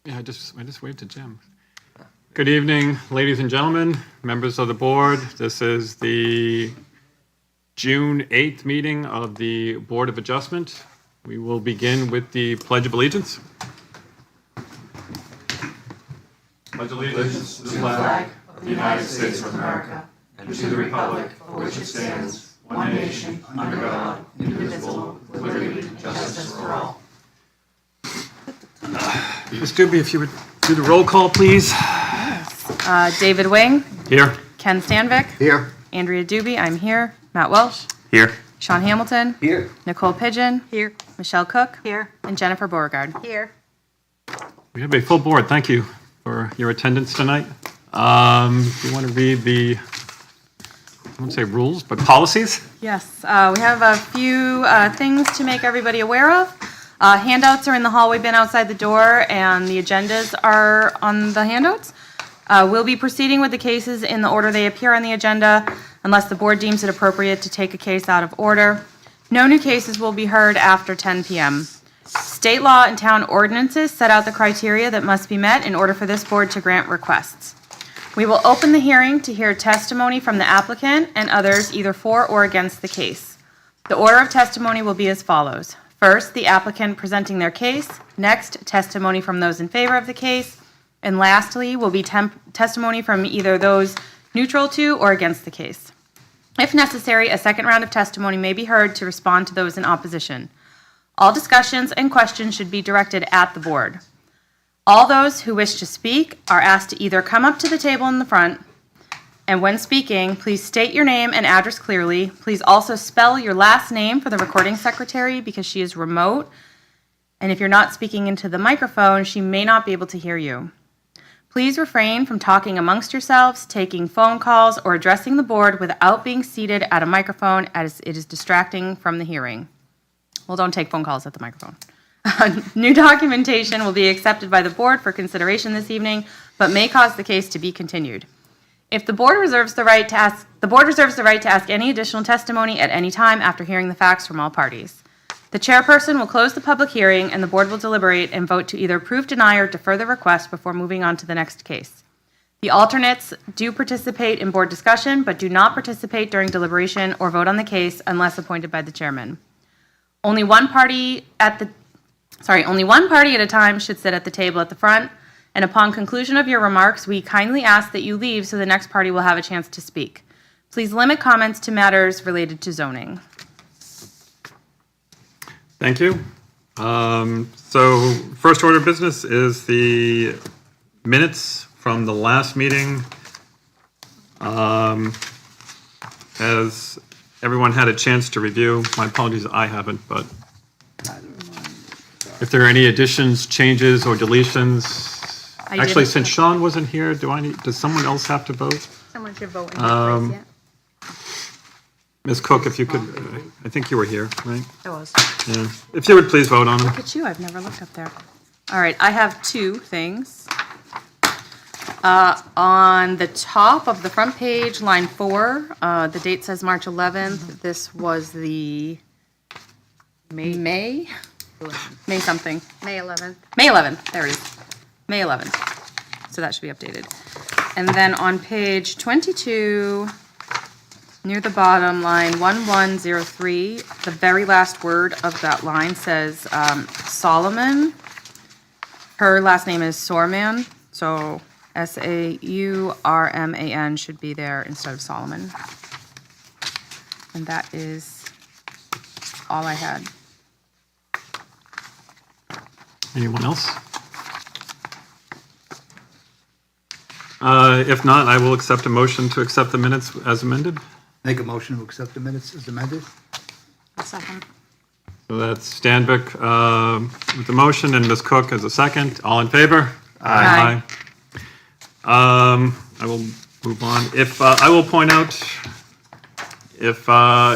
Yeah, I just waved to Jim. Good evening, ladies and gentlemen, members of the board. This is the June 8th meeting of the Board of Adjustment. We will begin with the Pledge of Allegiance. Pledge allegiance to the flag of the United States of America and to the republic for which it stands, one nation, under God, indivisible, with liberty and justice for all. Ms. Doobie, if you would do the roll call, please. David Wing. Here. Ken Stanvik. Here. Andrea Doobie, I'm here. Matt Welsh. Here. Sean Hamilton. Here. Nicole Pigeon. Here. Michelle Cook. Here. And Jennifer Beauregard. Here. We have a full board. Thank you for your attendance tonight. Do you want to read the, I won't say rules, but policies? Yes, we have a few things to make everybody aware of. Handouts are in the hallway bin outside the door, and the agendas are on the handouts. We'll be proceeding with the cases in the order they appear on the agenda, unless the board deems it appropriate to take a case out of order. No new cases will be heard after 10 p.m. State law and town ordinances set out the criteria that must be met in order for this board to grant requests. We will open the hearing to hear testimony from the applicant and others either for or against the case. The order of testimony will be as follows. First, the applicant presenting their case. Next, testimony from those in favor of the case. And lastly, will be testimony from either those neutral to or against the case. If necessary, a second round of testimony may be heard to respond to those in opposition. All discussions and questions should be directed at the board. All those who wish to speak are asked to either come up to the table in the front, and when speaking, please state your name and address clearly. Please also spell your last name for the recording secretary because she is remote, and if you're not speaking into the microphone, she may not be able to hear you. Please refrain from talking amongst yourselves, taking phone calls, or addressing the board without being seated at a microphone, as it is distracting from the hearing. Well, don't take phone calls at the microphone. New documentation will be accepted by the board for consideration this evening, but may cause the case to be continued. If the board reserves the right to ask any additional testimony at any time after hearing the facts from all parties. The chairperson will close the public hearing, and the board will deliberate and vote to either approve, deny, or defer the request before moving on to the next case. The alternates do participate in board discussion, but do not participate during deliberation or vote on the case unless appointed by the chairman. Only one party at a time should sit at the table at the front, and upon conclusion of your remarks, we kindly ask that you leave so the next party will have a chance to speak. Please limit comments to matters related to zoning. Thank you. So first order of business is the minutes from the last meeting. Has everyone had a chance to review? My apologies, I haven't, but if there are any additions, changes, or deletions. Actually, since Sean wasn't here, does someone else have to vote? Someone should vote in his place, yeah. Ms. Cook, if you could, I think you were here, right? I was. Yeah. If you would please vote on them. Look at you, I've never looked up there. All right, I have two things. On the top of the front page, line 4, the date says March 11th. This was the May something. May 11th. May 11th, there it is. May 11th. So that should be updated. And then on page 22, near the bottom, line 1103, the very last word of that line says Solomon. Her last name is Sourman, so Saurman should be there instead of Solomon. And that is all I had. Anyone else? If not, I will accept a motion to accept the minutes as amended. Make a motion to accept the minutes as amended. A second. So that's Stanvik with the motion and Ms. Cook as a second. All in favor? Aye. I will move on. If I will point out, if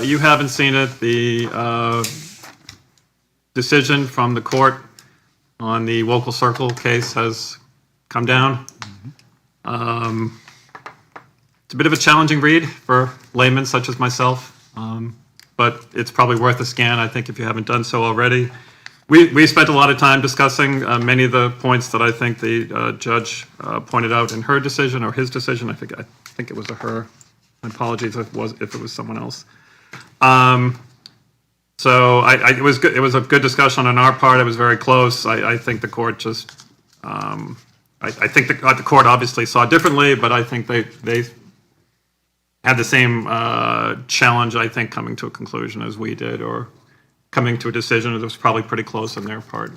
you haven't seen it, the decision from the court on the Local Circle case has come down. It's a bit of a challenging read for laymen such as myself, but it's probably worth a scan, I think, if you haven't done so already. we spent a lot of time discussing many of the points that I think the judge pointed out in her decision or his decision. I think it was a her. My apologies if it was someone else. So it was good. It was a good discussion on our part. It was very close. I think the court just, I think the court obviously saw differently, but I think they had the same challenge, I think, coming to a conclusion as we did, or coming to a decision. It was probably pretty close on their part.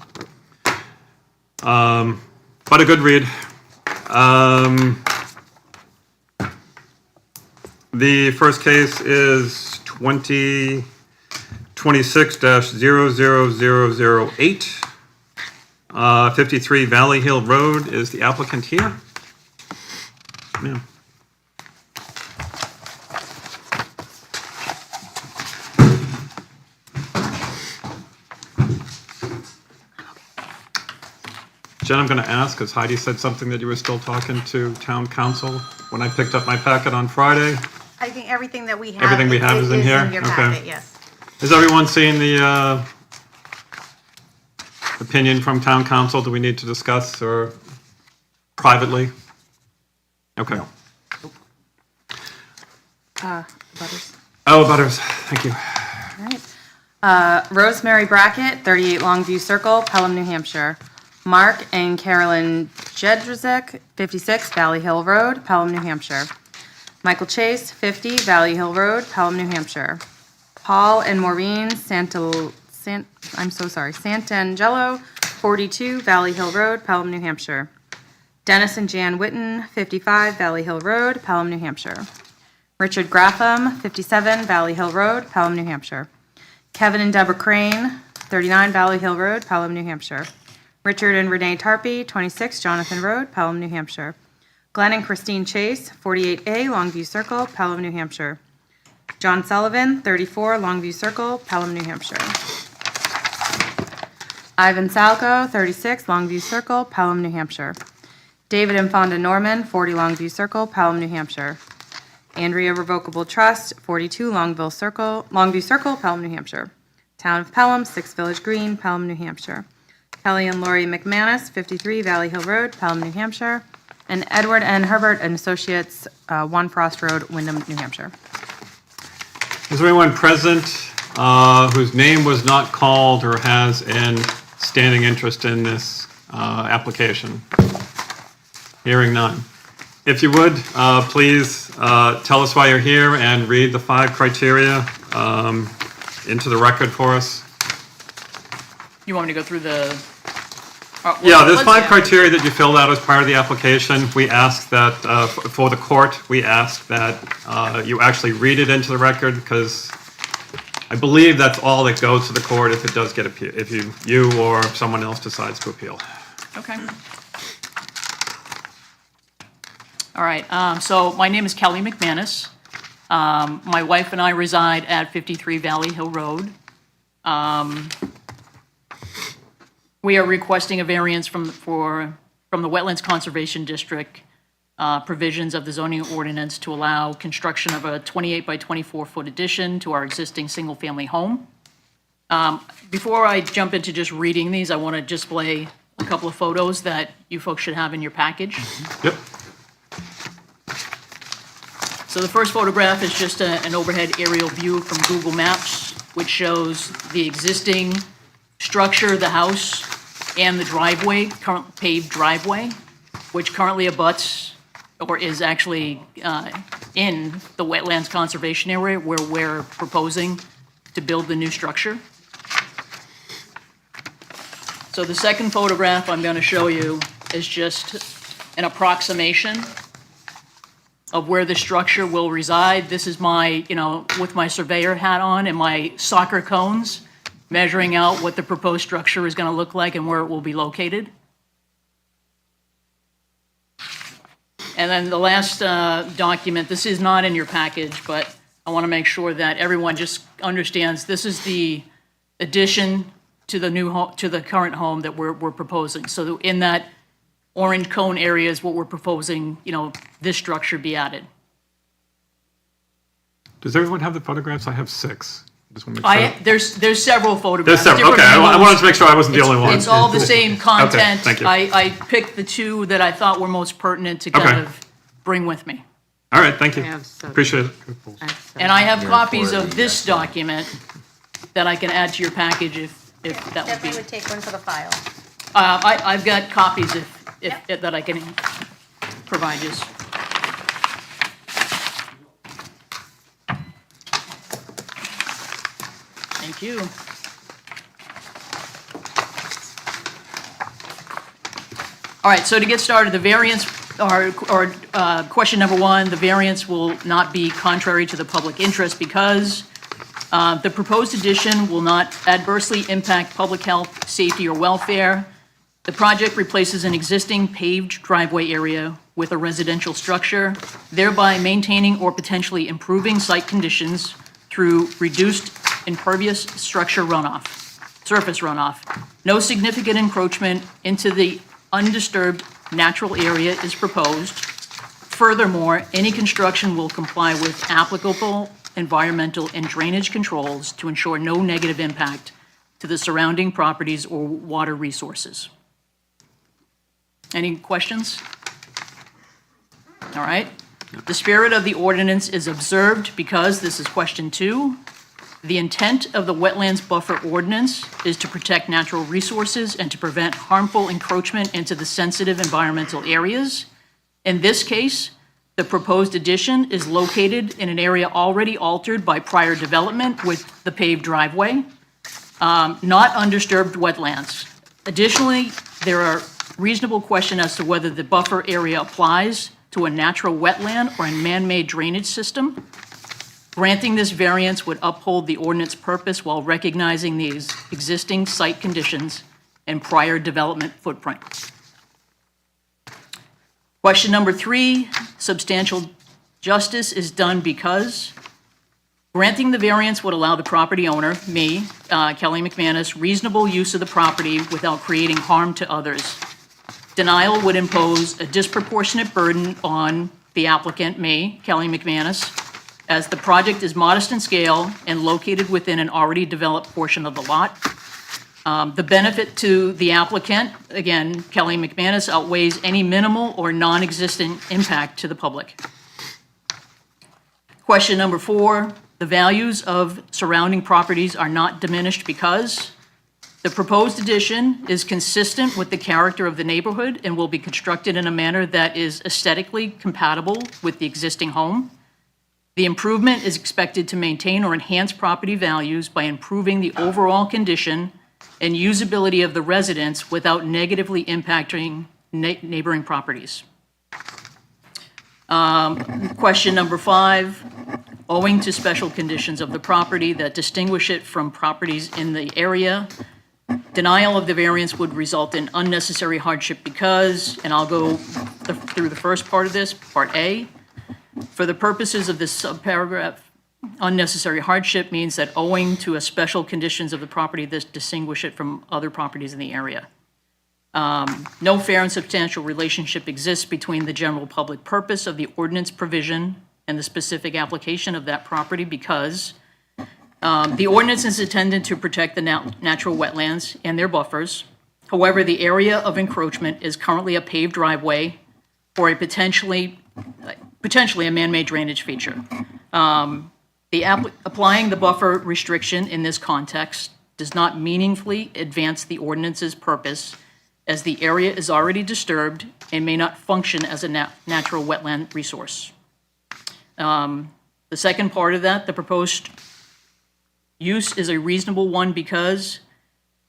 But a good read. The first case is 2026-00008. 53 Valley Hill Road is the applicant here. Yeah. Jen, I'm going to ask, because Heidi said something that you were still talking to town council when I picked up my packet on Friday. I think everything that we have. Everything we have is in here? your Okay. packet, yes. Has everyone seen the opinion from town council? Do we need to discuss or privately? Okay. Butters. Oh, Butters, thank you. All right. Rosemary Brackett, 38 Longview Circle, Pelham, New Hampshire. Mark and Carolyn Jedrzejczyk, 56 Valley Hill Road, Pelham, New Hampshire. Michael Chase, 50 Valley Hill Road, Pelham, New Hampshire. Paul and Maureen Santangelo, 42 Valley Hill Road, Pelham, New Hampshire. Dennis and Jan Witten, 55 Valley Hill Road, Pelham, New Hampshire. Richard Graffam, 57 Valley Hill Road, Pelham, New Hampshire. Kevin and Deborah Crane, 39 Valley Hill Road, Pelham, New Hampshire. Richard and Renee Tarpey, 26 Jonathan Road, Pelham, New Hampshire. Glenn and Christine Chase, 48A Longview Circle, Pelham, New Hampshire. John Sullivan, 34 Longview Circle, Pelham, New Hampshire. Ivan Salco, 36 Longview Circle, Pelham, New Hampshire. David and Fonda Norman, 40 Longview Circle, Pelham, New Hampshire. Andrea Revocable Trust, 42 Longview Circle, Pelham, New Hampshire. Town of Pelham, 6 Village Green, Pelham, New Hampshire. Kelly and Lori McManus, 53 Valley Hill Road, Pelham, New Hampshire. And Edward and Herbert and Associates, 1 Frost Road, Wyndham, New Hampshire. Is there anyone present whose name was not called or has an standing interest in this application? Hearing none. If you would, please tell us why you're here and read the 5 criteria into the record for us. You want me to go through the? Yeah, there's 5 criteria that you filled out as part of the application. We ask that, for the court, we ask that you actually read it into the record, because I believe that's all that goes to the court if it does get appealed, if you or someone else decides to appeal. Okay. All right, so my name is Kelly McManus. My wife and I reside at 53 Valley Hill Road. We are requesting a variance from the Wetlands Conservation District provisions of the zoning ordinance to allow construction of a 28 by 24-foot addition to our existing single-family home. Before I jump into just reading these, I want to display a couple of photos that you folks should have in your package. Yep. So the first photograph is just an overhead aerial view from Google Maps, which shows the existing structure, the house, and the driveway, current paved driveway, which currently abuts, or is actually in the Wetlands Conservation Area where we're proposing to build the new structure. So the second photograph I'm going to show you is just an approximation of where the structure will reside. This is my, with my surveyor hat on and my soccer cones, measuring out what the proposed structure is going to look like and where it will be located. And then the last document, this is not in your package, but I want to make sure that everyone just understands this is the addition to the new home, to the current home that we're proposing. So in that orange cone area is what we're proposing, this structure be added. Does everyone have the photographs? I have 6. Just wanna make sure. There's several There's photographs. several, different okay, I angles. wanted to make sure I wasn't the only one. It's all the same content. thank you. I picked the two that I thought were most pertinent to kind Okay. of bring with me. All right, thank you. I have some. Appreciate it. And I have copies of this document that I can add to your package if that would be. Definitely would take one for the file. I've got copies that I can provide you. Thank you. All right, so to get started, the variance, or question number one, the variance will not be contrary to the public interest because the proposed addition will not adversely impact public health, safety, or welfare. The project replaces an existing paved driveway area with a residential structure, thereby maintaining or potentially improving site conditions through reduced impervious structure runoff, surface runoff. No significant encroachment into the undisturbed natural area is proposed. Furthermore, any construction will comply with applicable environmental and drainage controls to ensure no negative impact to the surrounding properties or water resources. Any questions? All right. The spirit of the ordinance is observed because, this is question 2, the intent of the Wetlands Buffer Ordinance is to protect natural resources and to prevent harmful encroachment into the sensitive environmental areas. In this case, the proposed addition is located in an area already altered by prior development with the paved driveway, not undisturbed wetlands. Additionally, there are reasonable questions as to whether the buffer area applies to a natural wetland or a man-made drainage system. Granting this variance would uphold the ordinance purpose while recognizing the existing site conditions and prior development footprint. Question number 3, substantial justice is done because granting the variance would allow the property owner, me, Kelly McManus, reasonable use of the property without creating harm to others. Denial would impose a disproportionate burden on the applicant, me, Kelly McManus, as the project is modest in scale and located within an already developed portion of the lot. The benefit to the applicant, again, Kelly McManus, outweighs any minimal or non-existent impact to the public. Question number 4, the values of surrounding properties are not diminished because the proposed addition is consistent with the character of the neighborhood and will be constructed in a manner that is aesthetically compatible with the existing home. The improvement is expected to maintain or enhance property values by improving the overall condition and usability of the residents without negatively impacting neighboring properties. Question number 5, owing to special conditions of the property that distinguish it from properties in the area, denial of the variance would result in unnecessary hardship because, and I'll go through the first part of this, part A. For the purposes of this subparagraph, unnecessary hardship means that owing to a special conditions of the property that distinguish it from other properties in the area. No fair and substantial relationship exists between the general public purpose of the ordinance provision and the specific application of that property because the ordinance is intended to protect the natural wetlands and their buffers. However, the area of encroachment is currently a paved driveway or a potentially a man-made drainage feature. Applying the buffer restriction in this context does not meaningfully advance the ordinance's purpose as the area is already disturbed and may not function as a natural wetland resource. The second part of that, the proposed use is a reasonable one because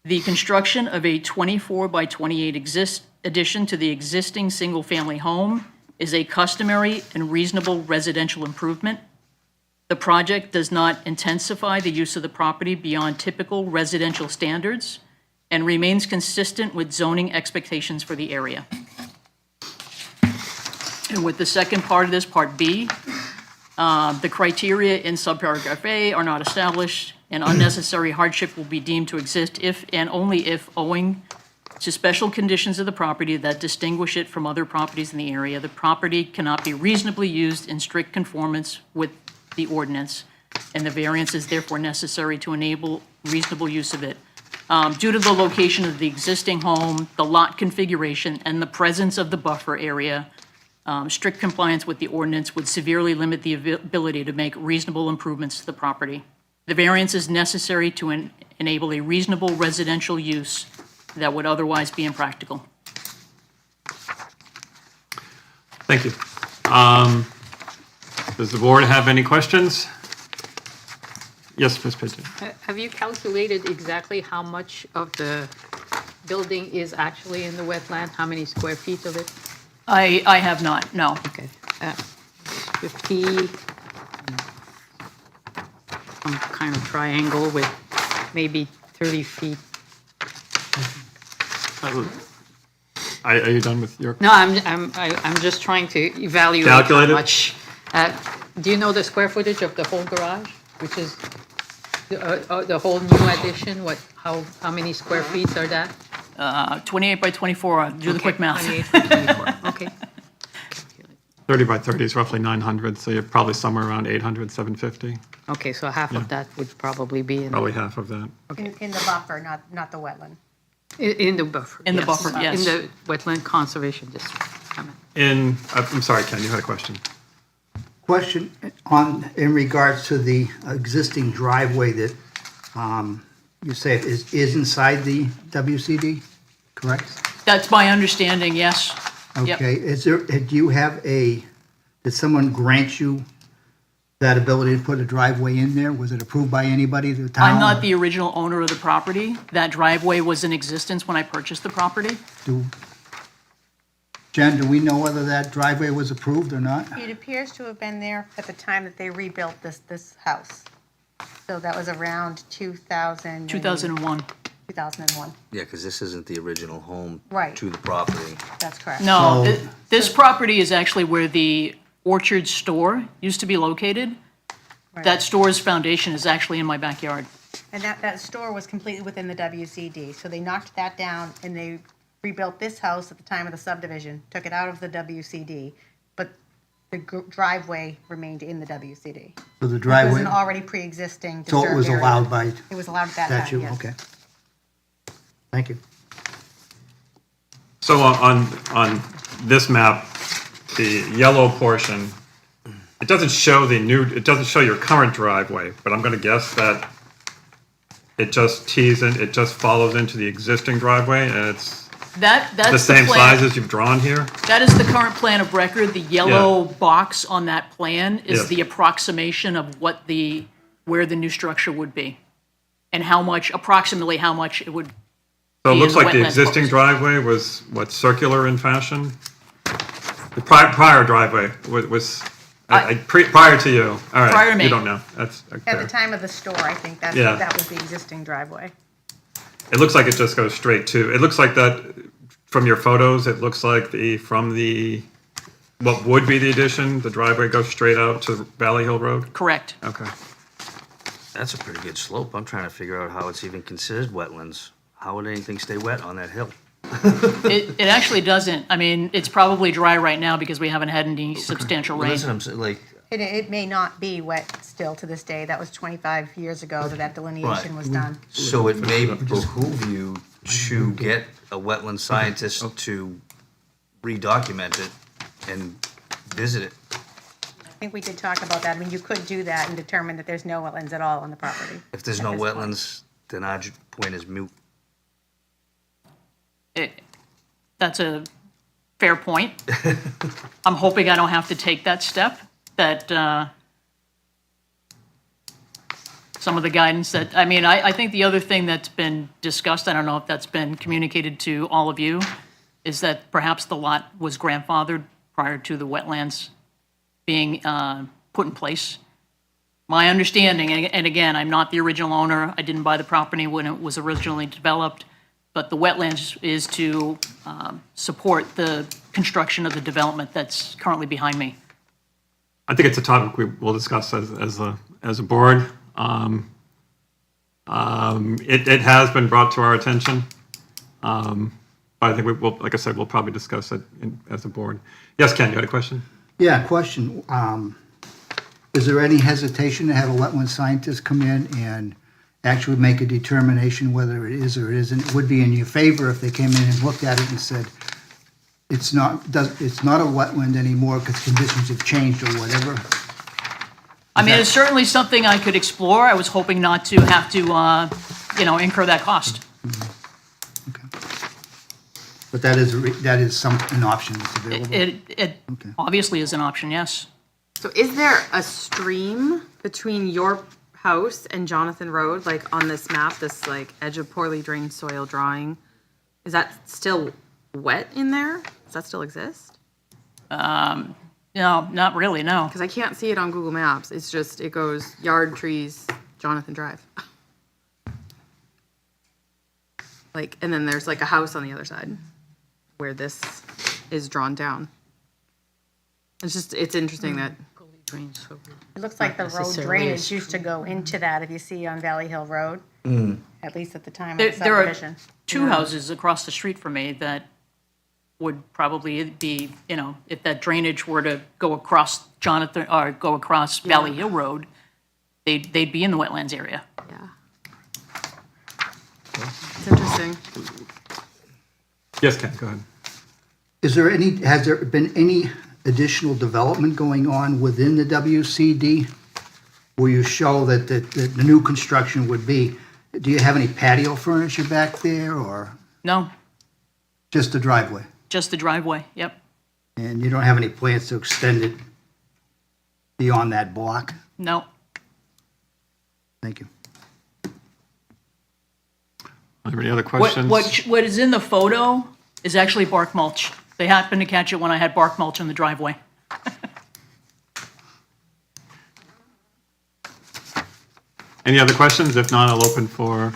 the construction of a 24 by 28 addition to the existing single-family home is a customary and reasonable residential improvement. The project does not intensify the use of the property beyond typical residential standards and remains consistent with zoning expectations for the area. And with the second part of this, part B, the criteria in subparagraph A are not established, and unnecessary hardship will be deemed to exist if and only if, owing to special conditions of the property that distinguish it from other properties in the area, the property cannot be reasonably used in strict conformance with the ordinance, and the variance is therefore necessary to enable reasonable use of it. Due to the location of the existing home, the lot configuration, and the presence of the buffer area, strict compliance with the ordinance would severely limit the ability to make reasonable improvements to the property. The variance is necessary to enable a reasonable residential use that would otherwise be impractical. Thank you. Does the board have any questions? Yes, Ms. Pigeon. Have you calculated exactly how much of the building is actually in the wetland? How many square feet of it? I have not, no. Okay. 50, some kind of triangle with maybe 30 feet. Are you done with your? No, I'm just trying to evaluate Calculate how it? much. Do you know the square footage of the whole garage, which is the whole new addition? How many square feet are that? 28 by 24, do the quick math. 28 by 24, okay. 30 by 30 is roughly 900, so you're probably somewhere around 800, 750, Okay, so half of that would probably be in probably half of that. In the buffer, not the wetland. in the buffer. In the yes. buffer, yes. In the Wetland Conservation District. I'm sorry, Ken, you had a question. Question in regards to the existing driveway that you say is inside the WCD, correct? That's my understanding, yes. Yep. Okay, do you have did someone grant you that ability to put a driveway in there? Was it approved by anybody, the town? I'm not the original owner of the property. That driveway was in existence when I purchased the property. Jen, do we know whether that driveway was approved or not? It appears to have been there at the time that they rebuilt this house. So that was around 2000. 2001. 2001, Yeah, because this isn't the original home Right. to the property. that's correct. No, So- this property is actually where the Orchard store used to be located. Right. That store's foundation is actually in my backyard. And that store was completely within the WCD, so they knocked that down and they rebuilt this house at the time of the subdivision, took it out of the WCD, but the driveway remained in the WCD. So the It was driveway, an already pre-existing so disturbed it was area. allowed by It was allowed at that time, statute? yes. Okay. Thank you. So on this map, the yellow portion, it doesn't show it doesn't show your current driveway, but I'm gonna guess that it just it just follows into the existing driveway, and it's That's the same plan. size as you've drawn here? That is the current plan of record. The yellow box on that plan is Yes. the approximation of where the new structure would be. And approximately how much it would, So it Be looks in the like the wetlands existing portion. driveway was, what, circular in fashion? The prior driveway was, prior to you, all right. Prior to me. You don't know, that's At the okay. time of the store, I think that Yeah. was the existing driveway. It looks like it just goes straight to, it looks like that, from your photos, it looks like what would be the addition, the driveway goes straight out to Valley Hill Road? correct. Okay. That's a pretty good slope. I'm trying to figure out how it's even considered wetlands. How would anything stay wet on that hill? It actually doesn't. I mean, it's probably dry right now because we haven't had any substantial Well, rain. that's what I'm saying, like, It may not be wet still to this day. That was 25 years ago that delineation was done. so it may behoove you to get a wetland scientist to redocument it and visit it. I think we did talk about that. I mean, you could do that and determine that there's no wetlands at all on the property. If there's at no this point. wetlands, then our point is moot. That's a fair point. I'm hoping I don't have to take that step, that some of the guidance I think the other thing that's been discussed, I don't know if that's been communicated to all of you, is that perhaps the lot was grandfathered prior to the wetlands being put in place. My understanding, and again, I'm not the original owner, I didn't buy the property when it was originally developed, but the wetlands is to support the construction of the development that's currently behind me. I think it's a topic we will discuss as a board. It has been brought to our attention. But I think like I said, we'll probably discuss it as a board. Yes, Ken, you had a question? Yeah, question. Is there any hesitation to have a wetland scientist come in and actually make a determination whether it is or it isn't? It would be in your favor if they came in and looked at it and said, it's not a wetland anymore because conditions have changed or whatever? I mean, it's certainly something I could explore. I was hoping not to have to, incur that cost. But that is an option that's available? It Okay. obviously is an option, yes. So is there a stream between your house and Jonathan Road, like on this map, this like edge of poorly drained soil drawing? Is that still wet in there? Does that still exist? No, not really, no. Because I can't see it on Google Maps. It's just, it goes yard, trees, Jonathan Drive. Like, and then there's like a house on the other side where this is drawn down. It's interesting that, It looks like the road necessarily drainage used to go into that, if you see on Valley Hill Road, at least at the time of the There are subdivision. two houses across the street from me that would probably be, if that drainage were to go across Jonathan, or go across Valley Hill Road, they'd be in the wetlands area. yeah. It's interesting. Yes, Ken, go ahead. Has there been any additional development going on within the WCD where you show that the new construction would be? Do you have any patio furniture back there or No, just the driveway? just the driveway, yep. And you don't have any plans to extend it beyond that block? No. Thank you. Are there any other questions? What is in the photo is actually bark mulch. They happened to catch it when I had bark mulch in the driveway. Any other questions? If not, I'll open for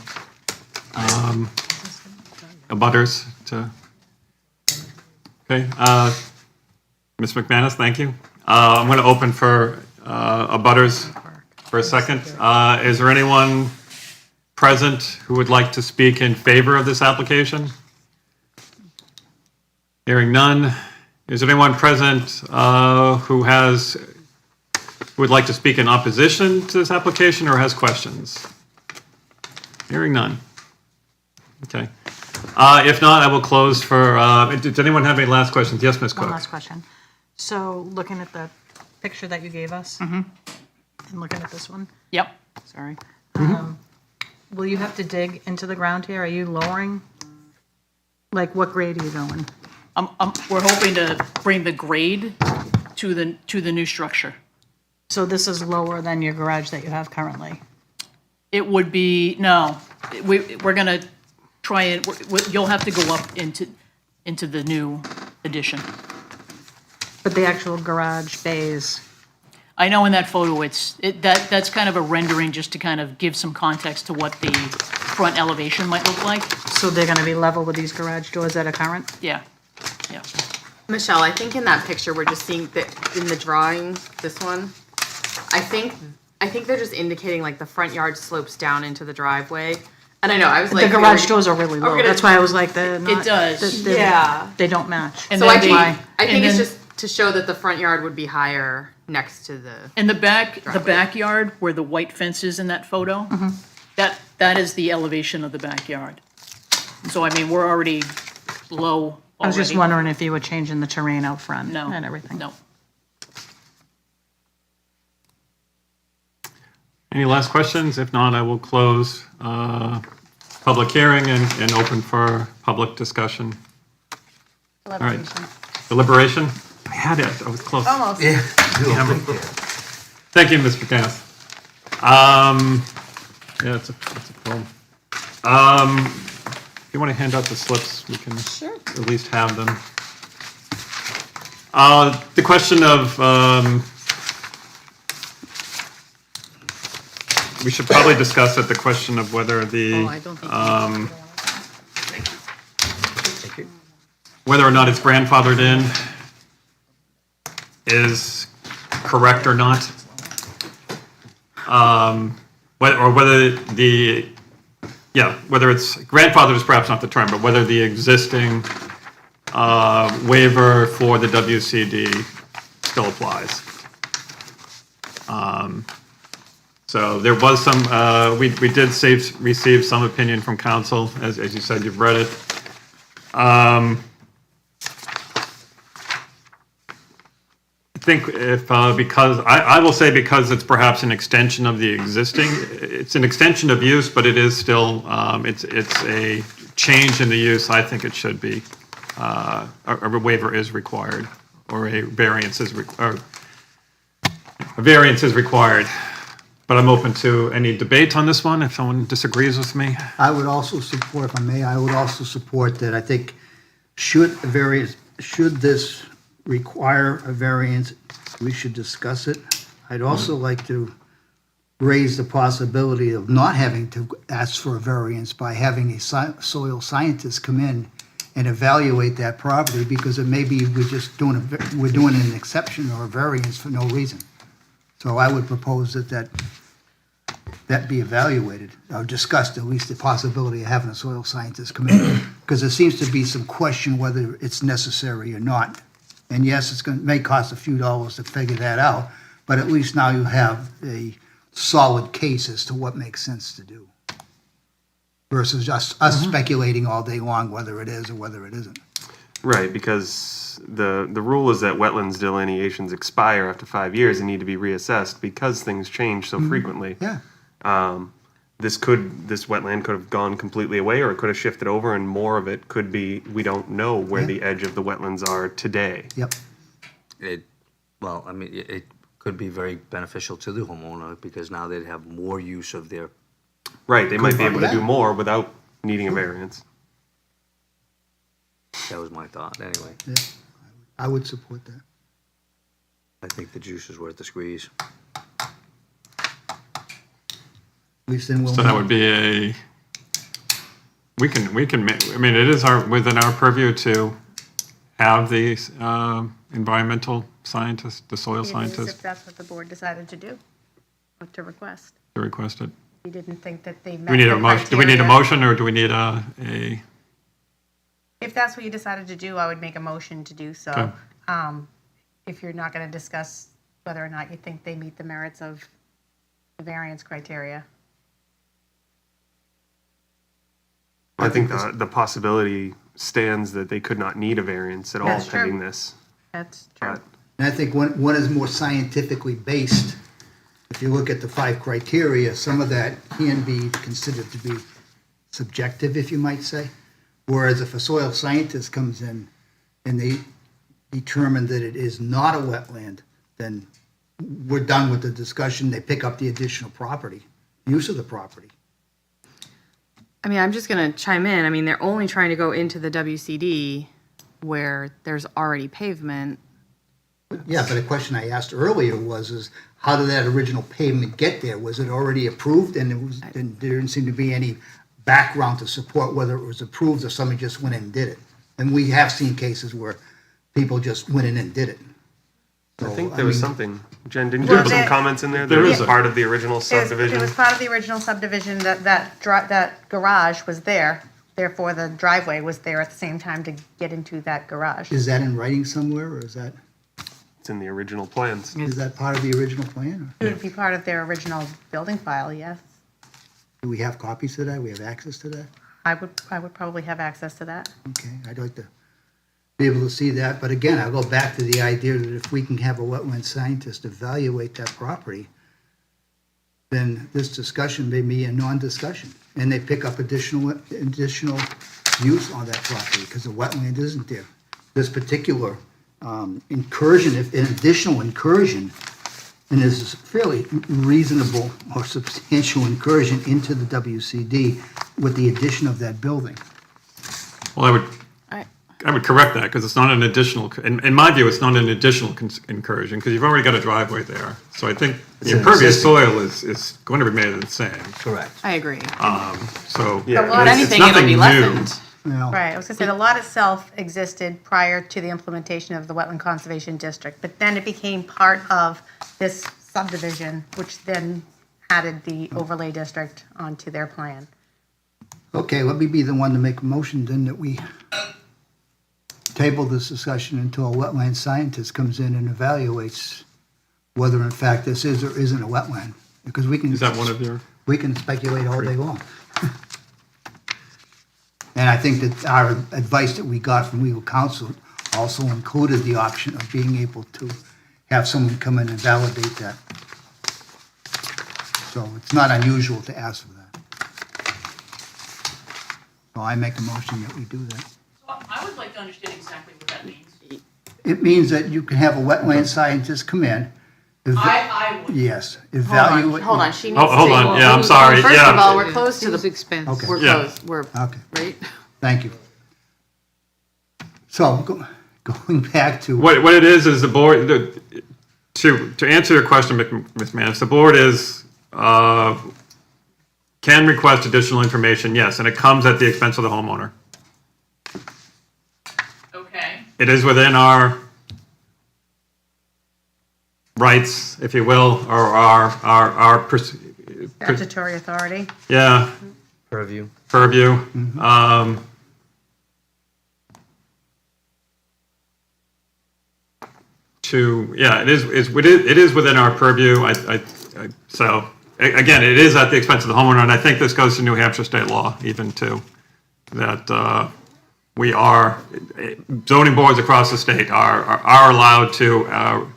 abutters to. Okay, Ms. McManus, thank you. I'm going to open for abutters for a second. Is there anyone present who would like to speak in favor of this application? Hearing none. Is there anyone present who would like to speak in opposition to this application or has questions? Hearing none. Okay. If not, I will close for, does anyone have any last questions? Yes, Ms. Cook. One last question. So looking at the picture that you gave us, and looking at this one, Yep. sorry. Will you have to dig into the ground here? Are you lowering? Like, what grade are you going? We're hoping to bring the grade to the new structure. So this is lower than your garage that you have currently? It would be, no, we're gonna try it, you'll have to go up into the new addition. But the actual garage bays, I know in that photo, that's kind of a rendering just to kind of give some context to what the front elevation might look like. so they're gonna be level with these garage doors that are current? Yeah, yeah. Michelle, I think in that picture, we're just seeing that in the drawing, this one, I think they're just indicating like the front yard slopes down into the driveway. And I know, I was like. The garage doors are really low, gonna- that's why I was like, they're not. does. Yeah. They don't match. And So then I think, why. I think and it's then- just to show that the front yard would be higher next to the. In the backyard where the white fence is in that photo, that is the elevation of the backyard. So I mean, we're already low I was just already. wondering if you were changing the terrain out front No. and everything. No. Any last questions? If not, I will close public hearing and open for public discussion. right. Deliberation? I had it, I was close. Almost. Thank you, Ms. McCann. Yeah, it's a poem. If you want to hand out the slips, we can at least have them. The question of, we should probably discuss it, the question of whether the, Oh, I don't think. whether or not it's grandfathered in is correct or not. Whether it's grandfathered is perhaps not the term, but whether the existing waiver for the WCD still applies. So there was some, we did receive some opinion from council, as you said, you've read it. I think if, because, I will say because it's perhaps an extension of the existing, it's an extension of use, but it is still, it's a change in the use, I think it should be, a waiver is required, or a variance is, or a variance is required. But I'm open to any debate on this one, if someone disagrees with me. I would also support, if I may, I would also support that I think should this require a variance, we should discuss it. I'd also like to raise the possibility of not having to ask for a variance by having a soil scientist come in and evaluate that property, because it may be we're doing an exception or a variance for no reason. So I would propose that be evaluated, or discussed, at least the possibility of having a soil scientist come in, because there seems to be some question whether it's necessary or not. And yes, may cost a few dollars to figure that out, but at least now you have a solid case as to what makes sense to do, versus just us speculating all day long whether it is or whether it isn't. Right, because the rule is that wetlands delineations expire after 5 years and need to be reassessed because things change so frequently. Yeah. This wetland could have gone completely away, or it could have shifted over, and more of it could be, we don't know where Yeah. the edge of the wetlands are today. Yep. Well, I mean, it could be very beneficial to the homeowner, because now they'd have more use of their, Right, they might be able to Yeah. do more without needing a variance. that was my thought, anyway. Yeah. I would support that. I think the juice is worth the squeeze. At least then we'll. So that would be a, we can, I mean, it is within our purview to have the environmental scientist, the soil It is scientist, if that's what the board decided to do, or to request. to request it. You didn't think that they met Do we need the a motion, do we need a criteria. motion, or do we need a, If that's what you decided to do, I would make a motion to do so. Okay. If you're not going to discuss whether or not you think they meet the merits of the variance criteria. I think the possibility stands that they could not need a variance at all That's true. pending this. That's true. But And I think one is more scientifically based. If you look at the 5 criteria, some of that can be considered to be subjective, if you might say. Whereas if a soil scientist comes in and they determine that it is not a wetland, then we're done with the discussion. They pick up the additional property, use of the property. I mean, I'm just going to chime in. I mean, they're only trying to go into the WCD where there's already pavement. Yeah, but a question I asked earlier is how did that original pavement get there? Was it already approved, and there didn't seem to be any background to support whether it was approved or somebody just went in and did it? And we have seen cases where people just went in and did it. I So, think there was mean, something, Jen, didn't you Well, have some there- comments in there? There That is was a- part of the original It was subdivision? part of the original subdivision that garage was there. Therefore, the driveway was there at the same time to get into that garage. Is that in writing somewhere, or is that It's in the original plans. part of the original plan? Or It would be part of their original building file, yes. do we have copies of that? We have access to that? I would probably have access to that. Okay, I'd like to be able to see that, but again, I'll go back to the idea that if we can have a wetland scientist evaluate that property, then this discussion may be a non-discussion, and they pick up additional use on that property, because the wetland isn't there. This particular incursion, if an additional incursion, and this is fairly reasonable or substantial incursion into the WCD with the addition of that building. well, I would correct that, because it's not an additional, in my view, it's not an additional incursion, because you've already got a driveway there. So I think the an impervious existing- soil is going to remain the same. Correct. I agree. So Yeah, The lot- If it's anything, it'll be nothing new. lessened. Well, Right, I was gonna say, the lot itself existed prior to the implementation of the Wetland Conservation District, but then it became part of this subdivision, which then added the overlay district onto their plan. okay, let me be the one to make a motion then that we table this discussion until a wetland scientist comes in and evaluates whether in fact this is or isn't a wetland, because we can. Is that one of your? We can speculate all day long. And I think that our advice that we got from legal counsel also included the option of being able to have someone come in and validate that. So it's not unusual to ask for that. So I make a motion that we do that. I would like to understand exactly what that means. It means that you can have a wetland scientist come in. I would. Yes, evaluate. Hold on, she needs to. Hold on, yeah, I'm sorry, First of all, yeah. we're close to Seems the, expensive. Okay. we're Yeah. close, we're, Okay, right? thank you. So going back to. What it is the board, to answer your question, Ms. Manis, the board is, can request additional information, yes, and it comes at the expense of the homeowner. Okay. It is within our rights, if you will, or Statutory authority. yeah, Purview. purview. It is within our purview. So again, it is at the expense of the homeowner, and I think this goes to New Hampshire state law even too, that we are, zoning boards across the state are allowed to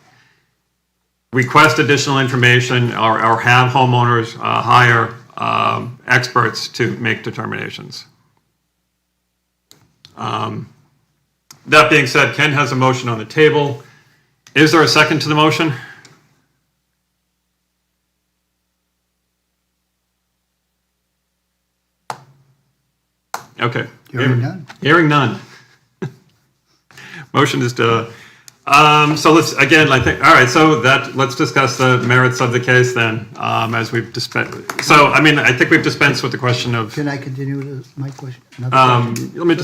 request additional information or have homeowners hire experts to make determinations. That being said, Ken has a motion on the table. Is there a second to the motion? Okay. Hearing none. Hearing none. Motion is to, so let's, again, I think, all right, so let's discuss the merits of the case then, as we've dispensed. So, I mean, I think we've dispensed with the question of, Can I continue with my question? Another question? let me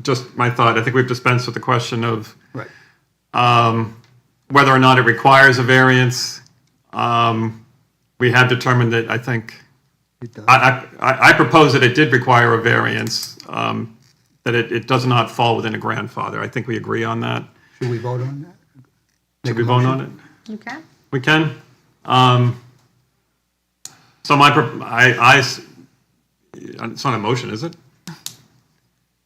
just my thought, I think we've dispensed with the question of Right. whether or not it requires a variance. We have determined that, I think, It does. I propose that it did require a variance, that it does not fall within a grandfather. I think we agree on that. Should we vote on that? Should we vote on it? You can. We can. So it's not a motion, is it?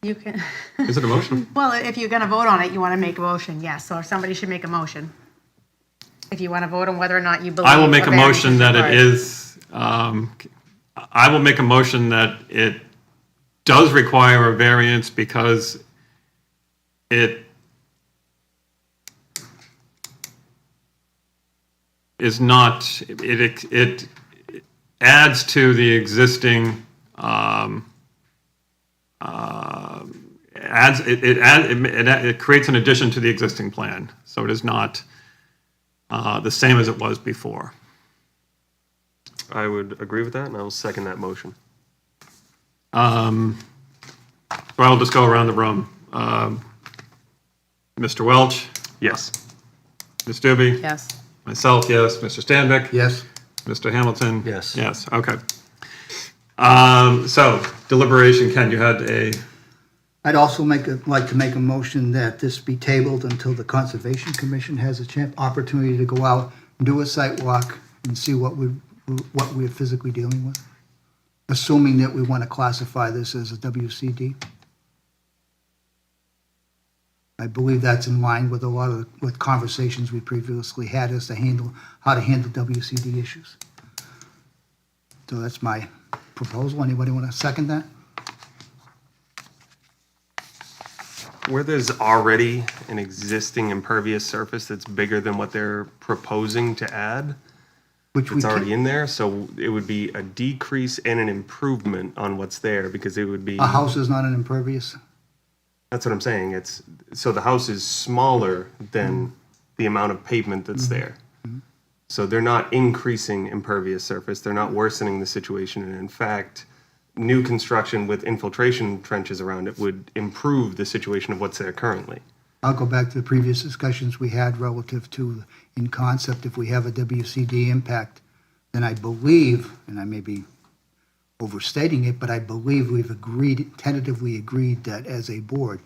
You can. Is it a motion? Well, if you're going to vote on it, you want to make a motion, yes, or somebody should make a motion. If you want to vote on whether or not you believe. I will make a variance motion that it required. is, I will make a motion that it does require a variance because it is not, it adds to the existing, it creates an addition to the existing plan. So it is not the same as it was before. I would agree with that, and I will second that motion. So I'll just go around the room. Mr. Welch, Yes. Ms. Doobie? Yes. Myself, yes. Mr. Stanvick? Yes. Mr. Hamilton? Yes. Yes, okay. So deliberation, Ken, you had a, I'd also like to make a motion that this be tabled until the Conservation Commission has a opportunity to go out and do a site walk and see what we're physically dealing with, assuming that we want to classify this as a WCD. I believe that's in line with a lot of, with conversations we previously had as to how to handle WCD issues. So that's my proposal. Anybody want to second that? Where there's already an existing impervious surface that's bigger than what they're proposing to add, Which we it's can. already in there, so it would be a decrease and an improvement on what's there, because it would be. A house is not an impervious? That's what I'm saying, so the house is smaller than the amount of pavement that's there. So they're not increasing impervious surface, they're not worsening the situation, and in fact, new construction with infiltration trenches around it would improve the situation of what's there currently. I'll go back to the previous discussions we had relative to, in concept, if we have a WCD impact, then I believe, and I may be overstating it, but I believe we've tentatively agreed that as a board,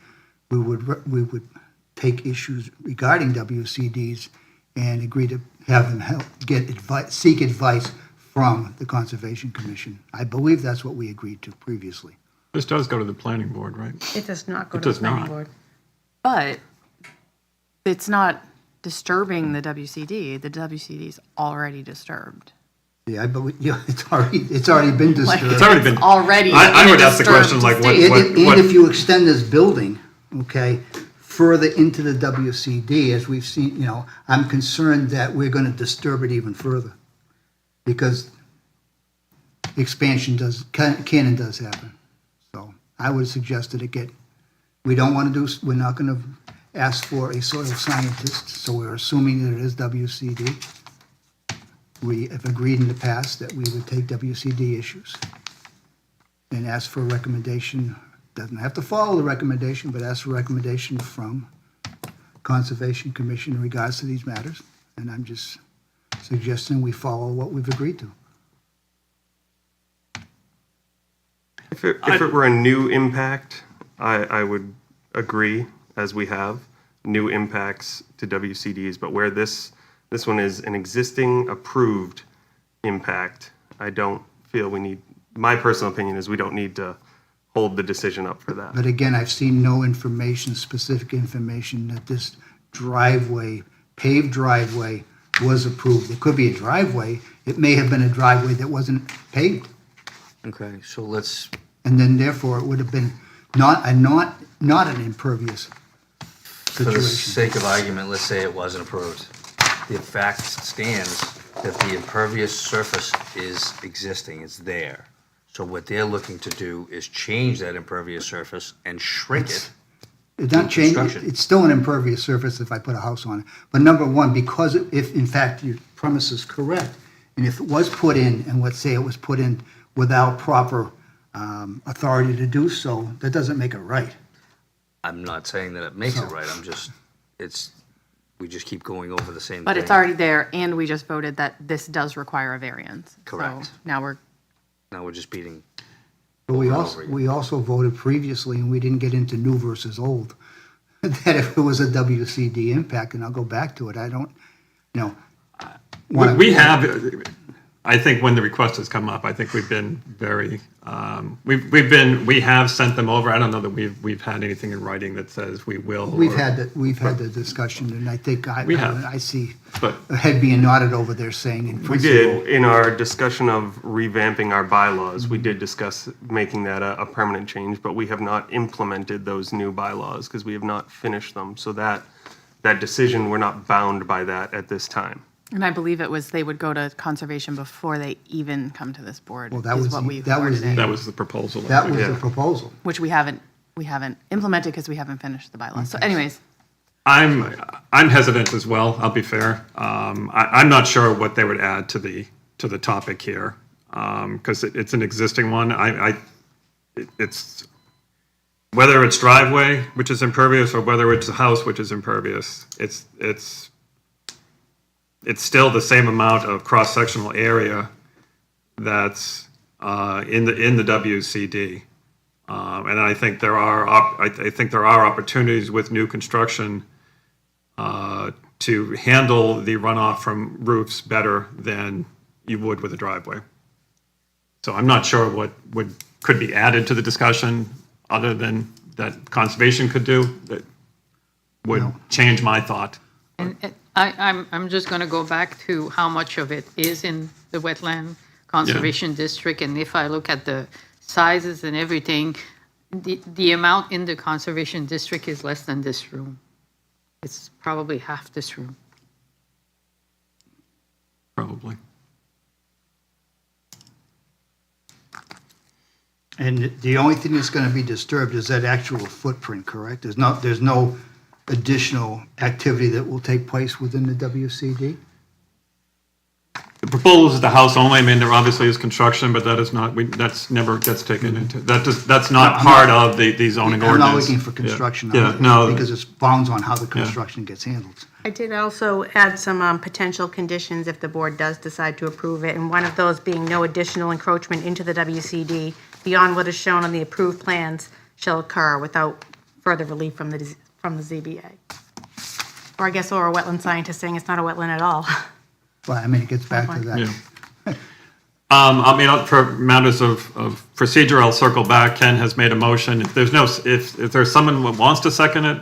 we would take issues regarding WCDs and agree to have them help get advice, seek advice from the Conservation Commission. I believe that's what we agreed to previously. This does go to the planning board, right? It does not go It to the does planning not. board. But it's not disturbing the WCD. The WCD is already disturbed. Yeah, I believe, yeah, it's already been disturbed. It's already been. Already I in a would ask the question disturbed like, state. what? And if you extend this building, okay, further into the WCD, as we've seen, you know, I'm concerned that we're gonna disturb it even further. Because expansion canon does happen. So I would suggest that we don't wanna we're not gonna ask for a soil scientist, so we're assuming that it is WCD. We have agreed in the past that we would take WCD issues and ask for a recommendation. Doesn't have to follow the recommendation, but ask for a recommendation from Conservation Commission in regards to these matters. And I'm just suggesting we follow what we've agreed to. If it were a new impact, I would agree, as we have, new impacts to WCDs, but where this one is an existing approved impact, I don't feel we need, my personal opinion is we don't need to hold the decision up for that. But again, I've seen no information, specific information that this driveway, paved driveway, was approved. It could be a driveway. It may have been a driveway that wasn't paved. Okay, so let's, And then therefore, it would have been not an impervious for the situation. sake of argument, let's say it wasn't approved. The fact stands that the impervious surface is existing, it's there. So what they're looking to do is change that impervious surface and shrink it. It's not changing, Construction. it's still an impervious surface if I put a house on it. But number one, because if in fact your premise is correct, and if it was put in, and let's say it was put in without proper authority to do so, that doesn't make it right. I'm not saying that it makes it So- right, we just keep going over the same thing. But it's already there, and we just voted that this does require a variance. Correct. So now we're, Now we're just beating, But we Over and also, over again. we also voted previously, and we didn't get into new versus old, that if it was a WCD impact, and I'll go back to it, I don't, you know. We have, I think when the request has come up, I think we've been very, we have sent them over. I don't know that we've had anything in writing that says we will. We've or- had the discussion, and I think We have. I see But- a head being nodded over there saying in We principle. did, in our discussion of revamping our bylaws, we did discuss making that a permanent change, but we have not implemented those new bylaws because we have not finished them. So that decision, we're not bound by that at this time. and I believe it was, they would go to conservation before they even come to this board, Well, that is was what the- we that was worded the- it, That was the proposal. I That think. was the Yeah. proposal. which we haven't implemented because we haven't finished the bylaws. So anyways, I'm hesitant as well, I'll be fair. I'm not sure what they would add to the topic here, because it's an existing one. It's, whether it's driveway, which is impervious, or whether it's a house, which is impervious, it's still the same amount of cross-sectional area that's in the WCD. And I think there are opportunities with new construction to handle the runoff from roofs better than you would with a driveway. So I'm not sure what could be added to the discussion other than that conservation could do that would change my thought. And I'm just going to go back to how much of it is in the wetland conservation district, and if I look at the sizes and everything, the amount in the conservation district is less than this room. It's probably half this room. Probably. And the only thing that's going to be disturbed is that actual footprint, correct? There's no additional activity that will take place within the WCD? The proposal is the house only. I mean, there obviously is construction, but that is not, that's never gets taken into, that's not part of the zoning I'm ordinance. not looking for construction. I'm Yeah, looking- no. Because it bounds on how the construction gets handled. I did also add some potential conditions if the board does decide to approve it, and one of those being no additional encroachment into the WCD beyond what is shown on the approved plans shall occur without further relief from the ZBA. Or I guess, or a wetland scientist saying it's not a wetland at all. But I mean, it gets back to that. Yeah. I mean, for matters of procedure, I'll circle back. Ken has made a motion. If there's someone who wants to second it,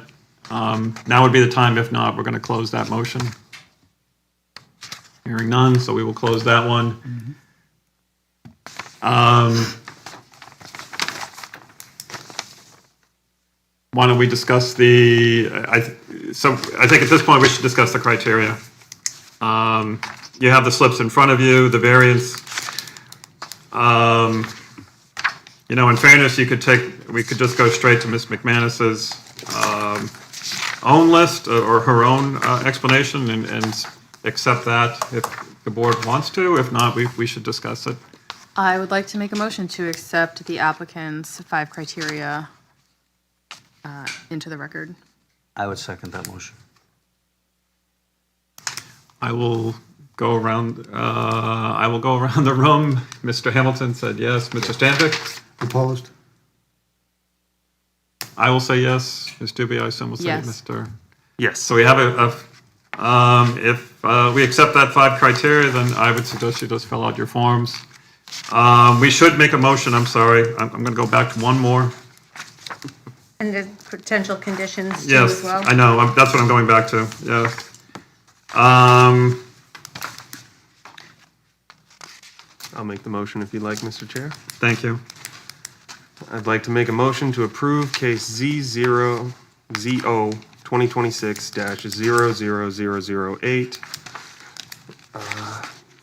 now would be the time. If not, we're going to close that motion. Hearing none, so we will close that one. Why don't we discuss I think at this point we should discuss the criteria. You have the slips in front of you, the variance. In fairness, we could just go straight to Ms. McManus's own list or her own explanation and accept that if the board wants to. If not, we should discuss it. I would like to make a motion to accept the applicant's 5 criteria into the record. I would second that motion. I will go around the room. Mr. Hamilton said yes. Mr. Stanvick? Opposed? I will say yes. Ms. Doobie, I assume will say Yes. Mr. Yes. So we have if we accept that 5 criteria, then I would suggest you just fill out your forms. We should make a motion, I'm sorry. I'm going to go back to one more. And the potential conditions too Yes, as well? I know, that's what I'm going back to, yeah. I'll make the motion if you'd like, Mr. Chair. Thank you. I'd like to make a motion to approve case Z0, ZO 2026-00008.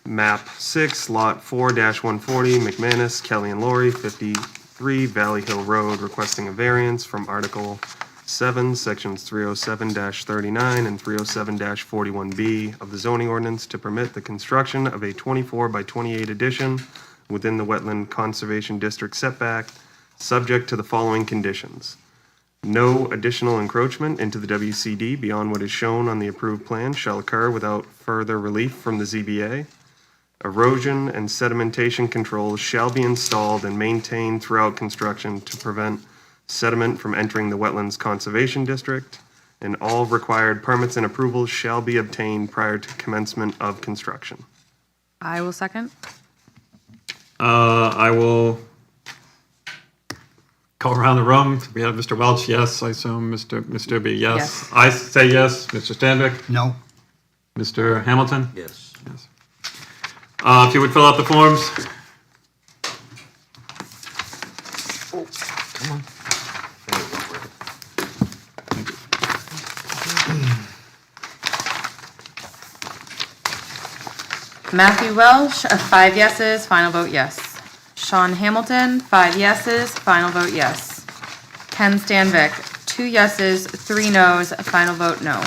Map 6, Lot 4-140, McManus, Kelly and Laurie, 53 Valley Hill Road, requesting a variance from Article 7, Sections 307-39 and 307-41B of the zoning ordinance to permit the construction of a 24 by 28 addition within the Wetland Conservation District setback, subject to the following conditions. No additional encroachment into the WCD beyond what is shown on the approved plan shall occur without further relief from the ZBA. Erosion and sedimentation controls shall be installed and maintained throughout construction to prevent sediment from entering the Wetlands Conservation District, and all required permits and approvals shall be obtained prior to commencement of construction. I will second. I will go around the room. We have Mr. Welch, yes, I assume, Mr. Doobie, yes. Yes. I say yes. Mr. Stanvick? No? Mr. Hamilton? Yes. Yes. If you would fill out the forms. Come on. Matthew Welsh, 5 yeses, final vote yes. Sean Hamilton, 5 yeses, final vote yes. Ken Stanvick, 2 yeses, 3 noes, final vote no.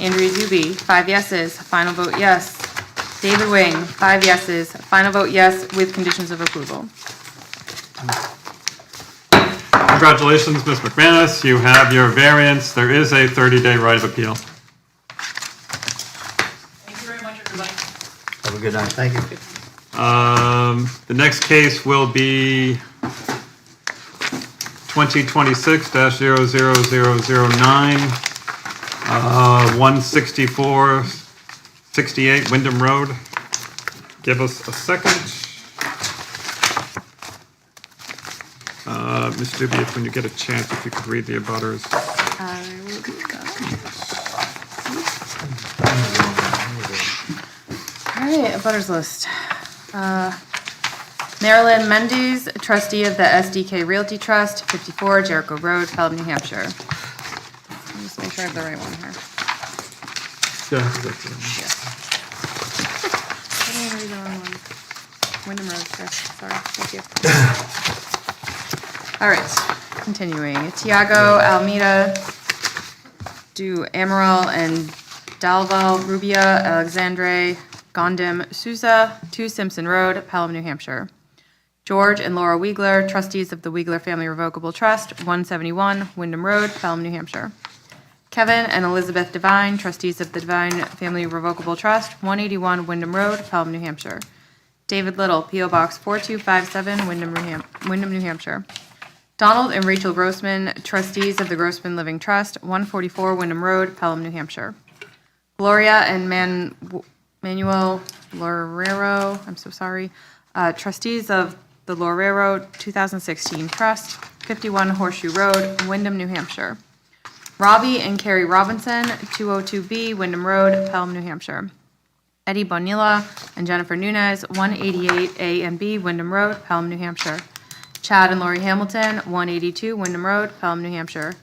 Andrea Zuby, 5 yeses, final vote yes. David Wing, 5 yeses, final vote yes with conditions of approval. Congratulations, Ms. McManus. You have your variance. There is a 30-day right of appeal. Thank you very much, everybody. Have a good night. Thank you. The next case will be 2026-00009, 16468 Wyndham Road. Give us a second. Ms. Doobie, if when you get a chance, if you could read the abutters. I will do that. All right, abutters list. Marilyn Mendes, trustee of the SDK Realty Trust, 54 Jericho Road, Pelham, New Hampshire. Let me just make sure I have the right one here. Yeah. I didn't read the wrong one. Wyndham Road, sir. Sorry, thank you. All right, continuing. Tiago Almeida, Du Amaral and Dalval Rubia Alexandre Gondim Souza, 2 Simpson Road, Pelham, New Hampshire. George and Laura Wiegler, trustees of the Wiegler Family Revocable Trust, 171 Wyndham Road, Pelham, New Hampshire. Kevin and Elizabeth Devine, trustees of the Devine Family Revocable Trust, 181 Wyndham Road, Pelham, New Hampshire. David Little, P.O. Box 4257, Wyndham, New Hampshire. Donald and Rachel Grossman, trustees of the Grossman Living Trust, 144 Wyndham Road, Pelham, New Hampshire. Gloria and Manuel Lorero, I'm so sorry, trustees of the Lorero 2016 Trust, 51 Horseshoe Road, Wyndham, New Hampshire. Robbie and Carrie Robinson, 202B Wyndham Road, Pelham, New Hampshire. Eddie Bonilla and Jennifer Nunez, 188A and B Wyndham Road, Pelham, New Hampshire. Chad and Lori Hamilton, 182 Wyndham Road, Pelham, New Hampshire.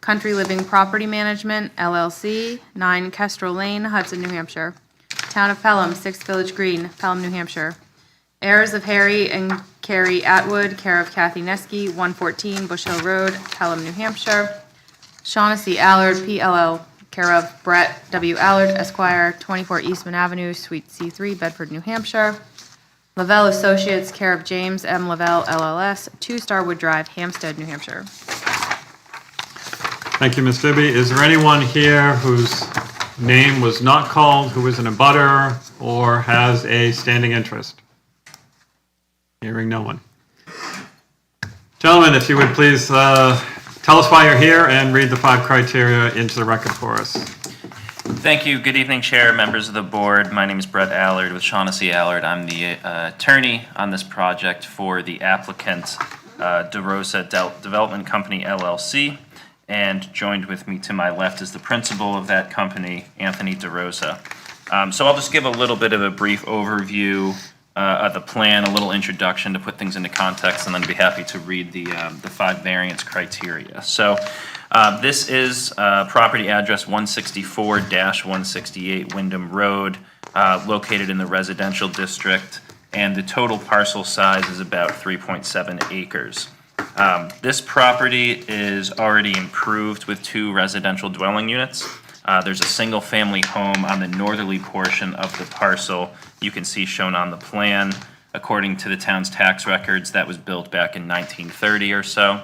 Country Living Property Management, LLC, 9 Kestrel Lane, Hudson, New Hampshire. Town of Pelham, 6 Village Green, Pelham, New Hampshire. Heirs of Harry and Carrie Atwood, care of Kathy Neske, 114 Bush Hill Road, Pelham, New Hampshire. Shaughnessy Allard, PLL, care of Brett W. Allard, Esquire, 24 Eastman Avenue, Suite C3, Bedford, New Hampshire. Lavelle Associates, care of James M. Lavelle, LLS, 2 Starwood Drive, Hampstead, New Hampshire. Thank you, Ms. Bibby. Is there anyone here whose name was not called, who is an abutter, or has a standing interest? Hearing no one. Gentlemen, if you would please tell us why you're here and read the 5 criteria into the record for us. Thank you. Good evening, Chair, members of the board. My name is Brett Allard with Shaughnessy Allard. I'm the attorney on this project for the applicant, DeRosa Development Company, LLC, and joined with me to my left is the principal of that company, Anthony DeRosa. So I'll just give a little bit of a brief overview of the plan, a little introduction to put things into context, and then be happy to read the 5 variance criteria. So this is property address 164-168 Wyndham Road, located in the residential district, and the total parcel size is about 3.7 acres. This property is already improved with 2 residential dwelling units. There's a single-family home on the northerly portion of the parcel. You can see shown on the plan. According to the town's tax records, that was built back in 1930 or so.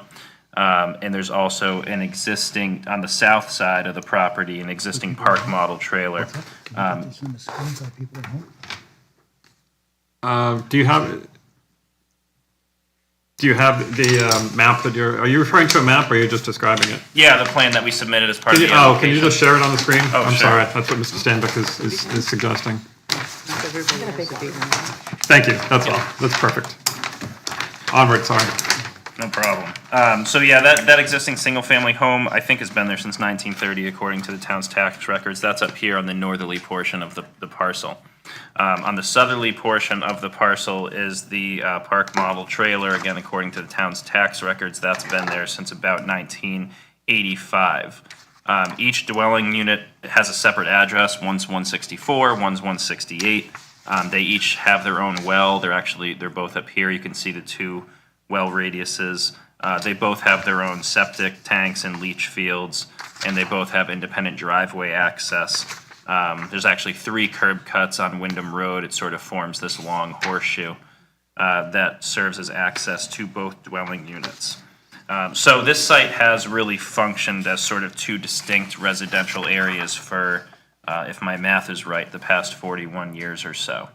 And there's also an existing, on the south side of the property, an existing park model trailer. Do you have the map that are you referring to a map, or are you just describing it? Yeah, the plan that we submitted as part of the Can application. you just share it on the screen? Oh, I'm sure. sorry, that's what Mr. Stanbick is suggesting. Thank you, that's all, that's perfect. Onward, sorry. No problem. So yeah, that existing single-family home, I think, has been there since 1930, according to the town's tax records. That's up here on the northerly portion of the parcel. On the southerly portion of the parcel is the park model trailer. Again, according to the town's tax records, that's been there since about 1985. Each dwelling unit has a separate address. One's 164, one's 168. They each have their own well. They're both up here. You can see the 2 well radiuses. They both have their own septic tanks and leach fields, and they both have independent driveway access. There's actually 3 curb cuts on Wyndham Road. It sort of forms this long horseshoe that serves as access to both dwelling units. So this site has really functioned as sort of 2 distinct residential areas for, if my math is right, the past 41 years or so.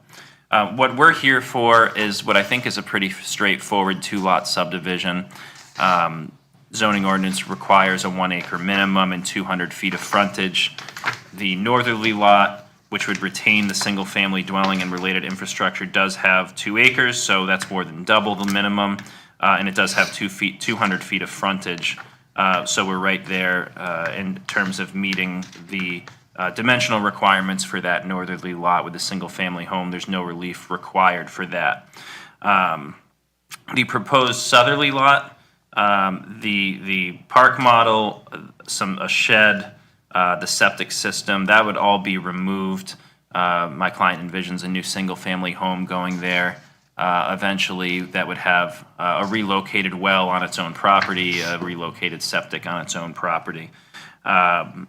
What we're here for is what I think is a pretty straightforward 2-lot subdivision. Zoning ordinance requires a 1-acre minimum and 200 feet of frontage. The northerly lot, which would retain the single-family dwelling and related infrastructure, does have 2 acres, so that's more than double the minimum, and it does have 200 feet of frontage. So we're right there in terms of meeting the dimensional requirements for that northerly lot with a single-family home. There's no relief required for that. The proposed southerly lot, the park model, a shed, the septic system, that would all be removed. My client envisions a new single-family home going there. Eventually, that would have a relocated well on its own property, a relocated septic on its own property. And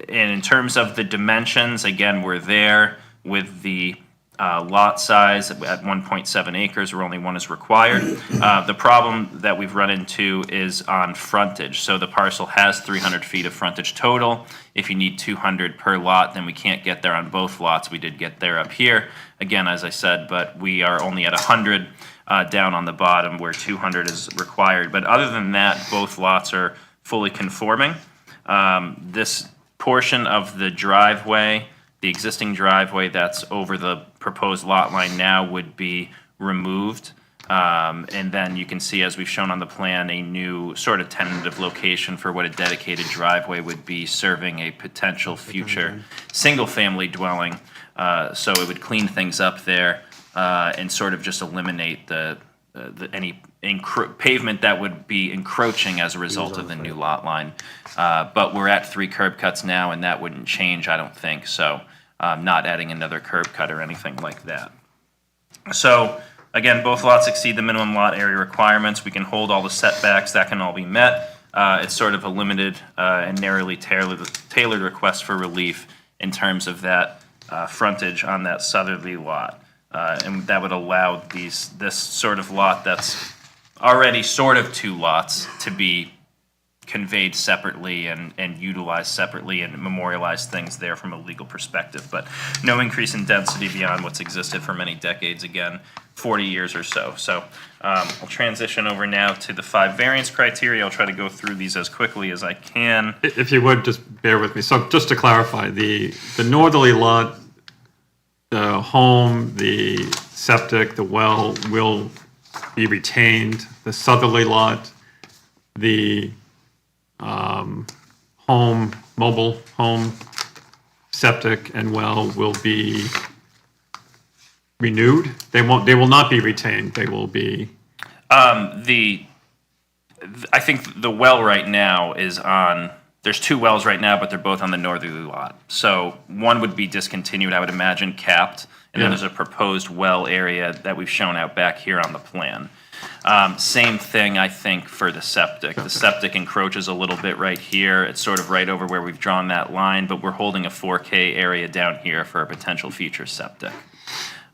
in terms of the dimensions, again, we're there with the lot size at 1.7 acres, where only 1 is required. The problem that we've run into is on frontage. So the parcel has 300 feet of frontage total. If you need 200 per lot, then we can't get there on both lots. We did get there up here, again, as I said, but we are only at 100 down on the bottom where 200 is required. But other than that, both lots are fully conforming. This portion of the driveway The existing driveway that's over the proposed lot line now would be removed. And then you can see, as we've shown on the plan, a new sort of tentative location for what a dedicated driveway would be, serving a potential future single-family dwelling. So it would clean things up there and sort of just eliminate any pavement that would be encroaching as a result of the new lot line. But we're at 3 curb cuts now, and that wouldn't change, I don't think. So not adding another curb cut or anything like that. So again, both lots exceed the minimum lot area requirements. We can hold all the setbacks. That can all be met. It's sort of a limited and narrowly tailored request for relief in terms of that frontage on that southerly lot. And that would allow this sort of lot that's already sort of 2 lots to be conveyed separately and utilized separately and memorialize things there from a legal perspective. But no increase in density beyond what's existed for many decades, again, 40 years or so. So I'll transition over now to the 5 variance criteria. I'll try to go through these as quickly as I can. If you would, just bear with me. So just to clarify, the northerly lot, the home, the septic, the well will be retained. The southerly lot, the mobile home, septic, and well will be renewed. They will not be retained. They will be. I think the well right now is on, there's 2 wells right now, but they're both on the northerly lot. So one would be discontinued, I would imagine, capped, and then Yeah. there's a proposed well area that we've shown out back here on the plan. Same thing, I think, for the septic. The septic encroaches a little bit right here. It's sort of right over where we've drawn that line, but we're holding a 4K area down here for a potential future septic.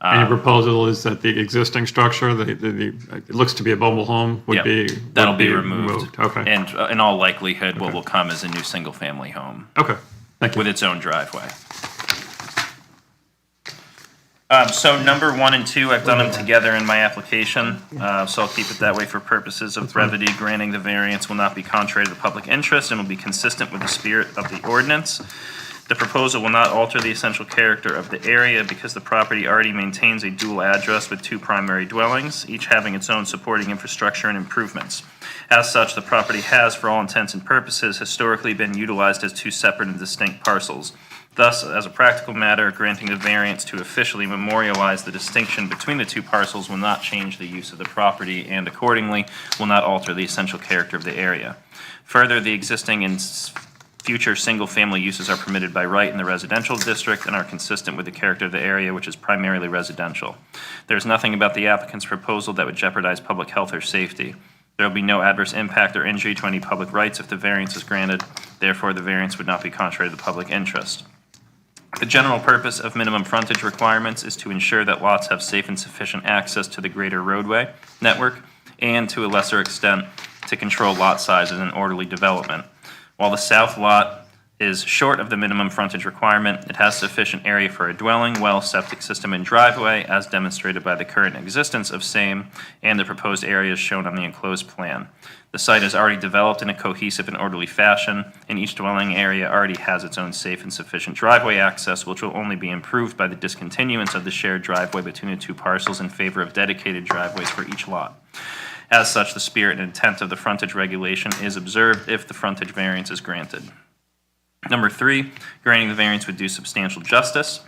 And your proposal is that the existing structure, it looks to be a mobile home, would Yep, be. that'll would be removed. Okay. And in all likelihood, what will come is a new single-family home Okay. Thank you. with its own driveway. So number 1 and 2, I've done them together in my application, so I'll keep it that way for purposes of brevity. Granting the variance will not be contrary to the public interest and will be consistent with the spirit of the ordinance. The proposal will not alter the essential character of the area because the property already maintains a dual address with 2 primary dwellings, each having its own supporting infrastructure and improvements. As such, the property has, for all intents and purposes, historically been utilized as 2 separate and distinct parcels. Thus, as a practical matter, granting the variance to officially memorialize the distinction between the 2 parcels will not change the use of the property and accordingly will not alter the essential character of the area. Further, the existing and future single-family uses are permitted by right in the residential district and are consistent with the character of the area, which is primarily residential. There is nothing about the applicant's proposal that would jeopardize public health or safety. There will be no adverse impact or injury to any public rights if the variance is granted. Therefore, the variance would not be contrary to the public interest. The general purpose of minimum frontage requirements is to ensure that lots have safe and sufficient access to the greater roadway network and, to a lesser extent, to control lot sizes and orderly development. While the south lot is short of the minimum frontage requirement, it has sufficient area for a dwelling, well, septic system, and driveway, as demonstrated by the current existence of same and the proposed areas shown on the enclosed plan. The site is already developed in a cohesive and orderly fashion, and each dwelling area already has its own safe and sufficient driveway access, which will only be improved by the discontinuance of the shared driveway between the 2 parcels in favor of dedicated driveways for each lot. As such, the spirit and intent of the frontage regulation is observed if the frontage variance is granted. Number 3, granting the variance would do substantial justice.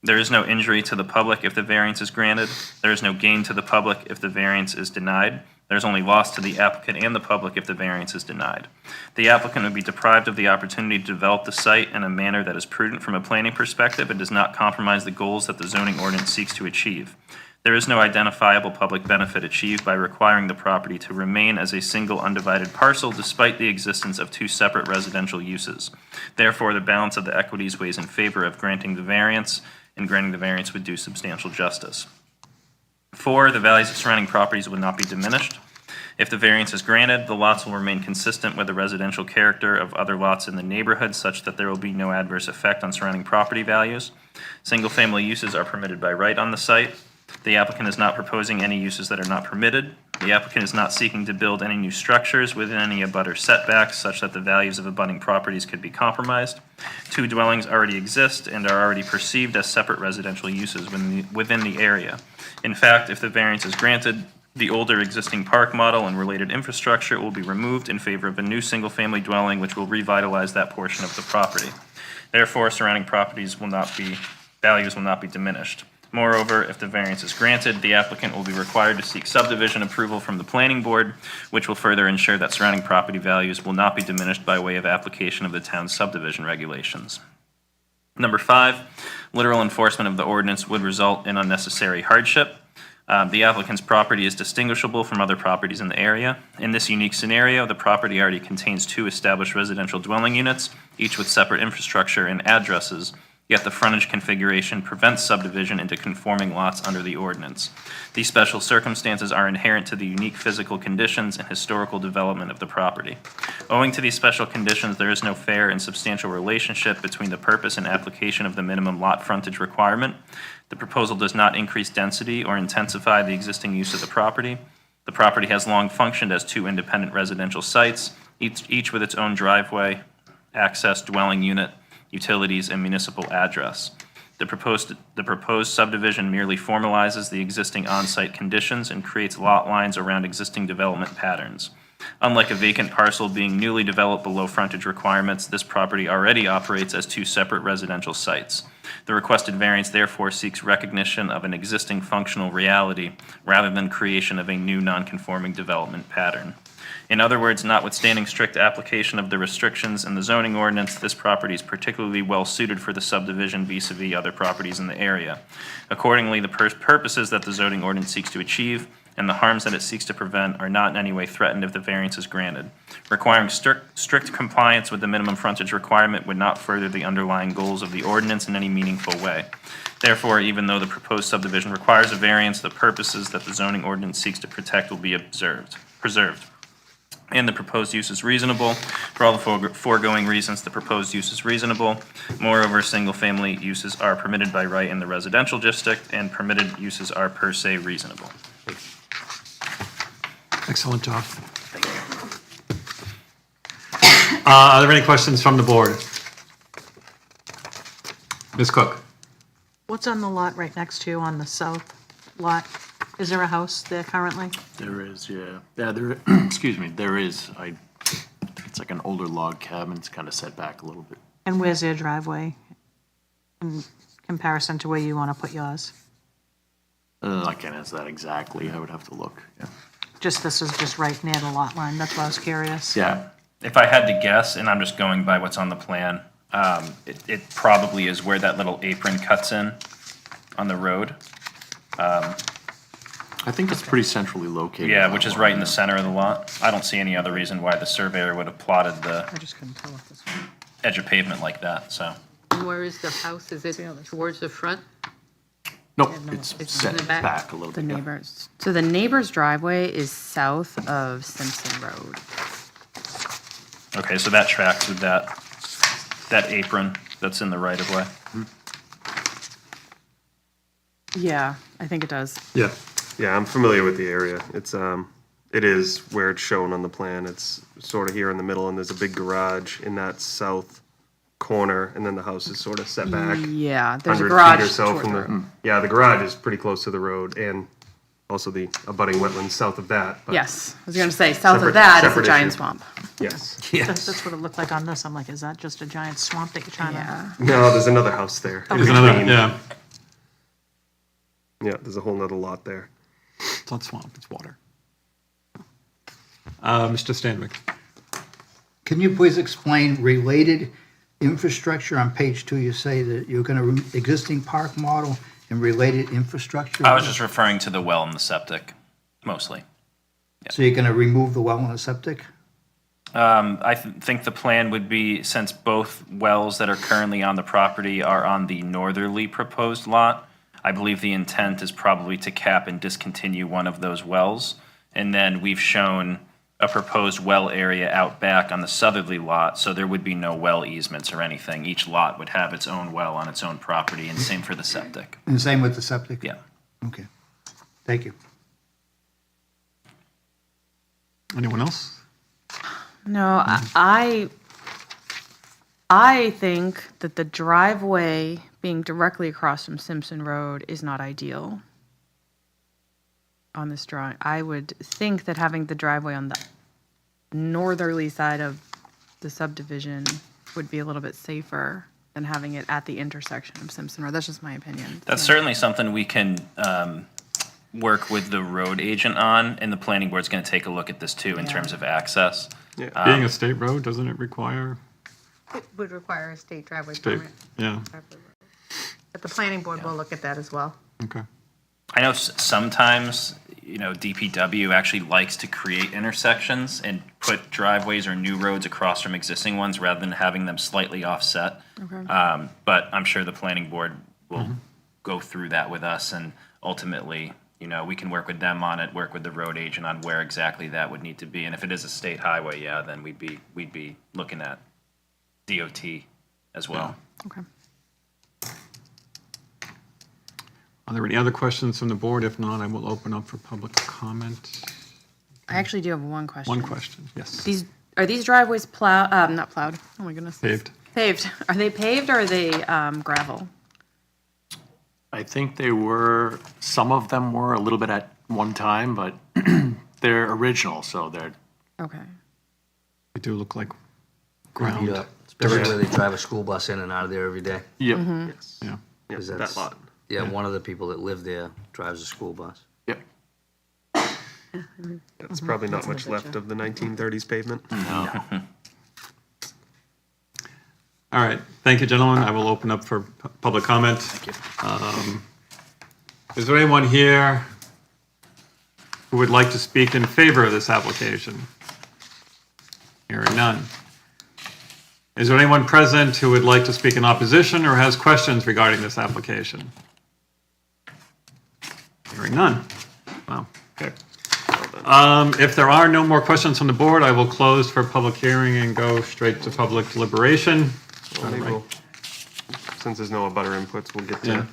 There is no injury to the public if the variance is granted. There is no gain to the public if the variance is denied. There is only loss to the applicant and the public if the variance is denied. The applicant would be deprived of the opportunity to develop the site in a manner that is prudent from a planning perspective and does not compromise the goals that the zoning ordinance seeks to achieve. There is no identifiable public benefit achieved by requiring the property to remain as a single undivided parcel despite the existence of 2 separate residential uses. Therefore, the balance of the equities weighs in favor of granting the variance, and granting the variance would do substantial justice. 4, the values of surrounding properties would not be diminished. If the variance is granted, the lots will remain consistent with the residential character of other lots in the neighborhood such that there will be no adverse effect on surrounding property values. Single-family uses are permitted by right on the site. The applicant is not proposing any uses that are not permitted. The applicant is not seeking to build any new structures within any abutter setbacks such that the values of abutting properties could be compromised. 2 dwellings already exist and are already perceived as separate residential uses within the area. In fact, if the variance is granted, the older existing park model and related infrastructure will be removed in favor of a new single-family dwelling which will revitalize that portion of the property. Therefore, surrounding values will not be diminished. Moreover, if the variance is granted, the applicant will be required to seek subdivision approval from the planning board, which will further ensure that surrounding property values will not be diminished by way of application of the town's subdivision regulations. Number 5, literal enforcement of the ordinance would result in unnecessary hardship. The applicant's property is distinguishable from other properties in the area. In this unique scenario, the property already contains 2 established residential dwelling units, each with separate infrastructure and addresses, yet the frontage configuration prevents subdivision into conforming lots under the ordinance. These special circumstances are inherent to the unique physical conditions and historical development of the property. Owing to these special conditions, there is no fair and substantial relationship between the purpose and application of the minimum lot frontage requirement. The proposal does not increase density or intensify the existing use of the property. The property has long functioned as 2 independent residential sites, each with its own driveway, access, dwelling unit, utilities, and municipal address. The proposed subdivision merely formalizes the existing on-site conditions and creates lot lines around existing development patterns. Unlike a vacant parcel being newly developed below frontage requirements, this property already operates as 2 separate residential sites. The requested variance therefore seeks recognition of an existing functional reality rather than creation of a new non-conforming development pattern. In other words, notwithstanding strict application of the restrictions in the zoning ordinance, this property is particularly well suited for the subdivision vis-a-vis other properties in the area. Accordingly, the purposes that the zoning ordinance seeks to achieve and the harms that it seeks to prevent are not in any way threatened if the variance is granted. Requiring strict compliance with the minimum frontage requirement would not further the underlying goals of the ordinance in any meaningful way. Therefore, even though the proposed subdivision requires a variance, the purposes that the zoning ordinance seeks to protect will be preserved. And the proposed use is reasonable. For all the foregoing reasons, the proposed use is reasonable. Moreover, single-family uses are permitted by right in the residential district, and permitted uses are per se reasonable. Excellent job. Are there any questions from the board? Ms. Cook? What's on the lot right next to you on the south lot? Is there a house there currently? There is, yeah. Yeah, there, excuse me, there is. It's like an older log cabin. It's kind of set back a little bit. And where's their driveway in comparison to where you want to put yours? I can't answer that exactly. I would have to look. Yeah. This is just right near the lot line. That's why I was curious. Yeah. If I had to guess, and I'm just going by what's on the plan, it probably is where that little apron cuts in on the road. I think it's pretty centrally located. Yeah, which is right in the center of the lot. I don't see any other reason why the surveyor would have plotted the I just couldn't tell if this one. edge of pavement like that, so. And where is the house? Is it towards the front? Nope, it's It's in set the back. back a little The bit. yeah. neighbors. So the neighbor's driveway is south of Simpson Road. Okay, so that tracks with that apron that's in the right of way. Yeah, I think it does. Yeah, yeah, I'm familiar with the area. It is where it's shown on the plan. It's sort of here in the middle, and there's a big garage in that south corner, and then the house is sort of set back. Yeah, there's a 100 garage feet or so toward from the the, road. yeah, the garage is pretty close to the road, and also the abutting wetlands south of that. but Yes, I was going to say, south Separate- of that is a separate giant issue. swamp. Yes. That's what it looked like on this. I'm like, is that just a giant swamp that you're trying to? Yeah. No, there's another house there. in There's another, between. yeah, Yeah, there's a whole nother lot there. it's not swamp, it's water. Mr. Stanwyck? Can you please explain related infrastructure? On page 2, you say that you're going to, existing park model and related infrastructure? I was just referring to the well and the septic, mostly. So you're going to remove the well and the septic? I think the plan would be, since both wells that are currently on the property are on the northerly proposed lot, I believe the intent is probably to cap and discontinue one of those wells. And then we've shown a proposed well area out back on the southerly lot, so there would be no well easements or anything. Each lot would have its own well on its own property, and same for the septic. And same with the septic? Yeah. Okay. Thank you. Anyone else? No, I think that the driveway being directly across from Simpson Road is not ideal on this drawing. I would think that having the driveway on the northerly side of the subdivision would be a little bit safer than having it at the intersection of Simpson Road. That's just my opinion. That's certainly something we can work with the road agent on, and the planning board's going to take a look at this too in terms of access. Being a state road, doesn't it require It would require a state driveway state? permit. Yeah, But the planning board will look at that as well. okay. I know sometimes, DPW actually likes to create intersections and put driveways or new roads across from existing ones rather than having them slightly offset. But I'm sure the planning board will go through that with us, and ultimately, we can work with them on it, work with the road agent on where exactly that would need to be. And if it is a state highway, then we'd be looking at DOT as well. Okay. Are there any other questions from the board? If not, I will open up for public comment. I actually do have one question. One question, yes. Are these driveways not plowed? Oh my goodness. Paved. Paved. Are they paved or are they gravel? I think some of them were a little bit at one time, but they're original, so they're, Okay. They do look like Beat ground. up, especially where they drive a school bus in and out of there every day. yep, Yes. Yeah. Yeah, 'Cause that that's- lot. Yeah, one of the people that live there drives a school bus. yep. That's probably not much left of the 1930s pavement. All right, thank you, gentlemen. I will open up for public comment. Thank you. Is there anyone here who would like to speak in favor of this application? Hearing none. Is there anyone present who would like to speak in opposition or has questions regarding this application? Hearing none. Wow, okay. If there are no more questions from the board, I will close for public hearing and go straight to public deliberation. Well, maybe we'll- since there's no abutter inputs, we'll get Yeah. to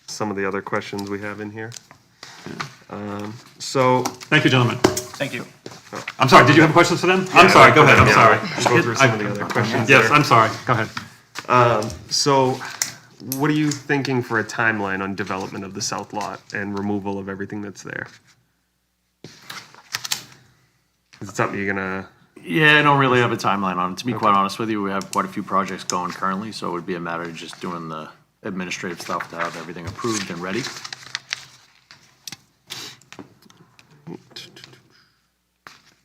some of the other questions we have in here. So, Thank you, gentlemen. Thank you. I'm sorry, did you have questions for them? I'm sorry, go ahead, I'm Yeah, sorry. We'll go through some of the other questions Yes, there. I'm sorry, go ahead. So, what are you thinking for a timeline on development of the south lot and removal of everything that's there? Is it something you're gonna, Yeah, I don't really have a timeline on it. To be quite honest with you, we have quite a few projects going currently, so it would be a matter of just doing the administrative stuff to have everything approved and ready.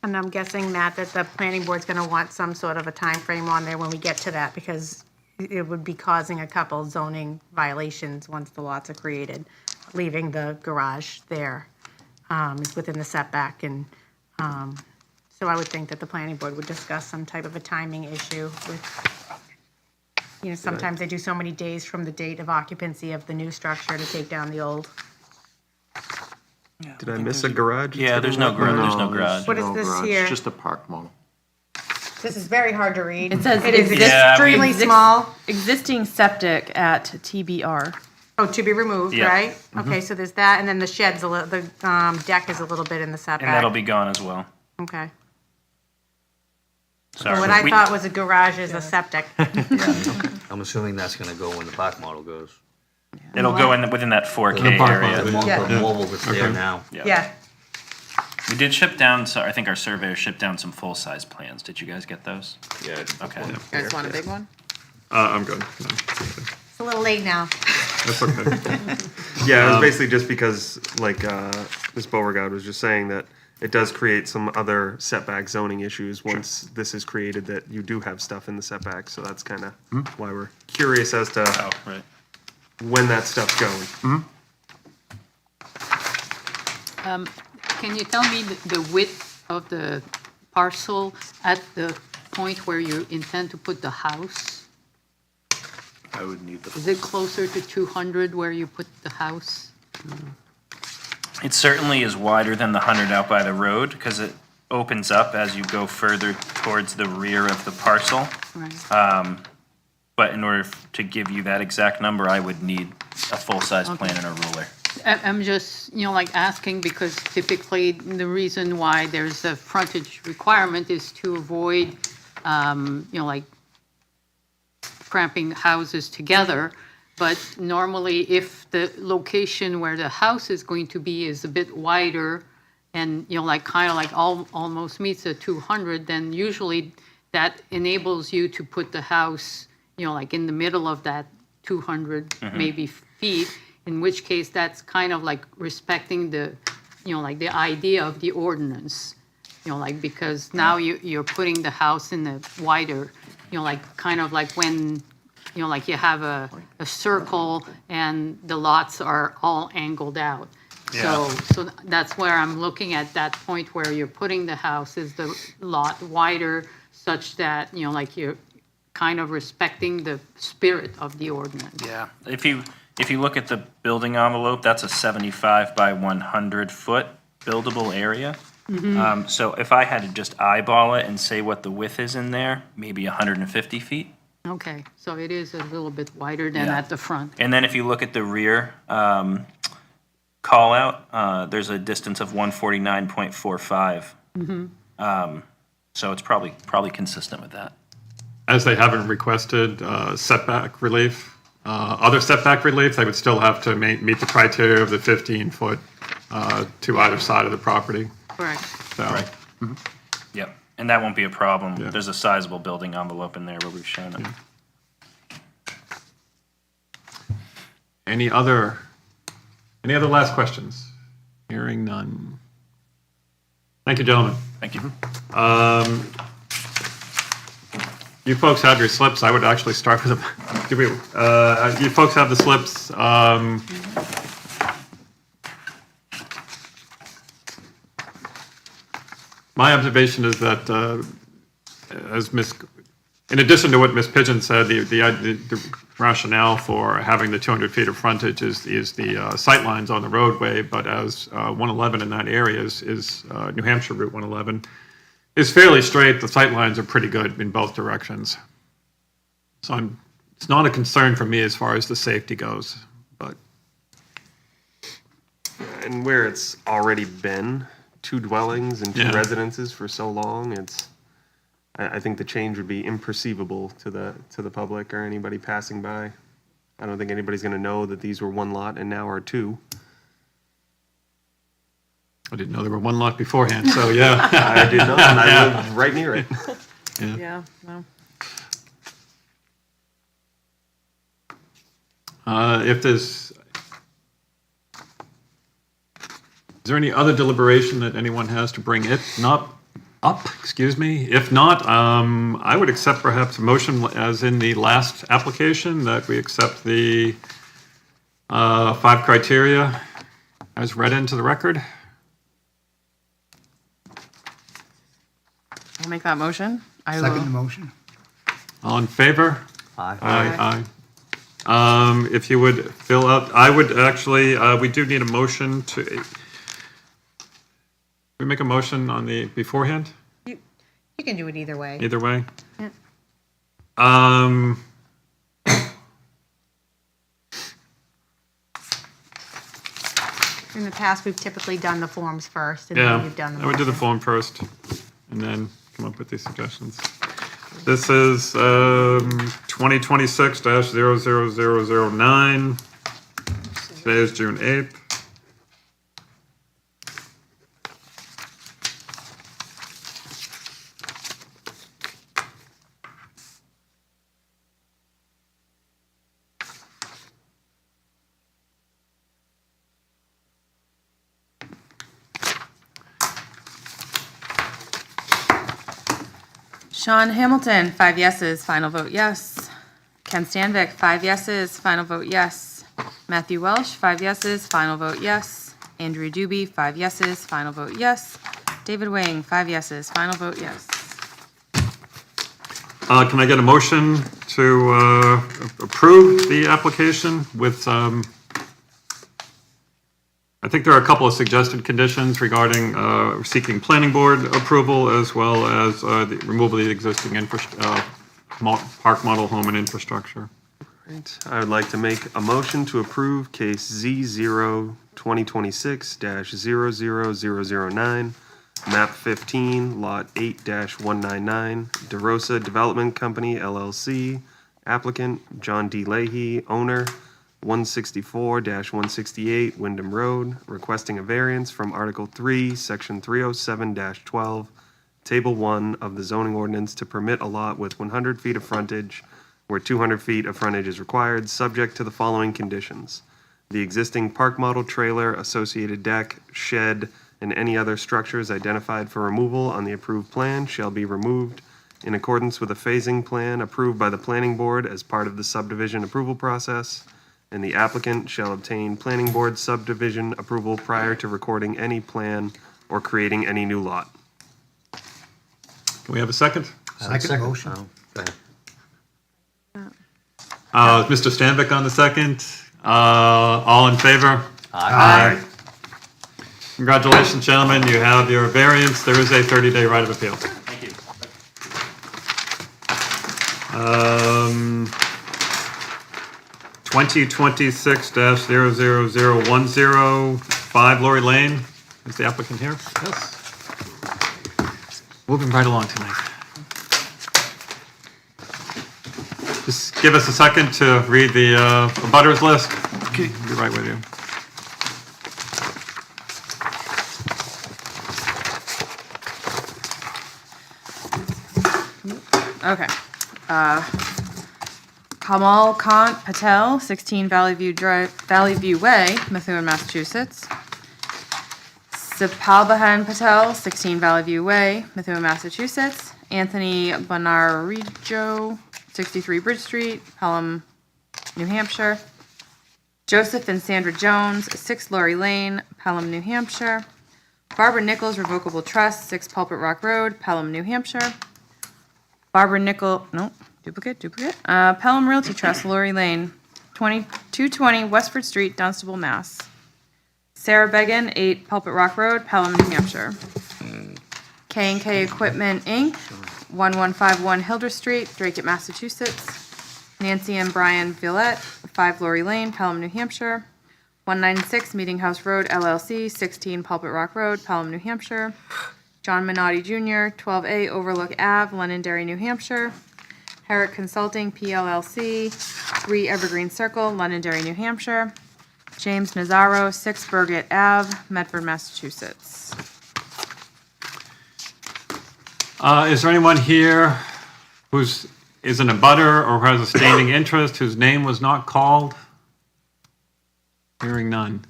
And I'm guessing, Matt, that the planning board's gonna want some sort of a time frame on there when we get to that, because it would be causing a couple zoning violations once the lots are created. Leaving the garage there is within the setback, and so I would think that the planning board would discuss some type of a timing issue with, sometimes they do so many days from the date of occupancy of the new structure to take down the old. did I miss a garage? Yeah, there's no garage, there's no garage. What is No this garage, here? Just a park model. This is very hard to read. It says It is Yeah, extremely exist- small. Existing septic at TBR. Oh, to be removed, Yeah. right? Okay, so there's that, and then the shed's the deck is a little bit in the setback. And that'll be gone as well. Okay. Sorry. So what I We- thought was a garage is a septic. I'm assuming that's gonna go when the park model goes. It'll go within that 4K The park area. model. Yeah. The mobile that's there Okay. now. Yeah. We did ship down, so I think our surveyor shipped down some full-size plans. Did you guys get those? Yeah. Okay. You guys want a big one? I'm good. No, It's a little late now. that's okay. Yeah, it was basically just because, like, Ms. Beauregard was just saying that it does create some other setback zoning issues once this is created, that you do have stuff in the setback, so that's kind of why we're curious as to Oh, right. when that stuff's going. Can you tell me the width of the parcel at the point where you intend to put the house? I would need the. Is it closer to 200 where you put the house? It certainly is wider than the 100 out by the road, because it opens up as you go further towards the rear of the parcel. Right. But in order to give you that exact number, I would need a full-size plan and a ruler. I'm just, like asking because typically the reason why there's a frontage requirement is to avoid, like cramping houses together. But normally if the location where the house is going to be is a bit wider and, like kind of like almost meets the 200, then usually that enables you to put the house, like in the middle of that 200 maybe feet, in which case that's kind of like respecting the, like the idea of the ordinance, like because now you're putting the house in the wider, like kind of like when, like you have a circle and the lots are all angled out. So that's where I'm looking at that point where you're putting the house is the lot wider such that, like you're kind of respecting the spirit of the ordinance. Yeah, if you look at the building envelope, that's a 75 by 100 foot buildable area. So if I had to just eyeball it and say what the width is in there, maybe 150 feet. Okay, so it is a little bit wider than Yeah. at the front. And then if you look at the rear call out, there's a distance of 149.45. So it's probably consistent with that. As they haven't requested setback relief, other setback relief, they would still have to meet the criteria of the 15-foot to either side of the property. Correct. So, Yep, and that won't be a problem. Yeah. There's a sizable building envelope in there where we've shown it. any other last questions? Hearing none. Thank you, gentlemen. Thank you. You folks have your slips. I would actually start with you folks have the slips. My observation is that, in addition to what Ms. Pigeon said, the rationale for having the 200 feet of frontage is the sightlines on the roadway, but as 111 in that area is New Hampshire Route 111, is fairly straight. The sightlines are pretty good in both directions. So it's not a concern for me as far as the safety goes, but And where it's already been 2 dwellings and 2 Yeah. residences for so long, I think the change would be imperceivable to the public or anybody passing by. I don't think anybody's gonna know that these were 1 lot and now are 2. I didn't know there were 1 lot beforehand, so yeah. I did not, and I lived right near it. Yeah, no. Is there any other deliberation that anyone has to bring it up, excuse me? If not, I would accept perhaps a motion as in the last application that we accept the 5 criteria as read into the record. I'll make that motion. I Second the will. motion? All in favor? Aye. Aye. If you would fill out, I would actually, we do need a motion to, we make a motion on the beforehand, You can do it either way. either way? Yeah. In the past, we've typically done the forms first, and then Yeah, you've done the I would do the motion. form first, and then come up with these suggestions. This is 2026-00009. Today is June 8th. Sean Hamilton, 5 yeses, final vote yes. Ken Stanvik, 5 yeses, final vote yes. Matthew Welsh, 5 yeses, final vote yes. Andrew Doobie, 5 yeses, final vote yes. David Wing, 5 yeses, final vote yes. Can I get a motion to approve the application with, I think there are a couple of suggested conditions regarding seeking planning board approval as well as the removal of the existing park model home and infrastructure. Right. I would like to make a motion to approve case Z0 2026-00009, map 15, lot 8-199, DeRosa Development Company LLC, applicant John D. Leahy, owner, 164-168 Wyndham Road, requesting a variance from Article 3, Section 307-12, Table 1 of the zoning ordinance to permit a lot with 100 feet of frontage where 200 feet of frontage is required, subject to the following conditions. The existing park model trailer, associated deck, shed, and any other structures identified for removal on the approved plan shall be removed in accordance with a phasing plan approved by the planning board as part of the subdivision approval process, and the applicant shall obtain planning board subdivision approval prior to recording any plan or creating any new lot. Can we have a second? Second motion. Oh, go ahead. Mr. Stanvick on the second. All in favor? Aye. Congratulations, gentlemen. You have your variance. There is a 30-day right of appeal. Thank you. 2026-00010, 5 Lori Lane. Is the applicant here? Yes. Moving right along tonight. Just give us a second to read the abutters list. Okay. Be right with you. Okay. Kamal Kant Patel, 16 Valley View Way, Methuen, Massachusetts. Sapalbahan Patel, 16 Valley View Way, Methuen, Massachusetts. Anthony Bonarijo, 63 Bridge Street, Pelham, New Hampshire. Joseph and Sandra Jones, 6 Lori Lane, Pelham, New Hampshire. Barbara Nichols Revocable Trust, 6 Pulpit Rock Road, Pelham, New Hampshire. Pelham Realty Trust, Lori Lane, 220 Westford Street, Dunstable, Mass. Sarah Began, 8 Pulpit Rock Road, Pelham, New Hampshire. K&K Equipment, Inc., 1151 Hildreth Street, Drake, Massachusetts. Nancy and Brian Villette, 5 Lori Lane, Pelham, New Hampshire. 196 Meeting House Road, LLC, 16 Pulpit Rock Road, Pelham, New Hampshire. John Minotti Jr., 12A Overlook Ave, Londonderry, New Hampshire. Herrick Consulting, PLLC, 3 Evergreen Circle, Londonderry, New Hampshire. James Nazaro, 6 Burgett Ave, Medford, Massachusetts. Is there anyone here is an abutter or who has a standing interest whose name was not called? Hearing none.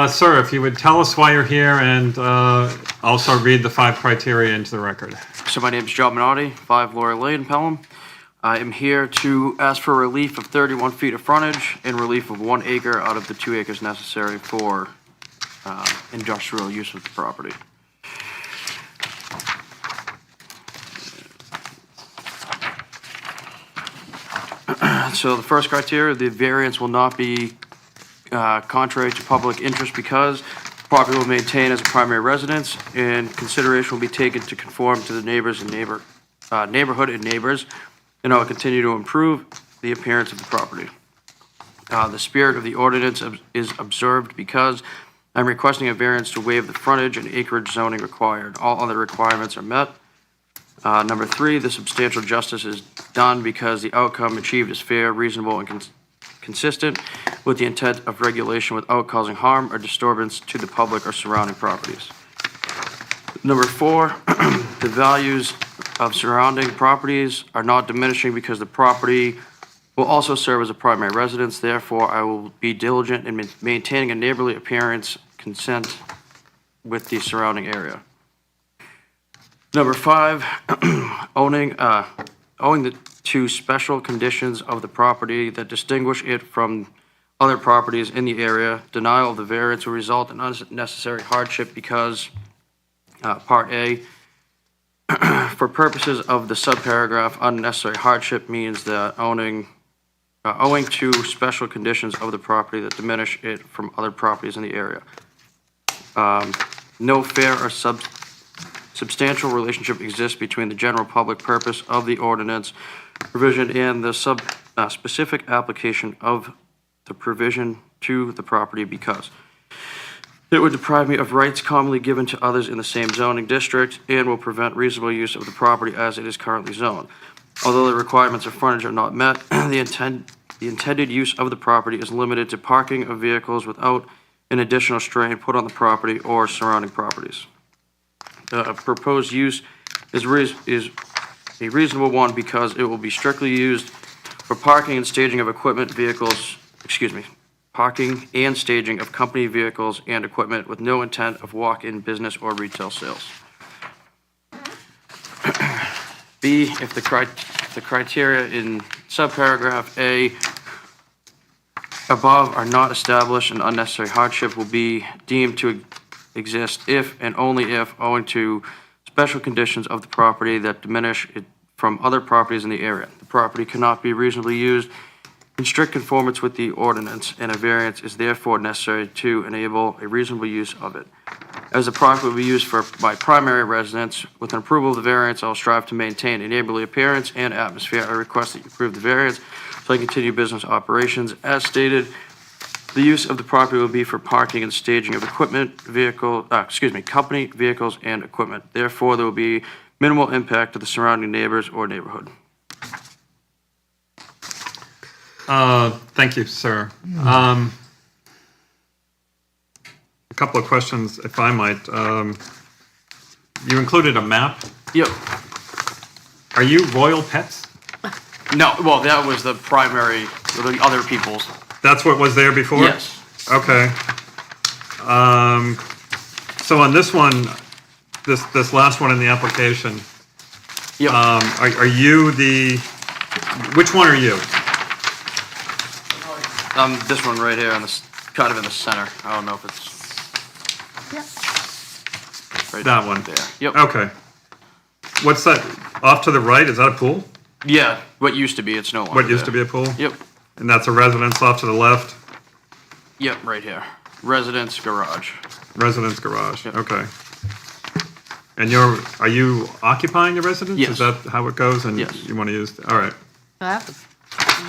Sir, if you would tell us why you're here and also read the 5 criteria into the record. So my name is John Minotti, 5 Laura Lane, Pelham. I am here to ask for relief of 31 feet of frontage and relief of 1 acre out of the 2 acres necessary for industrial use of the property. So the first criteria, the variance will not be contrary to public interest because the property will maintain as a primary residence and consideration will be taken to conform to the neighbors and neighborhood and neighbors, and I will continue to improve the appearance of the property. The spirit of the ordinance is observed because I'm requesting a variance to waive the frontage and acreage zoning required. All other requirements are met. Number 3, the substantial justice is done because the outcome achieved is fair, reasonable, and consistent with the intent of regulation without causing harm or disturbance to the public or surrounding properties. Number 4, the values of surrounding properties are not diminishing because the property will also serve as a primary residence. Therefore, I will be diligent in maintaining a neighborly appearance consistent with the surrounding area. Number 5, owing the 2 special conditions of the property that distinguish it from other properties in the area. Denial of the variance will result in unnecessary hardship because, Part A, for purposes of the subparagraph, unnecessary hardship means that owing 2 special conditions of the property that diminish it from other properties in the area. No fair or substantial relationship exists between the general public purpose of the ordinance provision and the specific application of the provision to the property because it would deprive me of rights commonly given to others in the same zoning district and will prevent reasonable use of the property as it is currently zoned. Although the requirements of frontage are not met, the intended use of the property is limited to parking of vehicles without an additional strain put on the property or surrounding properties. The proposed use is a reasonable one because it will be strictly used for parking and staging of parking and staging of company vehicles and equipment with no intent of walk-in business or retail sales. B, if the criteria in subparagraph A above are not established, an unnecessary hardship will be deemed to exist if and only if, owing to special conditions of the property that diminish it from other properties in the area. The property cannot be reasonably used in strict conformance with the ordinance, and a variance is therefore necessary to enable a reasonable use of it. As the property will be used by primary residents, with an approval of the variance, I will strive to maintain a neighborly appearance and atmosphere. I request that you approve the variance so I continue business operations. As stated, the use of the property will be for parking and staging of company vehicles and equipment. Therefore, there will be minimal impact to the surrounding neighbors or neighborhood. Thank you, sir. A couple of questions, if I might. You included a map. Yep. Are you Royal Pets? No, well, that was the primary, the other people's. That's what was there before? Yes. Okay. So on this one, this last one in the application, Yep. are you which one are you? This one right here, kind of in the center. I don't know if it's. Right That one? there. Yep. Okay. What's that, off to the right, is that a pool? Yeah, what used to be, it's no longer What used to be there. a pool? Yep, And that's a residence off to the left? yep, right here. Residence garage. Residence garage, Yep. okay. And are you occupying the residence? Yes. Is that how it goes? And Yes. you want to use, all right. I have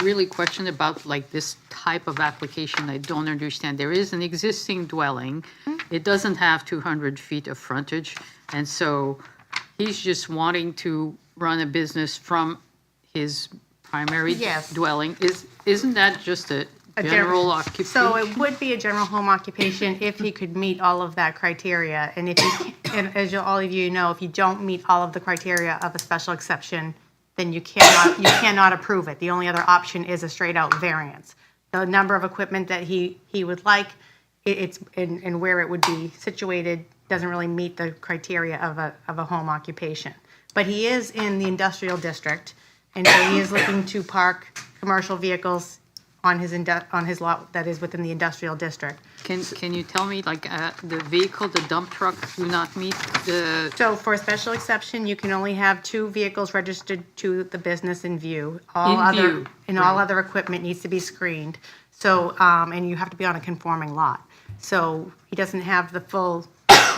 a really question about like this type of application I don't understand. There is an existing dwelling. It doesn't have 200 feet of frontage. And so he's just wanting to run a business from his primary Yes. dwelling. Isn't that just a general occupation? So it would be a general home occupation if he could meet all of that criteria. And if and as all of you know, if you don't meet all of the criteria of a special exception, then you cannot approve it. The only other option is a straight out variance. The number of equipment that he would like, and where it would be situated doesn't really meet the criteria of a home occupation. But he is in the industrial district, and so he is looking to park commercial vehicles on his lot that is within the industrial district. Can you tell me, like, the vehicle, the dump truck do not meet the, So for a special exception, you can only have 2 vehicles registered to the business in view. All In other view, And all right. other equipment needs to be screened. So, and you have to be on a conforming lot. So he doesn't have the full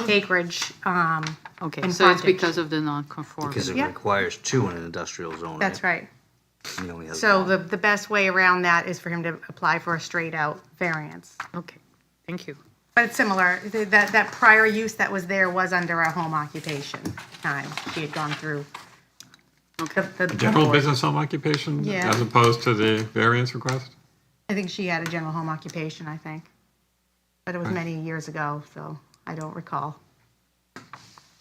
acreage, okay, and so it's frontage. because of the non-conformity. Because it Yeah. requires 2 in an industrial zone, That's right. He only has So one. the best way around that is for him to apply for a straight out variance. Okay, thank you. But it's similar, that prior use that was there was under a home occupation time. He had gone through. The General board. business home occupation? Yeah. As opposed to the variance request? I think she had a general home occupation, I think. But it was many years ago, so I don't recall.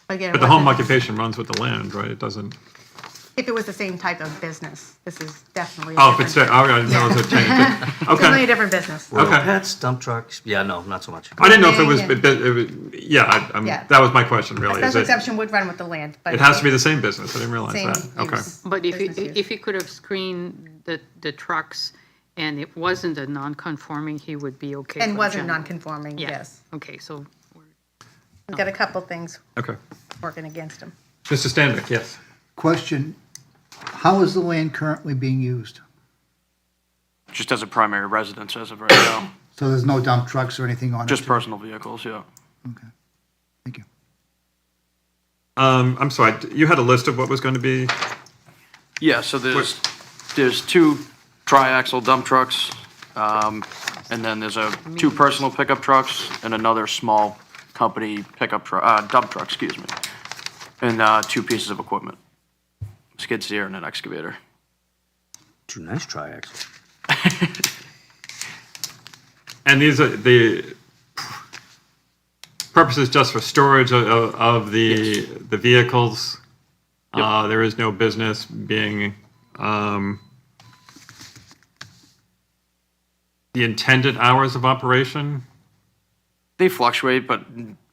Again, it But the home wasn't- occupation runs with the land, right? It doesn't, If it was the same type of business, this is definitely. oh, if it's, there, all right, no, it's a change. Definitely a Okay. different business. Royal okay. Pets, dump trucks, yeah, no, not so much. I didn't know if it was, Yeah. Yeah. that was my question, A really. Is special it, exception would run with the land, but. it has to be the same business, I didn't realize Same that. Okay. use. But Business use. if he could have screened the trucks and it wasn't a non-conforming, he would be okay. And for wasn't general. non-conforming, Yeah. yes. Okay, so, We've got a couple things Okay. working against him. Mr. Stanvick, yes. Question, how is the land currently being used? Just as a primary residence as of right now. So there's no dump trucks or anything on it? Just personal vehicles, yeah. Okay, thank you. I'm sorry, you had a list of what was going to be, Yeah, so there's 2 triaxle dump trucks. And then there's two personal pickup trucks and another small company pickup truck, dump truck, excuse me. And two pieces of equipment, skid steer and an excavator. 2 nice triaxles. And these are the purposes just for storage of the vehicles. There is no business being, the intended hours of operation. They fluctuate, but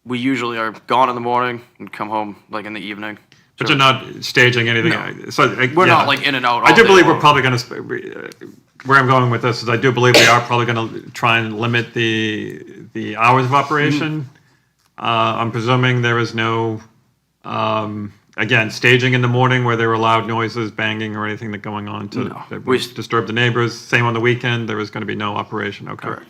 we usually are gone in the morning and come home like in the evening. But So you're not staging anything. No. So We're not like in and out I all do day believe we're long. probably going to, where I'm going with this is I do believe we are probably going to try and limit the hours of operation. I'm presuming there is no, again, staging in the morning where there were loud noises, banging or anything that going on to No. that We- would disturb the neighbors. Same on the weekend, there is going to be no operation. Okay. Correct.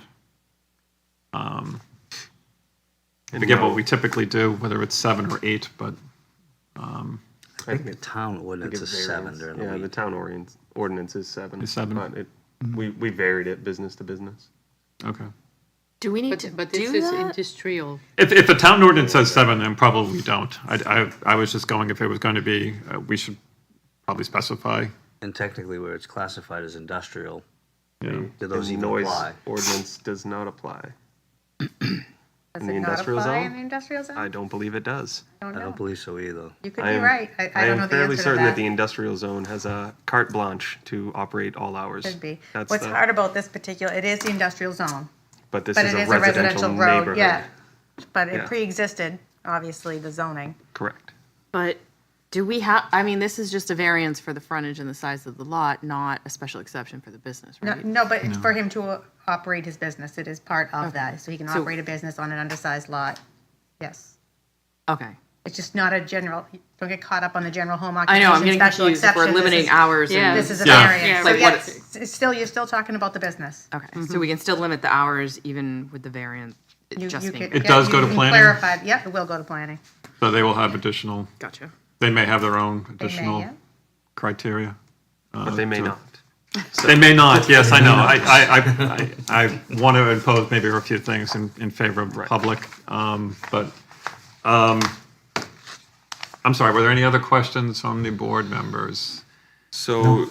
I forget what we typically do, whether it's 7 or 8, but I think the town ordinance Give is 7 variance. during the Yeah, the week. town ordinance is 7. Is 7? But we varied it business to business. okay. Do we need to But do this is that? industrial. If the town ordinance says 7, then probably we don't. I was just going, if it was going to be, we should probably specify. And technically where it's classified as industrial, Yeah. do those The even noise apply? ordinance does not apply. Does In the it not industrial apply zone? in the industrial zone? I don't believe it does. don't I know. don't believe so either. You could I be am- right. I don't know am the fairly answer to certain that that. the industrial zone has a carte blanche to operate all hours. Could be. That's What's the- hard about this particular, it is the industrial zone, But this but is it a is a residential residential road, neighborhood. yeah. But it Yeah. pre-existed, obviously, the zoning. Correct. But do we have, I mean, this is just a variance for the frontage and the size of the lot, not a special exception for the business, No, right? no, but it's for him to operate his business, it is part of that, so he can So- operate a business on an undersized lot. Yes. Okay. It's just not a general, don't get caught up on the general home I occupation. know, I'm getting special confused if we're exception. This limiting is- hours Yeah. and. This is a Yeah. variance, Yeah, so like yes, it's still, you're still talking about the business. Okay, so we can still limit the hours even with the variance, You- just you being. could- It yeah, does you go to can planning? clarify, yep, it will go to planning. So they will have additional, Gotcha. they may have their own They may, additional yeah. criteria. But they may to- not. They may not, yes, I know. I want to impose maybe a few things in favor of public, but, I'm sorry, were there any other questions from the board members? So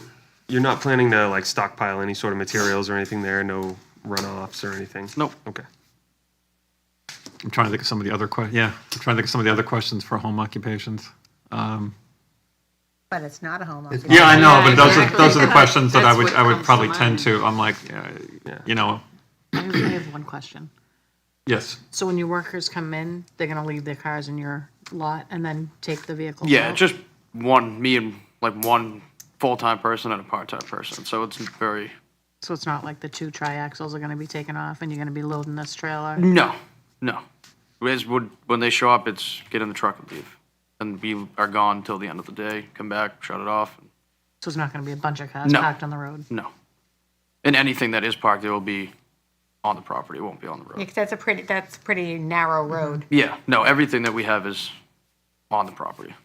you're not planning to like stockpile any sort of materials or anything there? No runoffs or anything? Nope. Okay. I'm trying to think of some of the other I'm trying to think of some of the other questions for home occupations. But it's not a home It's- occupation. Yeah, I know, Yeah, but exactly. those are the questions that That's I what would comes probably to tend mind. to, I'm like, you know, I have one question. yes. So when your workers come in, they're gonna leave their cars in your lot and then take the vehicle? Yeah, just me and like one full-time person and a part-time person, so it's very, So it's not like the two triaxles are gonna be taken off and you're gonna be loading this trailer? no. When they show up, it's get in the truck and leave. And we are gone until the end of the day, come back, shut it off. So it's not gonna be a bunch of cars No. parked on the road? No. And anything that is parked, there will be on the property, it won't be on the Yeah, road. 'cause that's a pretty narrow road. Yeah, no, everything that we have is on the property.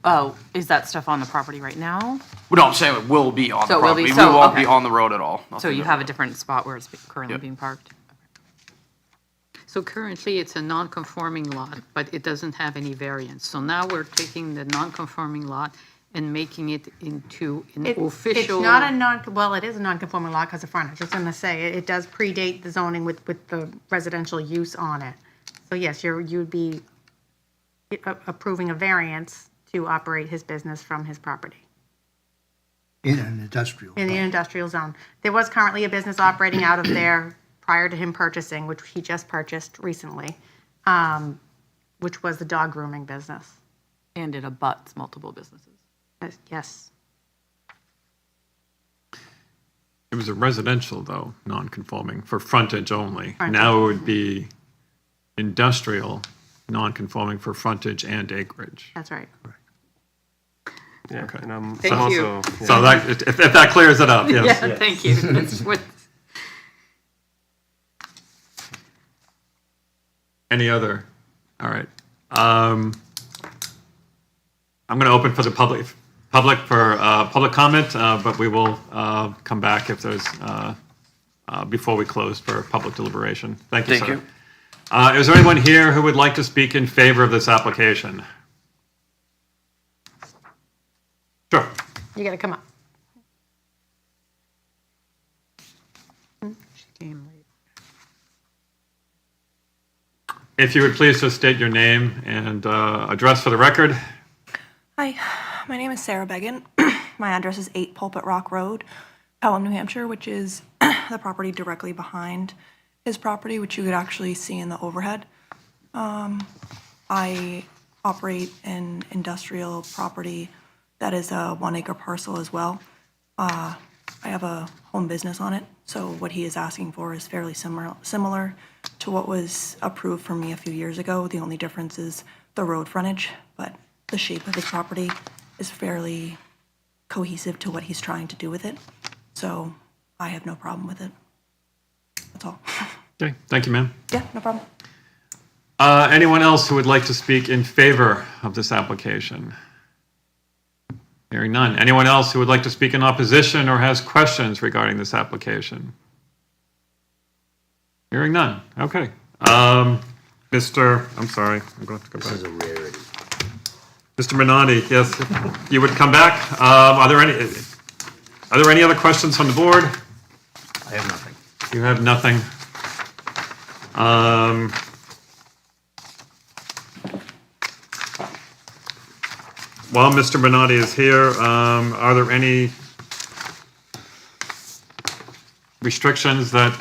Oh, is that stuff on the property right now? Well, no, I'm saying it will be on So the it will be- property. We so, won't be okay. on the road at all. So Nothing you that- have a different spot where it's currently Yep. being parked? So currently, it's a non-conforming lot, but it doesn't have any variance. So now we're taking the non-conforming lot and making it into an official. It's not a well, it is a non-conforming lot because of frontage. I was gonna say, it does predate the zoning with the residential use on it. So yes, you'd be approving a variance to operate his business from his property In an industrial. in the industrial zone. There was currently a business operating out of there prior to him purchasing, which he just purchased recently, which was the dog grooming business. And it abuts multiple businesses. Yes. It was a residential though, non-conforming, for frontage only. Frontage. Now it would be industrial, non-conforming for frontage and acreage. That's right. Yeah, Okay. and I'm Thank I'm you. also, yeah. So that, if that clears it up, yes. Yeah, thank you. That's what, Any other? All right. I'm going to open for the public for public comment, but we will come back if there's before we close for public deliberation. Thank you, Thank sir. you. Is there anyone here who would like to speak in favor of this application? Sure. You gotta come up. If you would please just state your name and address for the record. Hi, my name is Sarah Began. My address is 8 Pulpit Rock Road, Pelham, New Hampshire, which is the property directly behind his property, which you could actually see in the overhead. I operate an industrial property that is a 1-acre parcel as well. I have a home business on it, so what he is asking for is fairly similar to what was approved for me a few years ago. The only difference is the road frontage, but the shape of his property is fairly cohesive to what he's trying to do with it. So I have no problem with it. That's all. Okay, thank you, ma'am. Yeah, no problem. Anyone else who would like to speak in favor of this application? Hearing none. Anyone else who would like to speak in opposition or has questions regarding this application? Hearing none. Okay. I'm sorry, I'm going to go This is back. a rarity. Mr. Minotti, yes, you would come back. Are there any other questions from the board? I have nothing. You have nothing. While Mr. Minotti is here, are there any restrictions that,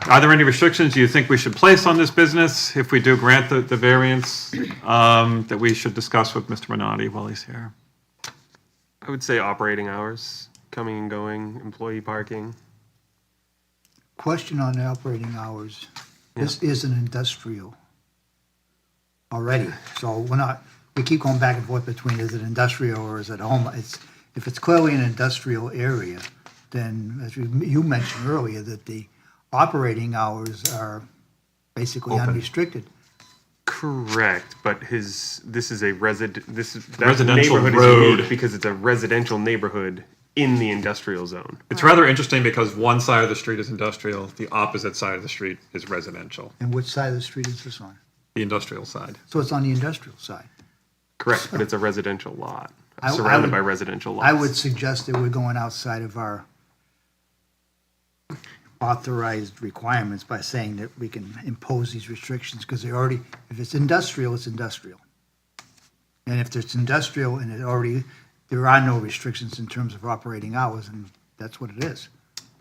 are there any restrictions you think we should place on this business if we do grant the variance that we should discuss with Mr. Minotti while he's here? I would say operating hours, coming and going, employee parking. Question on the operating hours. This is an industrial already, so we keep going back and forth between is it industrial or is it home? If it's clearly an industrial area, then as you mentioned earlier, that the operating hours are basically Open. unrestricted. Correct, but this is a that Residential neighborhood road. is unique because it's a residential neighborhood in the industrial zone. It's rather interesting because one side of the street is industrial, the opposite side of the street is residential, And which side of the street is this on? the industrial side. So it's on the industrial side. Correct, but it's a residential lot, I surrounded would- by residential lots. I would suggest that we're going outside of our authorized requirements by saying that we can impose these restrictions, because if it's industrial, it's industrial. And if it's industrial and there are no restrictions in terms of operating hours, and that's what it is.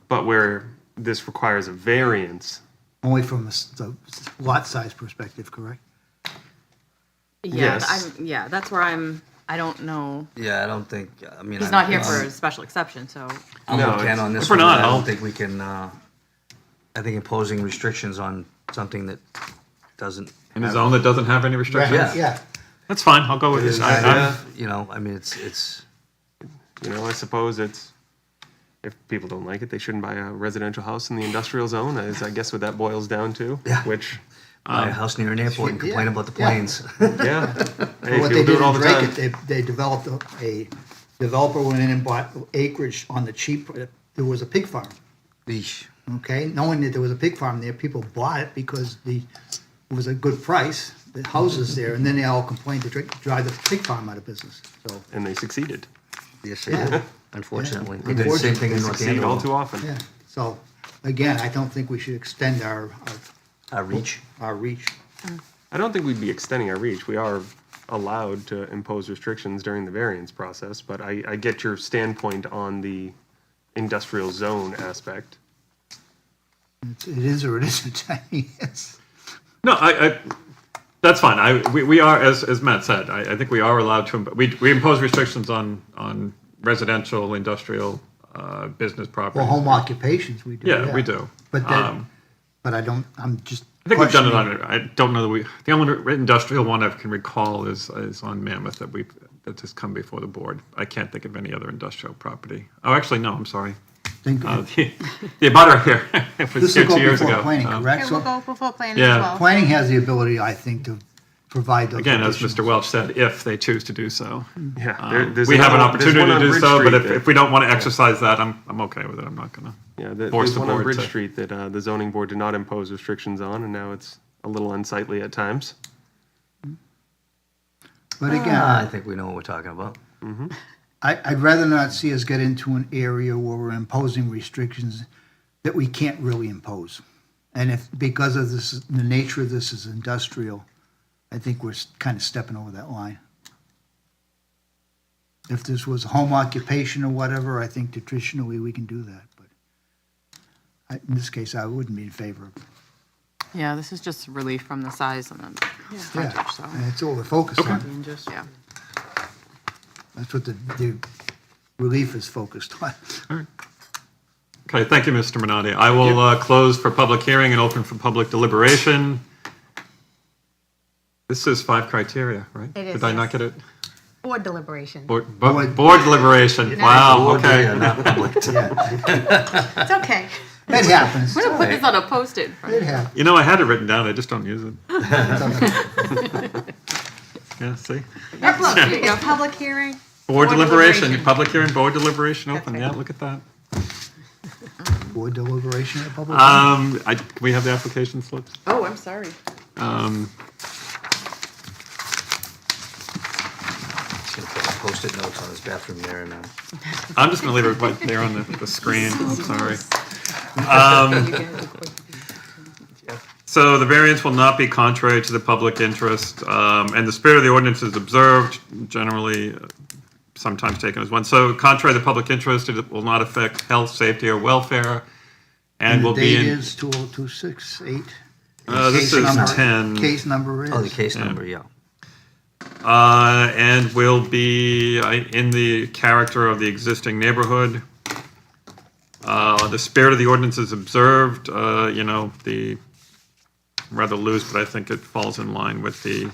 But where this requires a variance, Only from the lot size perspective, correct? Yeah, Yes. that's where I don't know. Yeah, I don't think, I mean. He's not here for a special exception, so. I'm No, with Ken it's- on this If we're one. not, I I'll- don't think we can, I think imposing restrictions on something that doesn't. In a zone that doesn't have any restrictions? Yeah. Yeah. That's fine, I'll go with this. You know, I mean, it's, I suppose if people don't like it, they shouldn't buy a residential house in the industrial zone, is I guess what that boils down to. Yeah. Which, buy a house near an airport and complain Yeah. about the Yeah. planes. yeah, hey, What people they do did it all in the time. Drake, they developed a developer went in and bought acreage on the cheap, there was a pig farm. Eesh. Okay, knowing that there was a pig farm there, people bought it because it was a good price, the houses there, and then they all complained to drive the pig farm out of business, so, And they succeeded. Yes, they Yeah. did, unfortunately. Yeah. They did the same thing in They North succeed all too Andover. often. yeah. So, again, I don't think we should extend our Reach. reach. I don't think we'd be extending our reach. We are allowed to impose restrictions during the variance process, but I get your standpoint on the industrial zone aspect. It is or it isn't, I mean, it's, No, that's fine. We are, as Matt said, I think we are allowed to, we impose restrictions on residential, industrial, business property. well, home occupations, we do. Yeah, we do. But then, but I'm just. I think we've done it questioning- on, I don't know the only industrial one I can recall is on Mammoth that has come before the board. I can't think of any other industrial property. Oh, actually, no, I'm sorry. Think- The abutter here, it was This here will go 2 years before ago. planning, correct? Okay, So we'll go before planning Yeah. as well. planning has the ability, I think, to provide those. Again, as additional- Mr. Welch said, if they choose to do so. Yeah, there's We have an another- there's opportunity one to on do Bridge so, but Street if that- we don't want to exercise that, I'm okay with it. I'm not gonna. Yeah, force there's the one on board Bridge to- Street that the zoning board did not impose restrictions on, and now it's a little unsightly at times. But I again, think we know what we're talking about. I'd rather not see us get into an area where we're imposing restrictions that we can't really impose. And if, because of this, the nature of this is industrial, I think we're kind of stepping over that line. If this was home occupation or whatever, I think traditionally we can do that, but in this case, I wouldn't be in favor of it. Yeah, this is just relief from the size and the frontage, so. And that's all we're focused on. And just, yeah. That's what the relief is focused on. Okay, thank you, Mr. Minotti. I will close for public hearing and open for public deliberation. This is 5 criteria, right? It is, Did I not yes. get it? Board deliberation. Board deliberation. Wow, okay. Yeah, not public. It's okay. It happens. I'm gonna put this on a Post-it. It happens. You know, I had it written down, I just don't use it. Yeah, see? It's public hearing. Board deliberation, public hearing, board deliberation open, yeah, look at that. Board deliberation at public. Can we have the application slips? Oh, I'm sorry. Just gonna put Post-it notes on his bathroom mirror now. I'm just gonna leave it right there on the screen, sorry. So the variance will not be contrary to the public interest, and the spirit of the ordinance is observed, generally sometimes taken as one. So contrary to the public interest, it will not affect health, safety, or welfare, and will The be date in, is 2026-8. this Case is number- 10. Case number is. Oh, the case number, yeah. And will be in the character of the existing neighborhood. The spirit of the ordinance is observed, the rather loose, but I think it falls in line with the,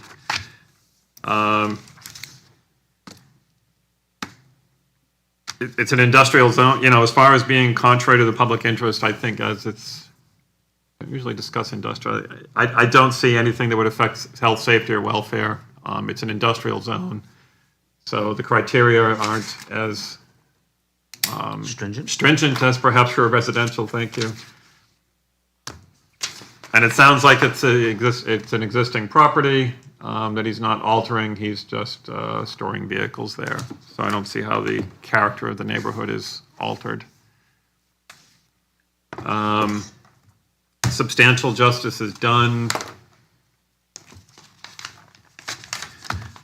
it's an industrial zone, as far as being contrary to the public interest, I think as it's, I usually discuss industrial, I don't see anything that would affect health, safety, or welfare. It's an industrial zone, so the criteria aren't as stringent as perhaps for a residential, thank you. And it sounds like it's an existing property that he's not altering, he's just storing vehicles there. So I don't see how the character of the neighborhood is altered. Substantial justice is done.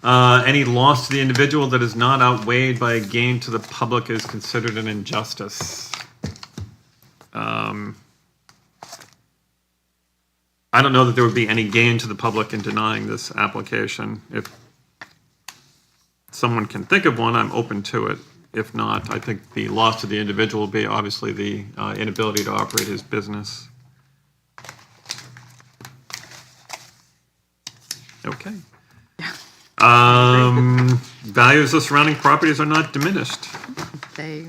Any loss to the individual that is not outweighed by a gain to the public is considered an injustice. I don't know that there would be any gain to the public in denying this application. If someone can think of one, I'm open to it. If not, I think the loss to the individual will be obviously the inability to operate his business. Okay. Values of surrounding properties are not diminished. They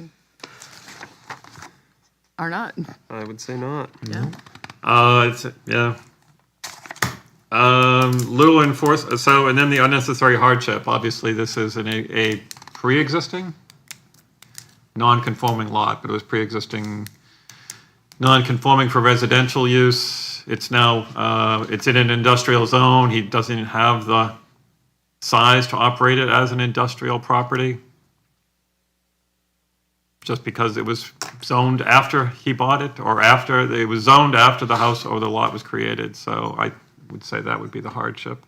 are not. I would say not. Yeah. Little enforcement, so, and then the unnecessary hardship, obviously this is a pre-existing non-conforming lot, but it was pre-existing non-conforming for residential use. It's now, it's in an industrial zone, he doesn't have the size to operate it as an industrial property. Just because it was zoned after he bought it, or after, it was zoned after the house or the lot was created, so I would say that would be the hardship.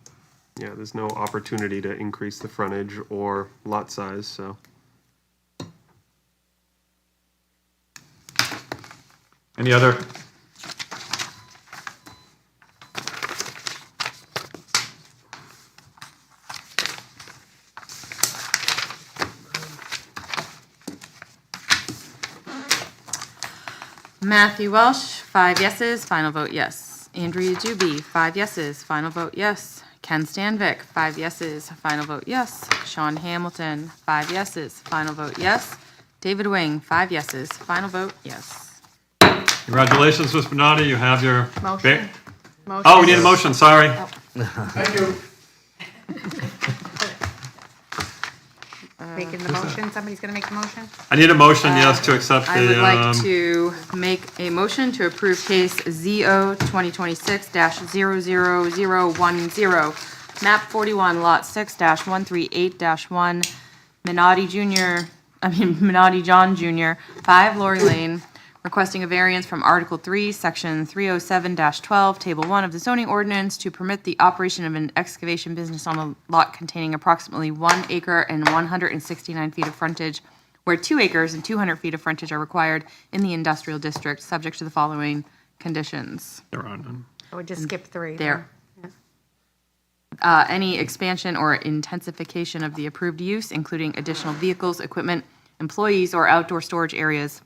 Yeah, there's no opportunity to increase the frontage or lot size, so. Any other? Matthew Welsh, 5 yeses, final vote yes. Andrea Juby, 5 yeses, final vote yes. Ken Stanvik, 5 yeses, final vote yes. Sean Hamilton, 5 yeses, final vote yes. David Wing, 5 yeses, final vote yes. Congratulations, Ms. Bernardi, you have your. Motion. Oh, we need a motion, sorry. Making the motion, somebody's gonna make the motion? I need a motion, yes, to accept I would like the, to make a motion to approve case ZO 2026-00010, map 41, lot 6-138-1, Minotti John Jr., 5 Lori Lane, requesting a variance from Article 3, Section 307-12, Table 1 of the zoning ordinance to permit the operation of an excavation business on a lot containing approximately 1 acre and 169 feet of frontage, where 2 acres and 200 feet of frontage are required in the industrial district, subject to the following conditions. there are none. I would just skip 3. There. Any expansion or intensification of the approved use, including additional vehicles, equipment, employees, or outdoor storage areas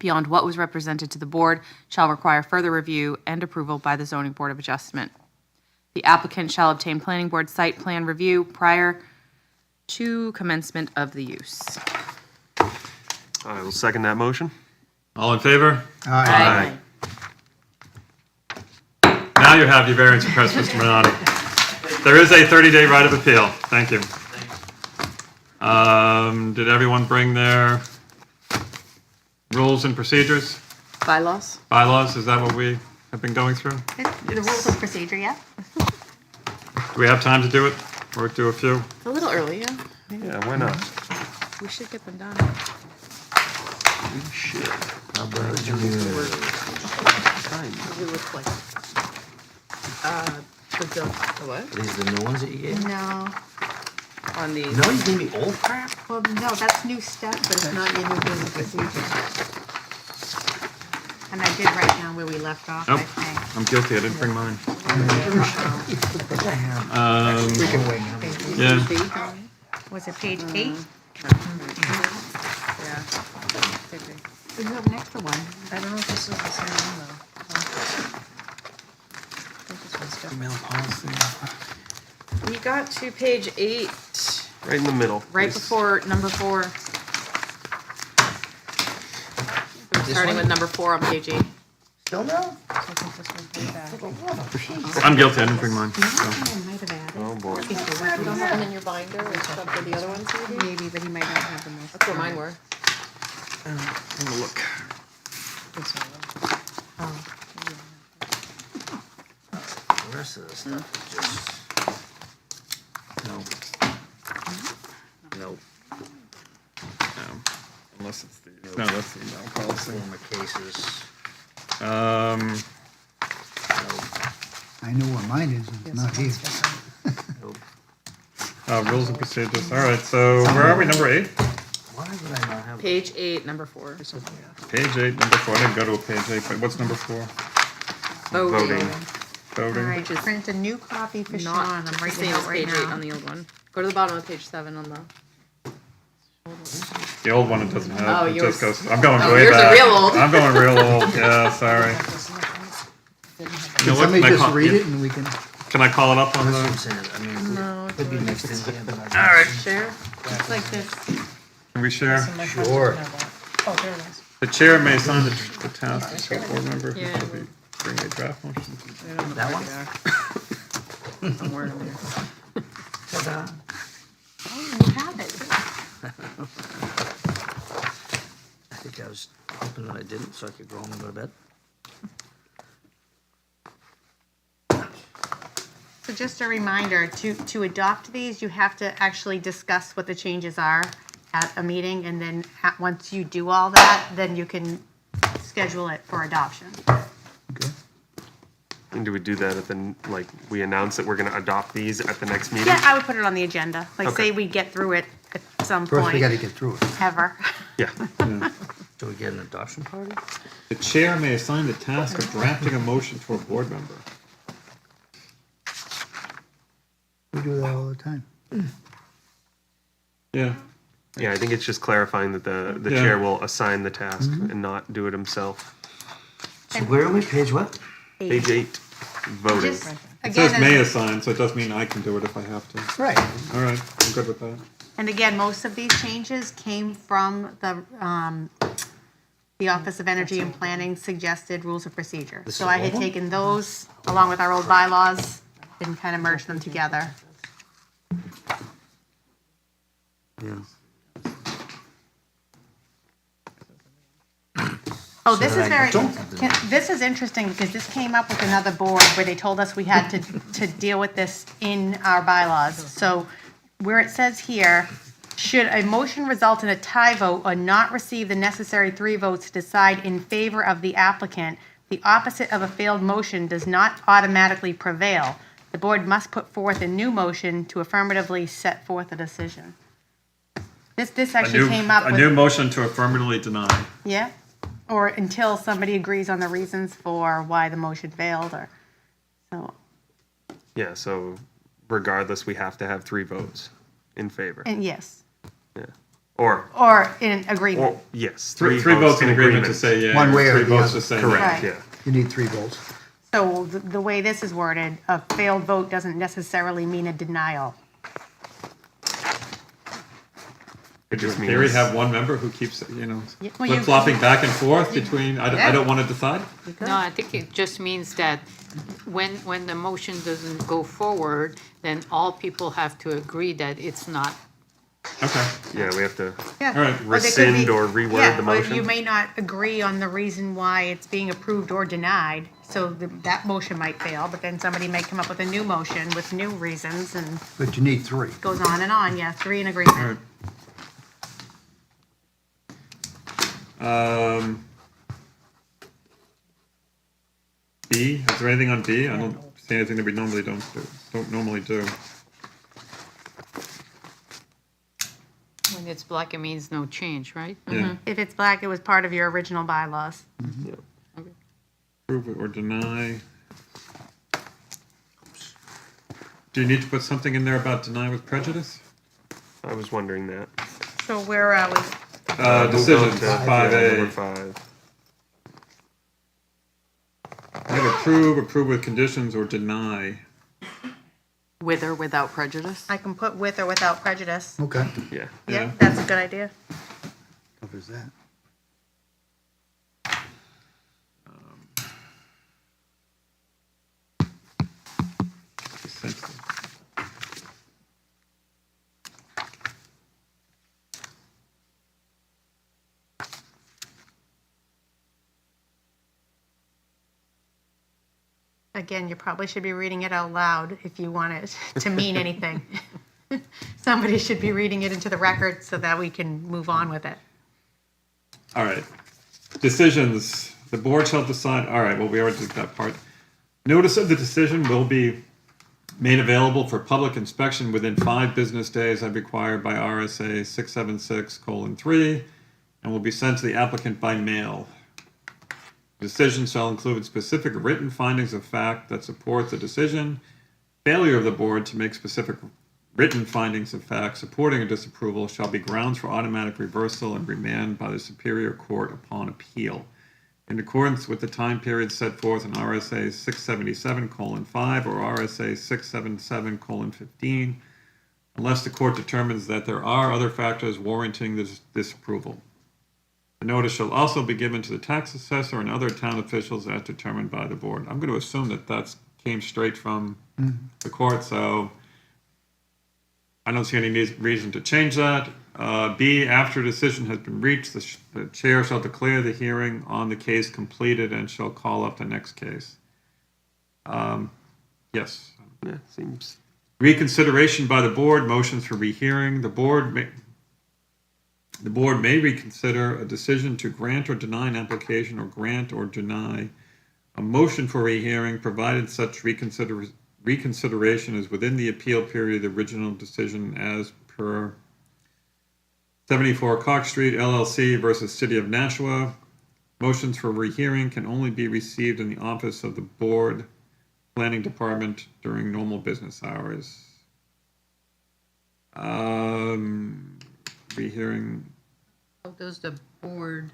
beyond what was represented to the board, shall require further review and approval by the zoning board of adjustment. The applicant shall obtain planning board site plan review prior to commencement of the use. I will second that motion. All in favor? Aye. Now you have your variance request, Mr. Minotti. There is a 30-day right of appeal. Thank you. Did everyone bring their rules and procedures? Bylaws? Bylaws, is that what we have been going through? The rules of procedure, yeah? Do we have time to do it, or do a few? It's a little early, yeah. Yeah, why not? We should get them done. Are these the new ones that you gave? No. On these. No, you gave me old crap? Well, no, that's new stuff, but it's not your new rules of procedure. And I did write down where we left off, I Nope, think. I'm guilty, I didn't bring mine. We can wait now. Yeah, Was it page 8? Yeah. You have an extra one. I don't know if this is the same one, though. We got to page 8, Right in the middle. right before number 4. We're starting with number 4 on page 8. Still no? I'm guilty, I didn't bring mine. so. I might have added. Oh, boy. You don't have them in your binder, except for the other ones, maybe? Maybe, but he might not have the most. That's where mine were. Have a look. The rest of this stuff is just. Nope. No, unless it's these. No, that's the email policy. Former cases. I know where mine is, and it's not here. Rules and procedures, all right, so where are we, number 8? Why would I not have? Page 8, number 4. Page 8, number 4, I didn't go to a page 8, but what's number 4? Voting. All Voting. right, just print a new copy for Sean. Not I'm the writing same it as out right page 8 now. on the old one. Go to the bottom of page 7 on the. The old one it doesn't have, Oh, it yours- just goes, I'm going oh, way yours are back. real old. I'm going real old, yeah, sorry. You know Can what, somebody can I just call- read it and we can, Can I call it up on That's what I'm the, saying, I mean, No, could be mixed in here, but I. all right, Share? It's like this. can we share? Sure. Oh, there it is. The chair may assign the task to a board member who Yeah. shall be bring a draft motion. That one? Somewhere in there. Oh, you have it. I think I was hoping that I didn't, so I could go home and go to bed. So just a reminder, to adopt these, you have to actually discuss what the changes are at a meeting, and then once you do all that, then you can schedule it for adoption. And do we do that at the, like, we announce that we're gonna adopt these at the next meeting? Yeah, I would put it on the agenda, like Okay. say we get through it at some first we point, gotta get through it. ever. Yeah. Do we get an adoption party? The chair may assign the task of drafting a motion to a board member. We do that all the time. Yeah, Yeah, I think it's just clarifying that the Yeah. chair will assign the task and not do it himself. So where are we, page what? Page 8, voting. Just, it says again, may assign, so it does mean I can do it if I have to. Right. All right, I'm good with that. and again, most of these changes came from the Office of Energy and Planning suggested rules of procedure. This So is I had old one? taken those along with our old bylaws and kind of merged them together. Oh, this is this is interesting because this came up with another board where they told us we had to deal with this in our bylaws. So where it says here, should a motion result in a tie vote or not receive the necessary 3 votes to decide in favor of the applicant, the opposite of a failed motion does not automatically prevail. The board must put forth a new motion to affirmatively set forth a decision. This actually came up A with. new motion to affirmatively deny. Yeah, or until somebody agrees on the reasons for why the motion failed, or, so, Yeah, so regardless, we have to have 3 votes in favor. and yes, Yeah. Or, or in agreement. yes, Three votes in agreement to say yeah. One way or 3 the votes other. to say correct, no. yeah. You need 3 votes. So the way this is worded, a failed vote doesn't necessarily mean a denial. It just In theory, means, have one member who keeps, well, you- flip-flopping back and forth between, I Yeah. don't want to decide? No, I think it just means that when the motion doesn't go forward, then all people have to agree that it's not. Okay. yeah, we have to, Yeah. All right. Or they could be- rescind or reword yeah, the or motion? you may not agree on the reason why it's being approved or denied, so that motion might fail, but then somebody may come up with a new motion with new reasons, and But you need 3. goes on, yeah, 3 in All agreement. right. B, is there anything on B? I don't see anything that we normally don't normally do. When it's black, it means no change, right? Yeah. If it's black, it was part of your original bylaws. Approve or deny. Do you need to put something in there about deny with prejudice? I was wondering that. So where are we? Decisions, Number 5A. 5. Either approve with conditions, or deny. With or without prejudice? I can put with or without prejudice. Okay. Yeah. Yeah, that's a good idea. Covers that. Essentially. Again, you probably should be reading it out loud if you want it to mean anything. Somebody should be reading it into the record so that we can move on with it. All right. Decisions. The board shall decide, all right, well, we already did that part. Notice of the decision will be made available for public inspection within 5 business days as required by RSA 676:3 and will be sent to the applicant by mail. Decision shall include specific written findings of fact that support the decision. Failure of the board to make specific written findings of fact supporting a disapproval shall be grounds for automatic reversal and remand by the Superior Court upon appeal. In accordance with the time period set forth in RSA 677:5 or RSA 677:15, unless the court determines that there are other factors warranting this disapproval. The notice shall also be given to the tax assessor and other town officials as determined by the board. I'm going to assume that that came straight from the court, so I don't see any reason to change that. B, after a decision has been reached, the chair shall declare the hearing on the case completed and shall call up the next case. Yes. Yeah, seems, Reconsideration by the board, motions for rehearing. The board may reconsider a decision to grant or deny an application or grant or deny a motion for rehearing, provided such reconsideration is within the appeal period of the original decision as per 74 Cox Street LLC versus City of Nashua. Motions for rehearing can only be received in the office of the board planning department during normal business hours. Rehearing. How does the board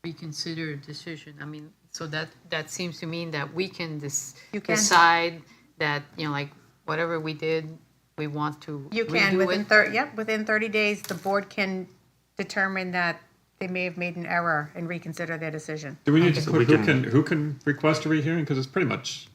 reconsider a decision? I mean, so that seems to mean that we can You can. decide that, like, whatever we did, we want to You can, redo within it? within 30 days, the board can determine that they may have made an error and reconsider their decision. Do we need to So put we who can request a rehearing? Because it's pretty much,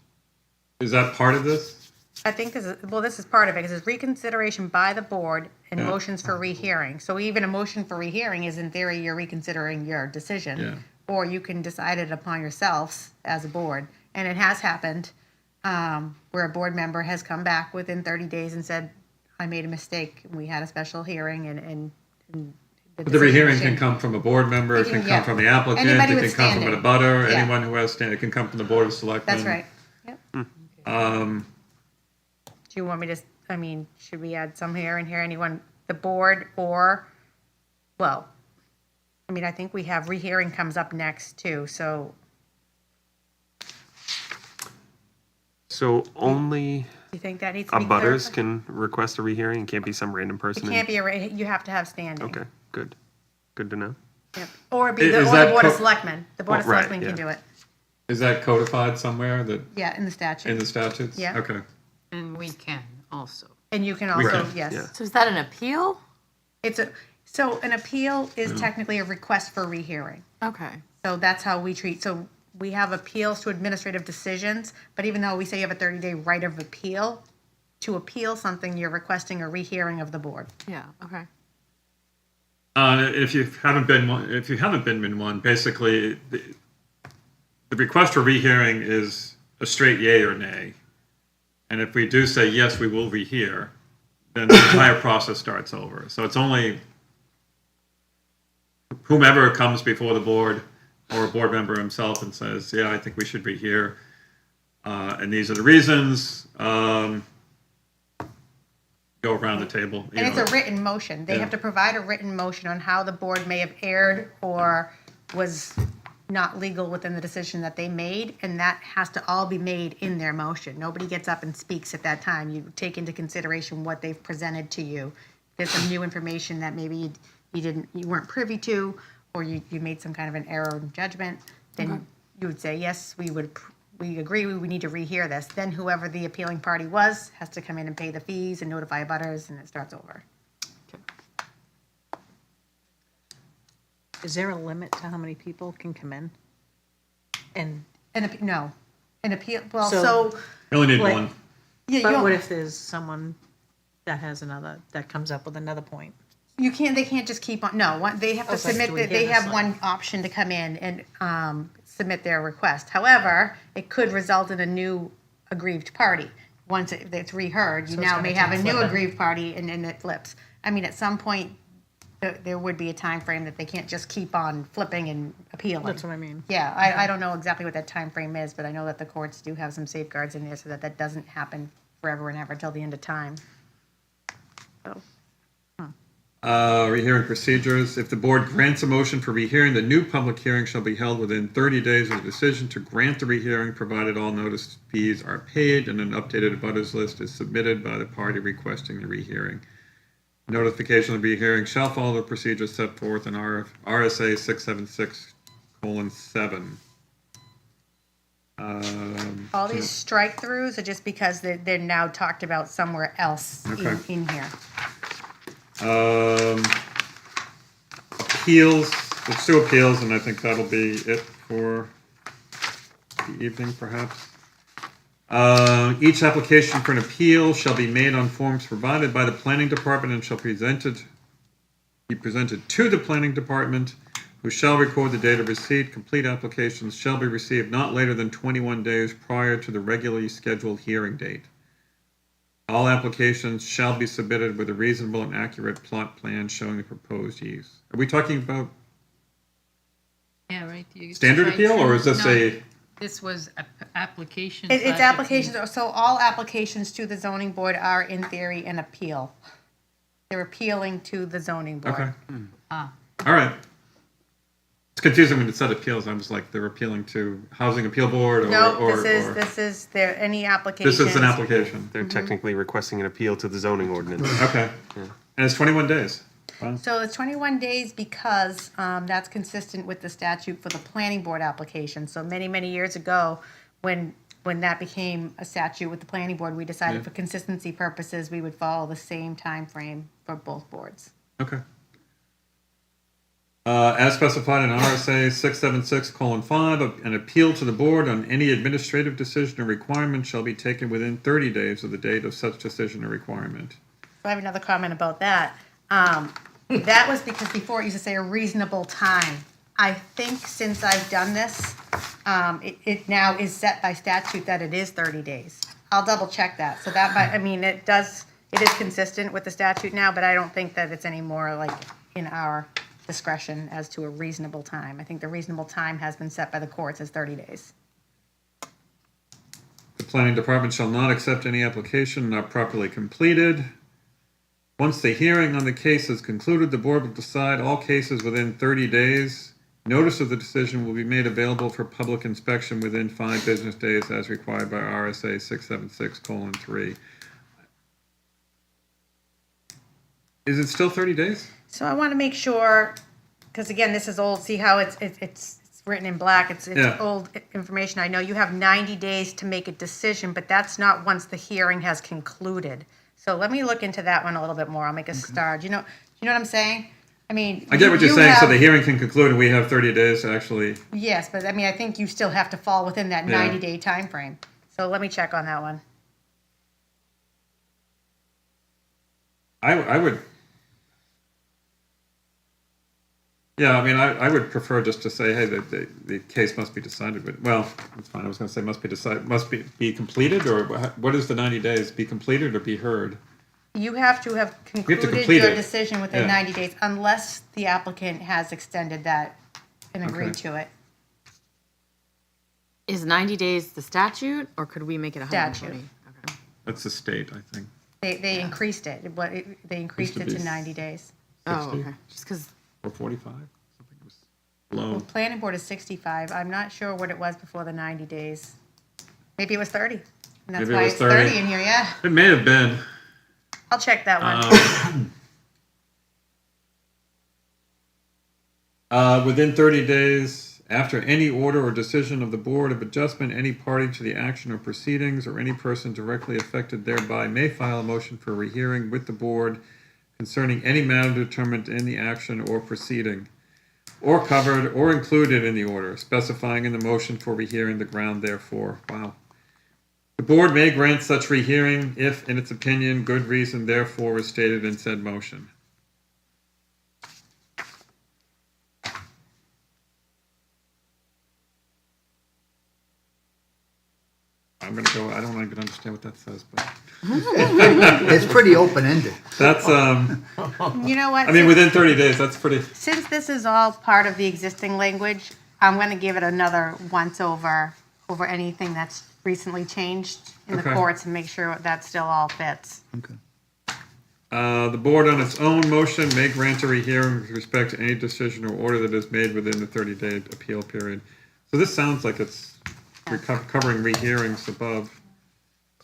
is that part of this? I think this is part of it, because it's reconsideration by the board and Yeah. motions for rehearing. So even a motion for rehearing is in theory, you're reconsidering your Yeah. decision. Or you can decide it upon yourselves as a board. And it has happened, where a board member has come back within 30 days and said, I made a mistake. We had a special hearing and But the rehearing can decision- come from a board member, it can Yeah. come from the applicant, it Anybody can with come from an standing. abutter, Yeah. anyone who has standing, it can come from the Board of Selectmen. That's right. Yep. Do you want me to, should we add some here and here, anyone, the board or, well, I think we have rehearing comes up next too, so So only do you think that needs to be abutters clarified? can request a rehearing? It can't be some random It person? can't be, you have to have standing. Okay, good. Good to know. Yep. Or be Is the that Board of co- Selectmen, the Board of Well, right, Selectmen can yeah. do it, Is that codified somewhere that, yeah, in the statute. in the statutes? Yeah. Okay. And we can also. And you can We also, can, yes. yeah. So is that an appeal? So an appeal is technically a request for rehearing. Okay. So that's how we treat, so we have appeals to administrative decisions, but even though we say you have a 30-day right of appeal, to appeal something, you're requesting a rehearing of the board. Yeah, okay. If you haven't been in one, basically, the request for rehearing is a straight yay or nay. And if we do say, yes, we will rehear, then the entire process starts over. So it's only whomever comes before the board or a board member himself and says, yeah, I think we should rehear. And these are the reasons, go around the table. you And it's know. a written motion. They Yeah. have to provide a written motion on how the board may have erred or was not legal within the decision that they made, and that has to all be made in their motion. Nobody gets up and speaks at that time. You take into consideration what they've presented to you. There's some new information that maybe you weren't privy to, or you made some kind of an error in judgment, then you would say, yes, we agree, we need to rehear this. Then whoever the appealing party was has to come in and pay the fees and notify abutters, and it starts over. Is there a limit to how many people can come in? And, No, an appeal, well, So- so, You only need Like- one. yeah, but what you, if there's someone that has another, that comes up with another point? they can't just keep on, no, they have to Okay, submit, do we they hear have this one option to come in and submit their request. However, it could result in a new aggrieved party. Once it's reheard, you So it's now gonna may have a keep new flipping. aggrieved party and then it flips. At some point, there would be a time frame that they can't just keep on flipping and appealing. That's what I mean. Yeah, I don't know exactly what that time frame is, but I know that the courts do have some safeguards in there so that that doesn't happen forever and ever till the end of time. So, Rehearing procedures. If the board grants a motion for rehearing, the new public hearing shall be held within 30 days of the decision to grant the rehearing, provided all notice fees are paid and an updated abutters list is submitted by the party requesting the rehearing. Notification of the rehearing shall follow the procedures set forth in RSA 676:7. all these strike-throughs are just because they're now talked about somewhere else Okay. in here. Appeals, let's do appeals, and I think that'll be it for the evening, perhaps. Each application for an appeal shall be made on forms provided by the planning department and shall be presented to the planning department, who shall record the date of receipt. Complete applications shall be received not later than 21 days prior to the regularly scheduled hearing date. All applications shall be submitted with a reasonable and accurate plot plan showing the proposed use. Are we talking about Yeah, right. standard appeal, or is this a, This was application. It's applications, so all applications to the zoning board are in theory an appeal. They're appealing to the zoning board. okay. All right. It's confusing when it said appeals, I was like, they're appealing to Housing Appeal Board or. No, or- this is there, any applications. This is an application. They're technically requesting an appeal to the zoning ordinance. Okay. And it's 21 days. Wow. So it's 21 days because that's consistent with the statute for the planning board application. So many, many years ago, when that became a statute with the planning board, we decided Yeah. for consistency purposes, we would follow the same time frame for both boards. Okay. As specified in RSA 676:5, an appeal to the board on any administrative decision or requirement shall be taken within 30 days of the date of such decision or requirement. I have another comment about that. That was because before it used to say a reasonable time. I think since I've done this, it now is set by statute that it is 30 days. I'll double check that. So that might, I mean, it is consistent with the statute now, but I don't think that it's any more like in our discretion as to a reasonable time. I think the reasonable time has been set by the courts as 30 days. The planning department shall not accept any application not properly completed. Once the hearing on the case is concluded, the board will decide all cases within 30 days. Notice of the decision will be made available for public inspection within 5 business days as required by RSA 676:3. Is it still 30 days? So I want to make sure, because again, this is old, see how it's written in black, it's Yeah. old information. I know you have 90 days to make a decision, but that's not once the hearing has concluded. So let me look into that one a little bit more. I'll make a start. You know what I'm saying? I mean. I get what you're you saying, so have- the hearing can conclude and we have 30 days to actually, Yes, but I mean, I think you still have to fall within that Yeah. 90-day time frame. So let me check on that one. I would, yeah, I mean, I would prefer just to say, hey, the case must be decided, but, well, that's fine, I was gonna say must be decided, must be completed, or what is the 90 days? Be completed or be heard? You have to have concluded complete your it. decision within Yeah. 90 days unless the applicant has extended that and agreed Okay. to it. Is 90 days the statute, or could we make it 120? Statute. Okay. That's the state, I think. They increased it, they increased to it be to 90 days. Oh, 60? okay. Just because, Or 45, something was Well, low. planning board is 65. I'm not sure what it was before the 90 days. Maybe it was 30. And that's Maybe it why was it's 30 30. in here, yeah. It may have been. I'll check that one. Within 30 days, after any order or decision of the Board of Adjustment, any party to the action or proceedings or any person directly affected thereby may file a motion for rehearing with the board concerning any matter determined in the action or proceeding, or covered or included in the order, specifying in the motion for rehearing the ground therefore. Wow. The board may grant such rehearing if, in its opinion, good reason therefore is stated in said motion. I'm gonna go, I don't even understand what that says, but It's pretty open-ended. that's, You know what? I mean, within 30 days, that's pretty, Since this is all part of the existing language, I'm going to give it another once-over over anything that's recently changed in the Okay. courts and make sure that still all fits. Okay. the board on its own motion may grant a rehearing with respect to any decision or order that is made within the 30-day appeal period. So this sounds like it's covering rehearings above,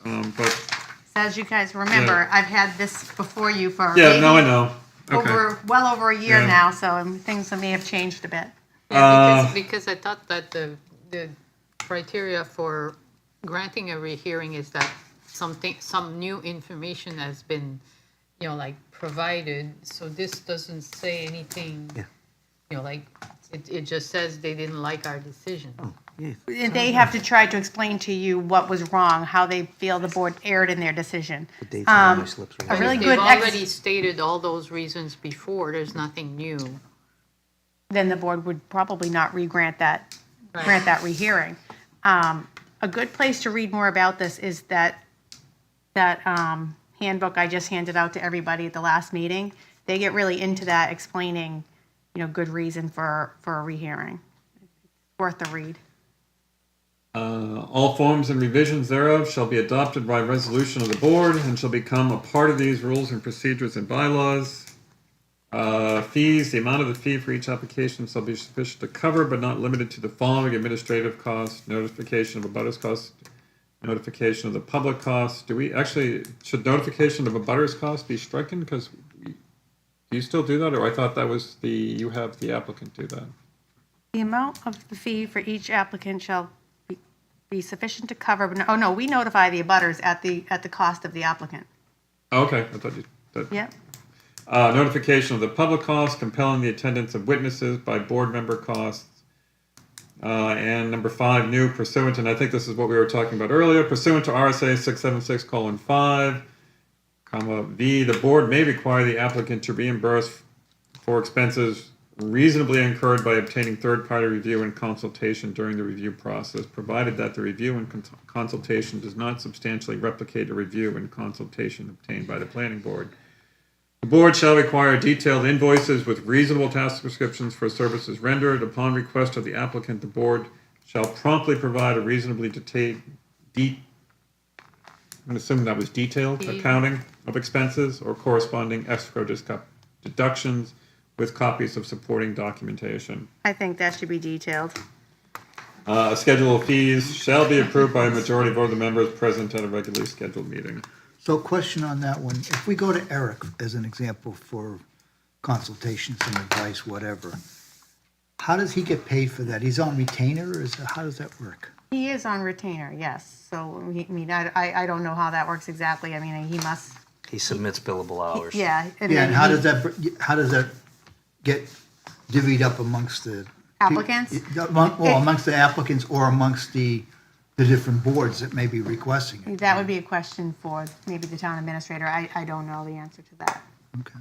but, So as you guys remember, Yeah. I've had this before you for yeah, no, I maybe know. Okay. well over a year Yeah. now, so things may have changed a bit. yeah, because I thought that the criteria for granting a rehearing is that some new information has been, like provided. So this doesn't say anything, like, it just says they didn't like our decision. They have to try to explain to you what was wrong, how they feel the board erred in their decision. dates are on my slips right A really If good they've already stated all those reasons before, there's nothing new. then the board would probably not grant that rehearing. A good place to read more about this is that handbook I just handed out to everybody at the last meeting. They get really into that, explaining, good reason for a rehearing. Worth the read. All forms and revisions thereof shall be adopted by resolution of the board and shall become a part of these rules and procedures and bylaws. Fees, the amount of the fee for each application shall be sufficient to cover but not limited to the following administrative costs: notification of abutters cost, notification of the public cost. Should notification of abutters cost be stricken? Because do you still do that, or I thought that was you have the applicant do that? The amount of the fee for each applicant shall be sufficient to cover, we notify the abutters at the cost of the applicant. Oh, okay, I thought you, Yep. Notification of the public costs, compelling the attendance of witnesses by board member costs. And number 5, new pursuant, and I think this is what we were talking about earlier, pursuant to RSA 676:5, comma, V, the board may require the applicant to reimburse for expenses reasonably incurred by obtaining third-party review and consultation during the review process, provided that the review and consultation does not substantially replicate a review and consultation obtained by the planning board. The board shall require detailed invoices with reasonable task descriptions for services rendered. Upon request of the applicant, the board shall promptly provide a reasonably I'm assuming that was detailed accounting of expenses or corresponding escrow deductions with copies of supporting documentation. I think that should be detailed. A schedule of fees shall be approved by a majority vote of the members present at a regularly scheduled meeting. So question on that one, if we go to Eric as an example for consultation, some advice, whatever, how does he get paid for that? He's on retainer, or how does that work? He is on retainer, yes. So, I mean, I don't know how that works exactly. I mean, he must, He submits billable hours. yeah. Yeah, then and how he- does that get divvied up amongst the? Applicants? Amongst the applicants or amongst the different boards that may be requesting it? That would be a question for maybe the town administrator. I don't know the answer to that. Okay.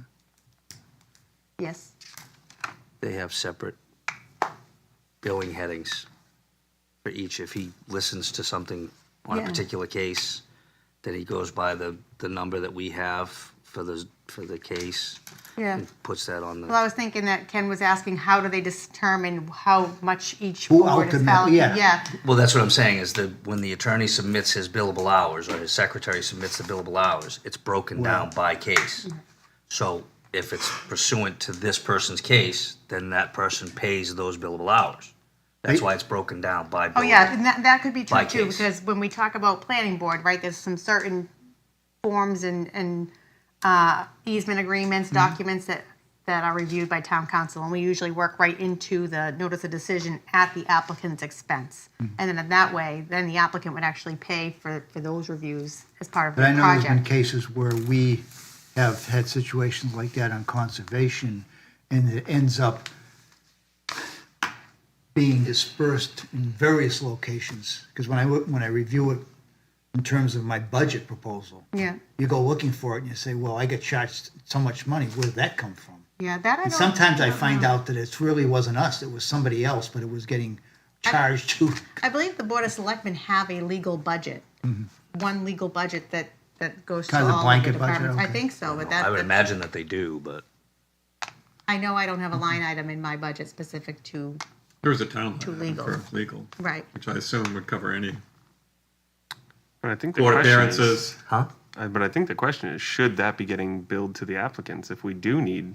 Yes? They have separate billing headings for each. If he listens to something on a Yeah. particular case, then he goes by the number that we have for the case. Yeah. And puts that on Well, I the, was thinking that Ken was asking, how do they determine how much each Who board is ultimately- allocated? yeah. well, that's what I'm saying, is that when the attorney submits his billable hours, or his secretary submits the billable hours, it's broken down by case. So if it's pursuant to this person's case, then that person pays those billable hours. That's why it's broken down by billable. Oh, yeah, and that could be true By too, case. because when we talk about planning board, right, there's some certain forms and easement agreements, documents that are reviewed by town council, and we usually work right into the notice of decision at the applicant's expense. And then in that way, then the applicant would actually pay for those reviews as part of the But I know there's been project. cases where we have had situations like that on conservation, and it ends up being dispersed in various locations. Because when I review it in terms of my budget proposal, Yeah, you go looking for it and you say, well, I get charged so much money, where did that come from? yeah, that I And don't. sometimes I don't find know. out that it really wasn't us, it was somebody else, but it was getting charged to. I believe the Board of Selectmen have a legal budget. One legal budget that goes to Kind of the all of the blanket budget, departments. I okay. think so, but I would that, imagine that they do, but I know I don't have a line item in my budget specific to, There was a town To line legal. for legal, right. which I assume would cover any But I think the board question is, appearances. huh? but I think the question is, should that be getting billed to the applicants if we do need?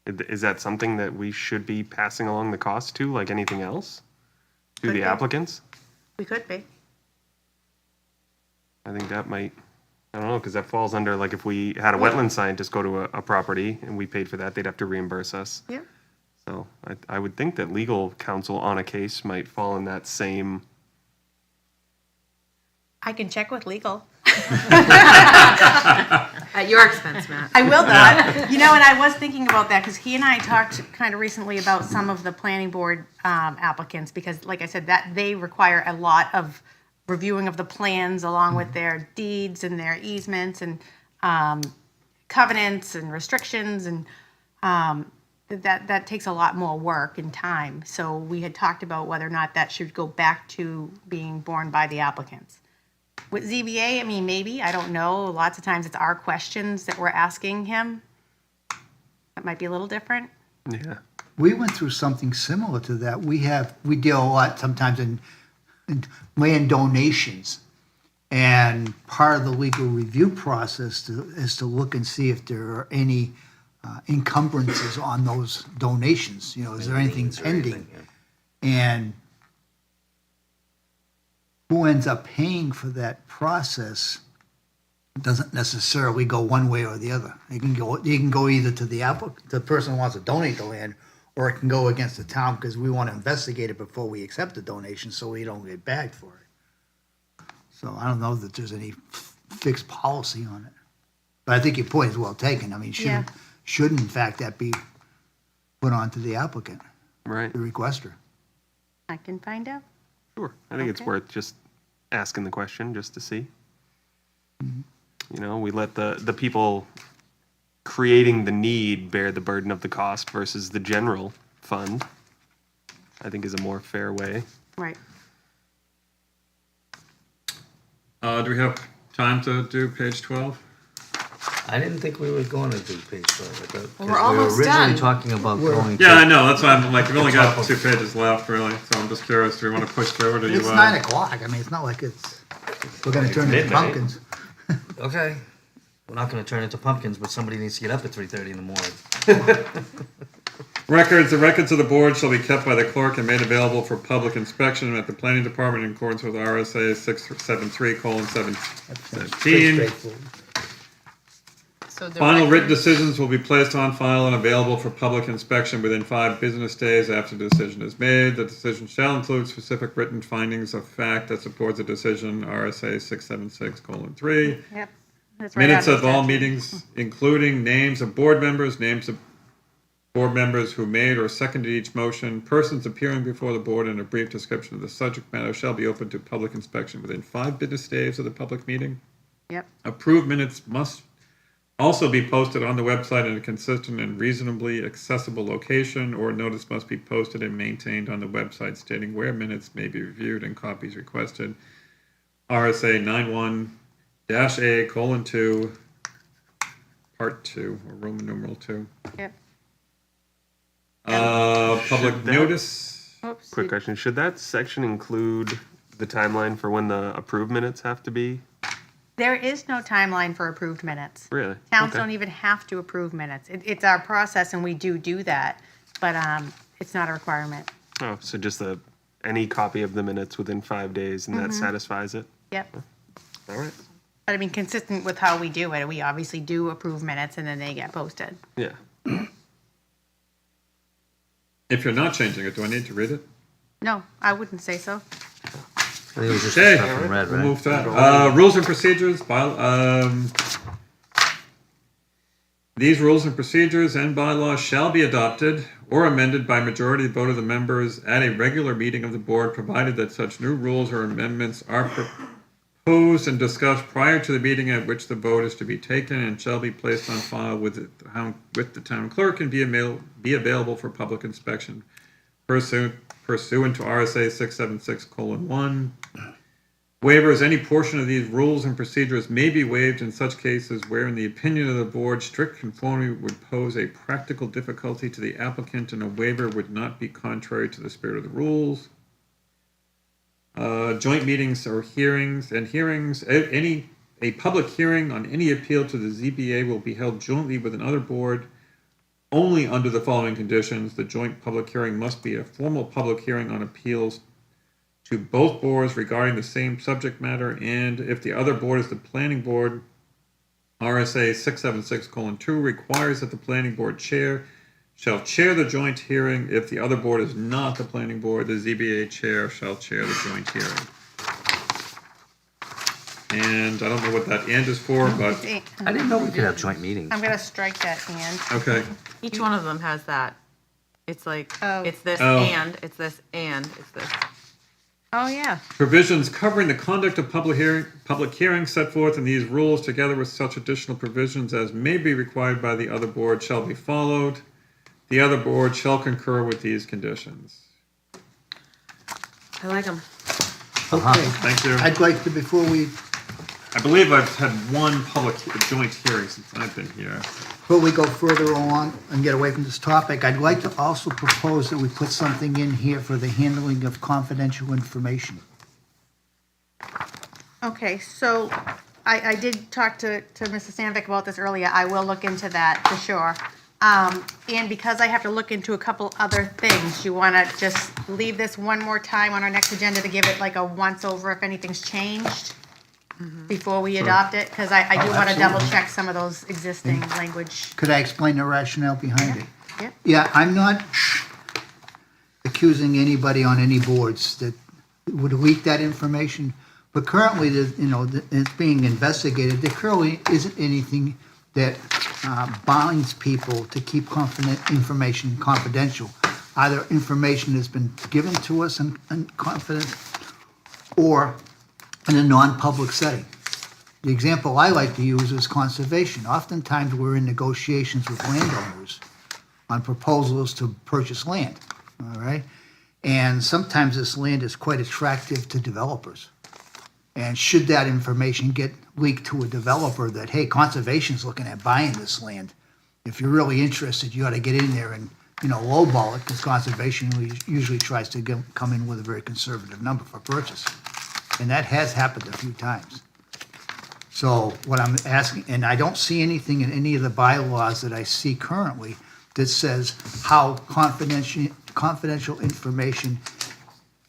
Is that something that we should be passing along the cost to, like anything else? To Could the be. applicants? We could be. I think that might, I don't know, because that falls under, like, if we had a wetland scientist go to a property and we paid for that, they'd have to reimburse us. Yeah. So I would think that legal counsel on a case might fall in that same, I can check with legal. At your expense, Matt. I will not. You know, and I was thinking about that because he and I talked kind of recently about some of the planning board applicants because, like I said, that they require a lot of reviewing of the plans along with their deeds and their easements and covenants and restrictions and that takes a lot more work and time. So we had talked about whether or not that should go back to being borne by the applicants. With ZBA, I mean, maybe, I don't know. Lots of times it's our questions that we're asking him. That might be a little different. yeah. We went through something similar to that. We deal a lot sometimes in land donations. And part of the legal review process is to look and see if there are any encumbrances on those donations. You know, is there anything Liens or pending? anything, And who ends up paying for that process doesn't necessarily go one way or the other. It can go either to the person who wants to donate the land, or it can go against the town because we want to investigate it before we accept the donation so we don't get bagged for it. So I don't know that there's any fixed policy on it. But I think your point is well taken. I mean, Yeah. should in fact that be put on to the applicant, Right. the requester? I can find out. Sure. I think it's Okay. worth just asking the question just to see. You know, we let the people creating the need bear the burden of the cost versus the general fund, I think is a more fair way. Right. Do we have time to do page 12? I didn't think we were going to do page 12. I thought- 'cause We're almost We were originally done. talking about going to. Yeah, I know, that's why I'm like, we've only got top of- 2 pages left, really, so I'm just curious, do we want to push through it, or do you? It's 9 o'clock. I mean, it's not like we're gonna turn into midnight. pumpkins. Okay. We're not going to turn into pumpkins, but somebody needs to get up at 3:30 in the morning. The records of the board shall be kept by the clerk and made available for public inspection at the planning department in accordance with RSA 673:17. Pretty straightforward. So the Final written records- decisions will be placed on file and available for public inspection within 5 business days after the decision is made. The decision shall include specific written findings of fact that support the decision, RSA 676:3. Yep. That's right Minutes out of all statute. meetings, including names of board members, names of board members who made or seconded each motion, persons appearing before the board, and a brief description of the subject matter shall be open to public inspection within 5 business days of the public meeting. Yep. Approved minutes must also be posted on the website in a consistent and reasonably accessible location, or notice must be posted and maintained on the website stating where minutes may be reviewed and copies requested. RSA 91-A:2, Part 2, or Roman numeral 2. Yep. Public Should that- notice. Oops. Quick question, should that section include the timeline for when the approved minutes have to be? There is no timeline for approved minutes. Really? Towns Okay. don't even have to approve minutes. It's our process, and we do that, but it's not a requirement. Oh, so just any copy of the minutes within 5 days and that satisfies it? Yep. All right. But I mean, consistent with how we do it, we obviously do approve minutes, and then they get posted. Yeah. If you're not changing it, do I need to read it? No, I wouldn't say so. I think it was just Okay, the stuff in red, we'll right? move to that. Rules and procedures, these rules and procedures and bylaws shall be adopted or amended by majority vote of the members at a regular meeting of the board, provided that such new rules or amendments are proposed and discussed prior to the meeting at which the vote is to be taken, and shall be placed on file with the town clerk and be available for public inspection pursuant to RSA 676:1. Waivers, any portion of these rules and procedures may be waived in such cases where, in the opinion of the board, strict conformity would pose a practical difficulty to the applicant, and a waiver would not be contrary to the spirit of the rules. Joint meetings or hearings, a public hearing on any appeal to the ZBA will be held jointly with another board only under the following conditions. The joint public hearing must be a formal public hearing on appeals to both boards regarding the same subject matter, and if the other board is the planning board, RSA 676:2 requires that the planning board chair shall chair the joint hearing. If the other board is not the planning board, the ZBA chair shall chair the joint hearing. And I don't know what that "and" is for, but, I didn't know we could have joint meetings. I'm gonna strike that and. okay. Each one of them has that. It's like, Oh. it's this Oh. and, it's this and, it's this. Oh, yeah. Provisions covering the conduct of public hearings set forth in these rules, together with such additional provisions as may be required by the other board, shall be followed. The other board shall concur with these conditions. I like them. Okay. Thank you. I'd like to, before we believe I've had one joint hearing since I've been here. go further on and get away from this topic, I'd like to also propose that we put something in here for the handling of confidential information. Okay, so I did talk to Mrs. Sandvik about this earlier. I will look into that for sure. And because I have to look into a couple other things, you want to just leave this one more time on our next agenda to give it like a once-over if anything's changed before we adopt it? Because I do want to double check some of those existing language. Could I explain the rationale behind it? Yep. Yeah, I'm not accusing anybody on any boards that would leak that information, but currently, it's being investigated. There currently isn't anything that binds people to keep information confidential. Either information has been given to us in confidence or in a non-public setting. The example I like to use is conservation. Oftentimes, we're in negotiations with landowners on proposals to purchase land, all right? And sometimes this land is quite attractive to developers. And should that information get leaked to a developer that, hey, conservation's looking at buying this land, if you're really interested, you ought to get in there and, lowball it, because conservation usually tries to come in with a very conservative number for purchase. And that has happened a few times. So what I'm asking, and I don't see anything in any of the bylaws that I see currently that says how confidential information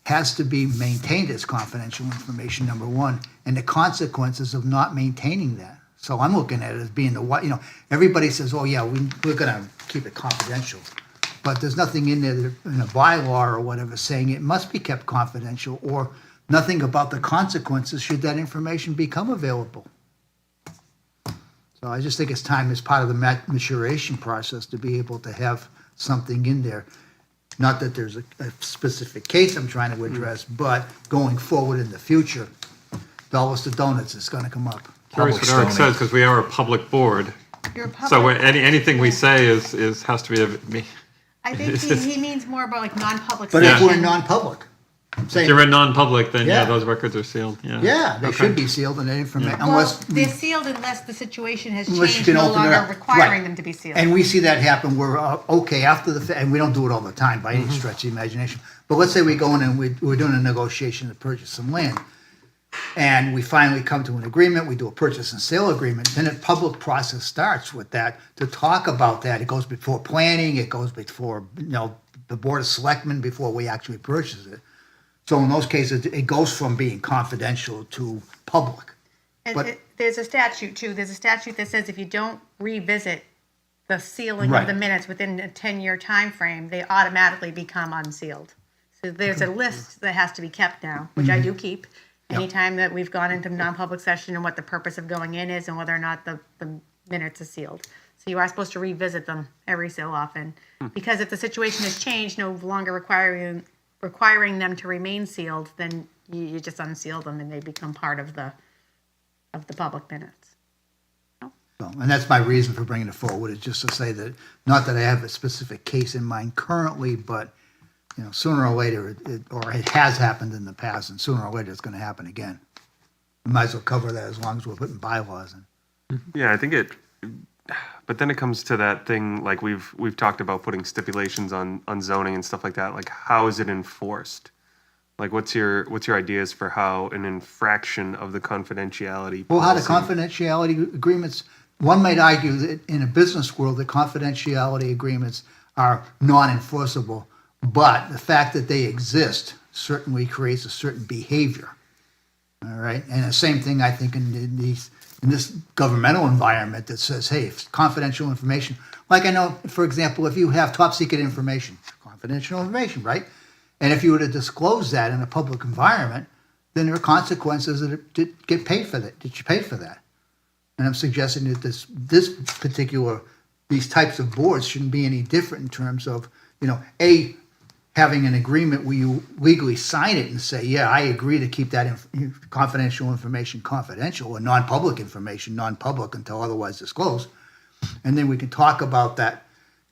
has to be maintained as confidential information, number one, and the consequences of not maintaining that. So I'm looking at it as being everybody says, oh yeah, we're gonna keep it confidential. But there's nothing in there, in a bylaw or whatever, saying it must be kept confidential, or nothing about the consequences should that information become available. So I just think it's time, as part of the maturation process, to be able to have something in there. Not that there's a specific case I'm trying to address, but going forward in the future, dollars to donuts is gonna come up. Curious what Eric says, because we are a public board. You're a public. So anything we say has to be, I think he means more about like non-public. But if session. we're in non-public, I'm if saying, you're in non-public, then Yeah. those records are sealed, yeah. yeah, they Okay. should be sealed and information, Well, unless. they're sealed unless the situation has Unless you changed, can no open it longer up. requiring Right. them to be sealed. And we see that happen where, okay, after the fact, and we don't do it all the time by any stretch of the imagination, but let's say we go in and we're doing a negotiation to purchase some land, and we finally come to an agreement, we do a purchase and sale agreement, then a public process starts with that to talk about that. It goes before planning, it goes before, the Board of Selectmen before we actually purchase it. So in those cases, it goes from being confidential to public. And But- there's a statute too. There's a statute that says if you don't revisit the sealing Right. of the minutes within a 10-year time frame, they automatically become unsealed. So there's a list that has to be kept now, which I do keep. Anytime that we've gone into non-public session and what the purpose of going in is and whether or not the minutes are sealed. So you are supposed to revisit them every so often. Because if the situation has changed, no longer requiring them to remain sealed, then you just unseal them and they become part of the public minutes. So, and that's my reason for bringing it forward, is just to say that, not that I have a specific case in mind currently, but, sooner or later, it has happened in the past, and sooner or later, it's gonna happen again. We might as well cover that as long as we're putting bylaws in. Yeah, I think but then it comes to that thing, like we've talked about putting stipulations on zoning and stuff like that. Like, how is it enforced? Like, what's your ideas for how an infraction of the confidentiality Well, how the policy- confidentiality agreements, one might argue that in a business world, the confidentiality agreements are non-enforceable, but the fact that they exist certainly creates a certain behavior. All right, and the same thing I think in this governmental environment that says, hey, if confidential information, like I know, for example, if you have top secret information, confidential information, right? And if you were to disclose that in a public environment, then there are consequences that get paid for that, that you paid for that. And I'm suggesting that these types of boards shouldn't be any different in terms of, having an agreement where you legally sign it and say, yeah, I agree to keep that confidential information confidential, or non-public information non-public until otherwise disclosed. And then we can talk about that,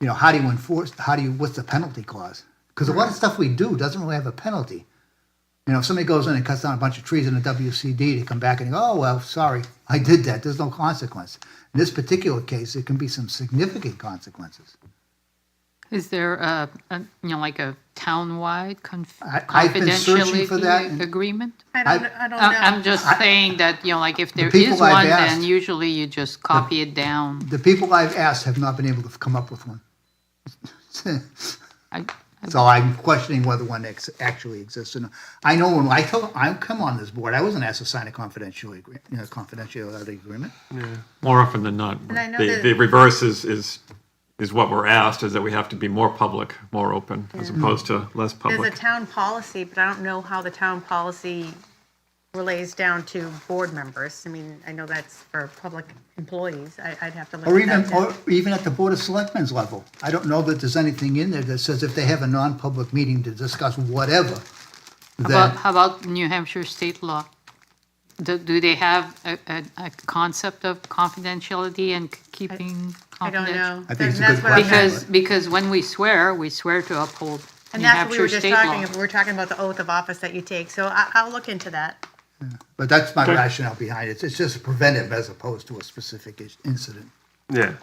how do you enforce, what's the penalty clause? Because a lot of stuff we do doesn't really have a penalty. If somebody goes in and cuts down a bunch of trees in a WCD, they come back and go, oh, well, sorry, I did that. There's no consequence. In this particular case, it can be some significant consequences. Is there like a town-wide I've been searching for that, confidentiality and- agreement? I don't know. I'm just saying that, like if there people is I've one, asked- then usually you just copy it down. The people I've asked have not been able to come up with one. I- So I'm questioning whether one actually exists. And I know when I come on this board, I wasn't asked to sign a confidentiality agreement. More often than not, And I know the that- reverse is what we're asked, is that we have to be more public, more open, as opposed to less There's a public. town policy, but I don't know how the town policy relays down to board members. I mean, I know that's for public employees. I'd have to look Or at that too. even at the Board of Selectmen's level. I don't know that there's anything in there that says if they have a non-public meeting to discuss whatever, that, How about New Hampshire state law? Do they have a concept of confidentiality and keeping I don't confidential? know. I think it's a That's good what I'm question. Because when we swear to uphold And New that's what we Hampshire were just state talking, law. we were talking about the oath of office that you take, so I'll look into that. but that's my rationale behind it. It's just preventive as opposed to a specific incident. Yeah,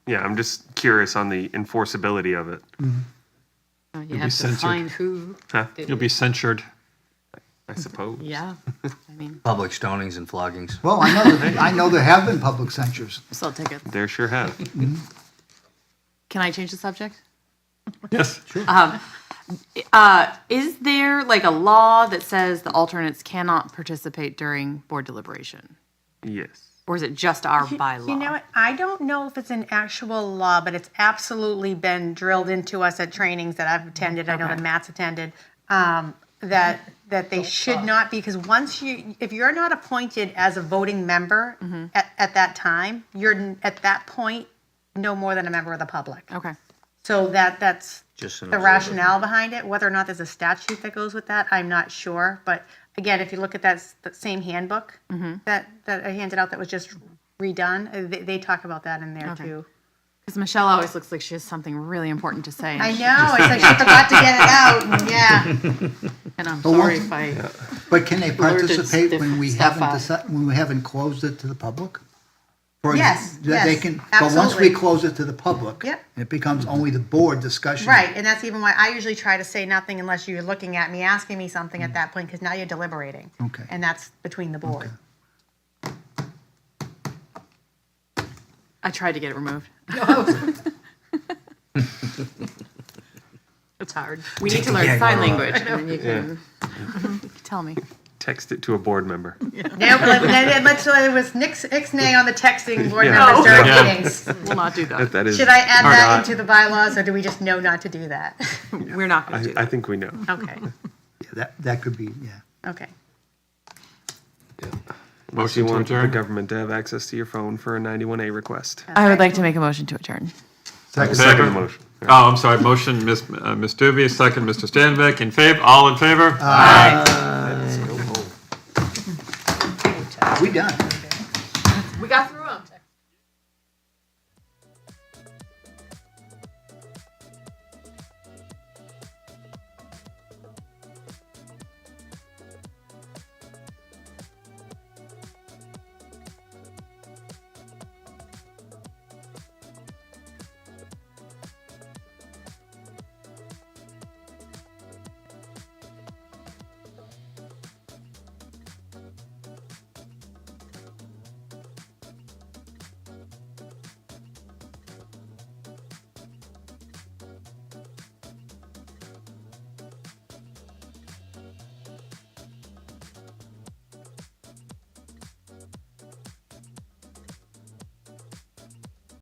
yeah, I'm just curious on the enforceability of it. You have to censored. find who. Huh? did You'll it. be censured. I suppose. Yeah, I mean, Public stonings and floggings. Well, I know there have been public censures. Still take it. There sure have. Can I change the subject? Yes. Is there like a law that says the alternates cannot participate during board deliberation? Yes. Or is it just our bylaw? You know what, I don't know if it's an actual law, but it's absolutely been drilled into us at trainings that I've attended, I know that Okay. Matt's attended, that they should not be, because if you're not appointed as a voting member at that time, you're at that point no more than a member of the public. Okay. So that's Just an the observer. rationale behind it. Whether or not there's a statute that goes with that, I'm not sure. But again, if you look at that same handbook that I handed out that was just redone, they talk about that in there Okay. too. Because Michelle always looks like she has something really important to say. I know, it's like she forgot to get it out, and yeah. and I'm But sorry once- if I, But can they Blurted participate when we stuff haven't out. when we haven't closed it to the public? For Yes, ex- that they yes, can. But once we absolutely. close it to the public, Yep. it becomes only the board discussion. Right, and that's even why I usually try to say nothing unless you're looking at me, asking me something at that point, because now you're deliberating. Okay. And that's between the board. I tried to get it removed. it's hard. We need to learn sign language, and then you can tell me. Text it to a board member. No, let's, it was ixnay on the texting board Yeah. members during Yeah. meetings. We'll not do that. That is. Should I add Or that not. into the bylaws, or do we just know not to do that? We're not going to do I that. think we know. Okay, Yeah, that could be, yeah. okay. Unless Motion you to want the adjourn. government to have access to your phone for a 91A request. I would like to make a motion to adjourn. Second Second. the motion. Oh, I'm sorry, motion, Ms. Duvey, second, Mr. Stanvik, in favor, all in favor? We done. We got through them.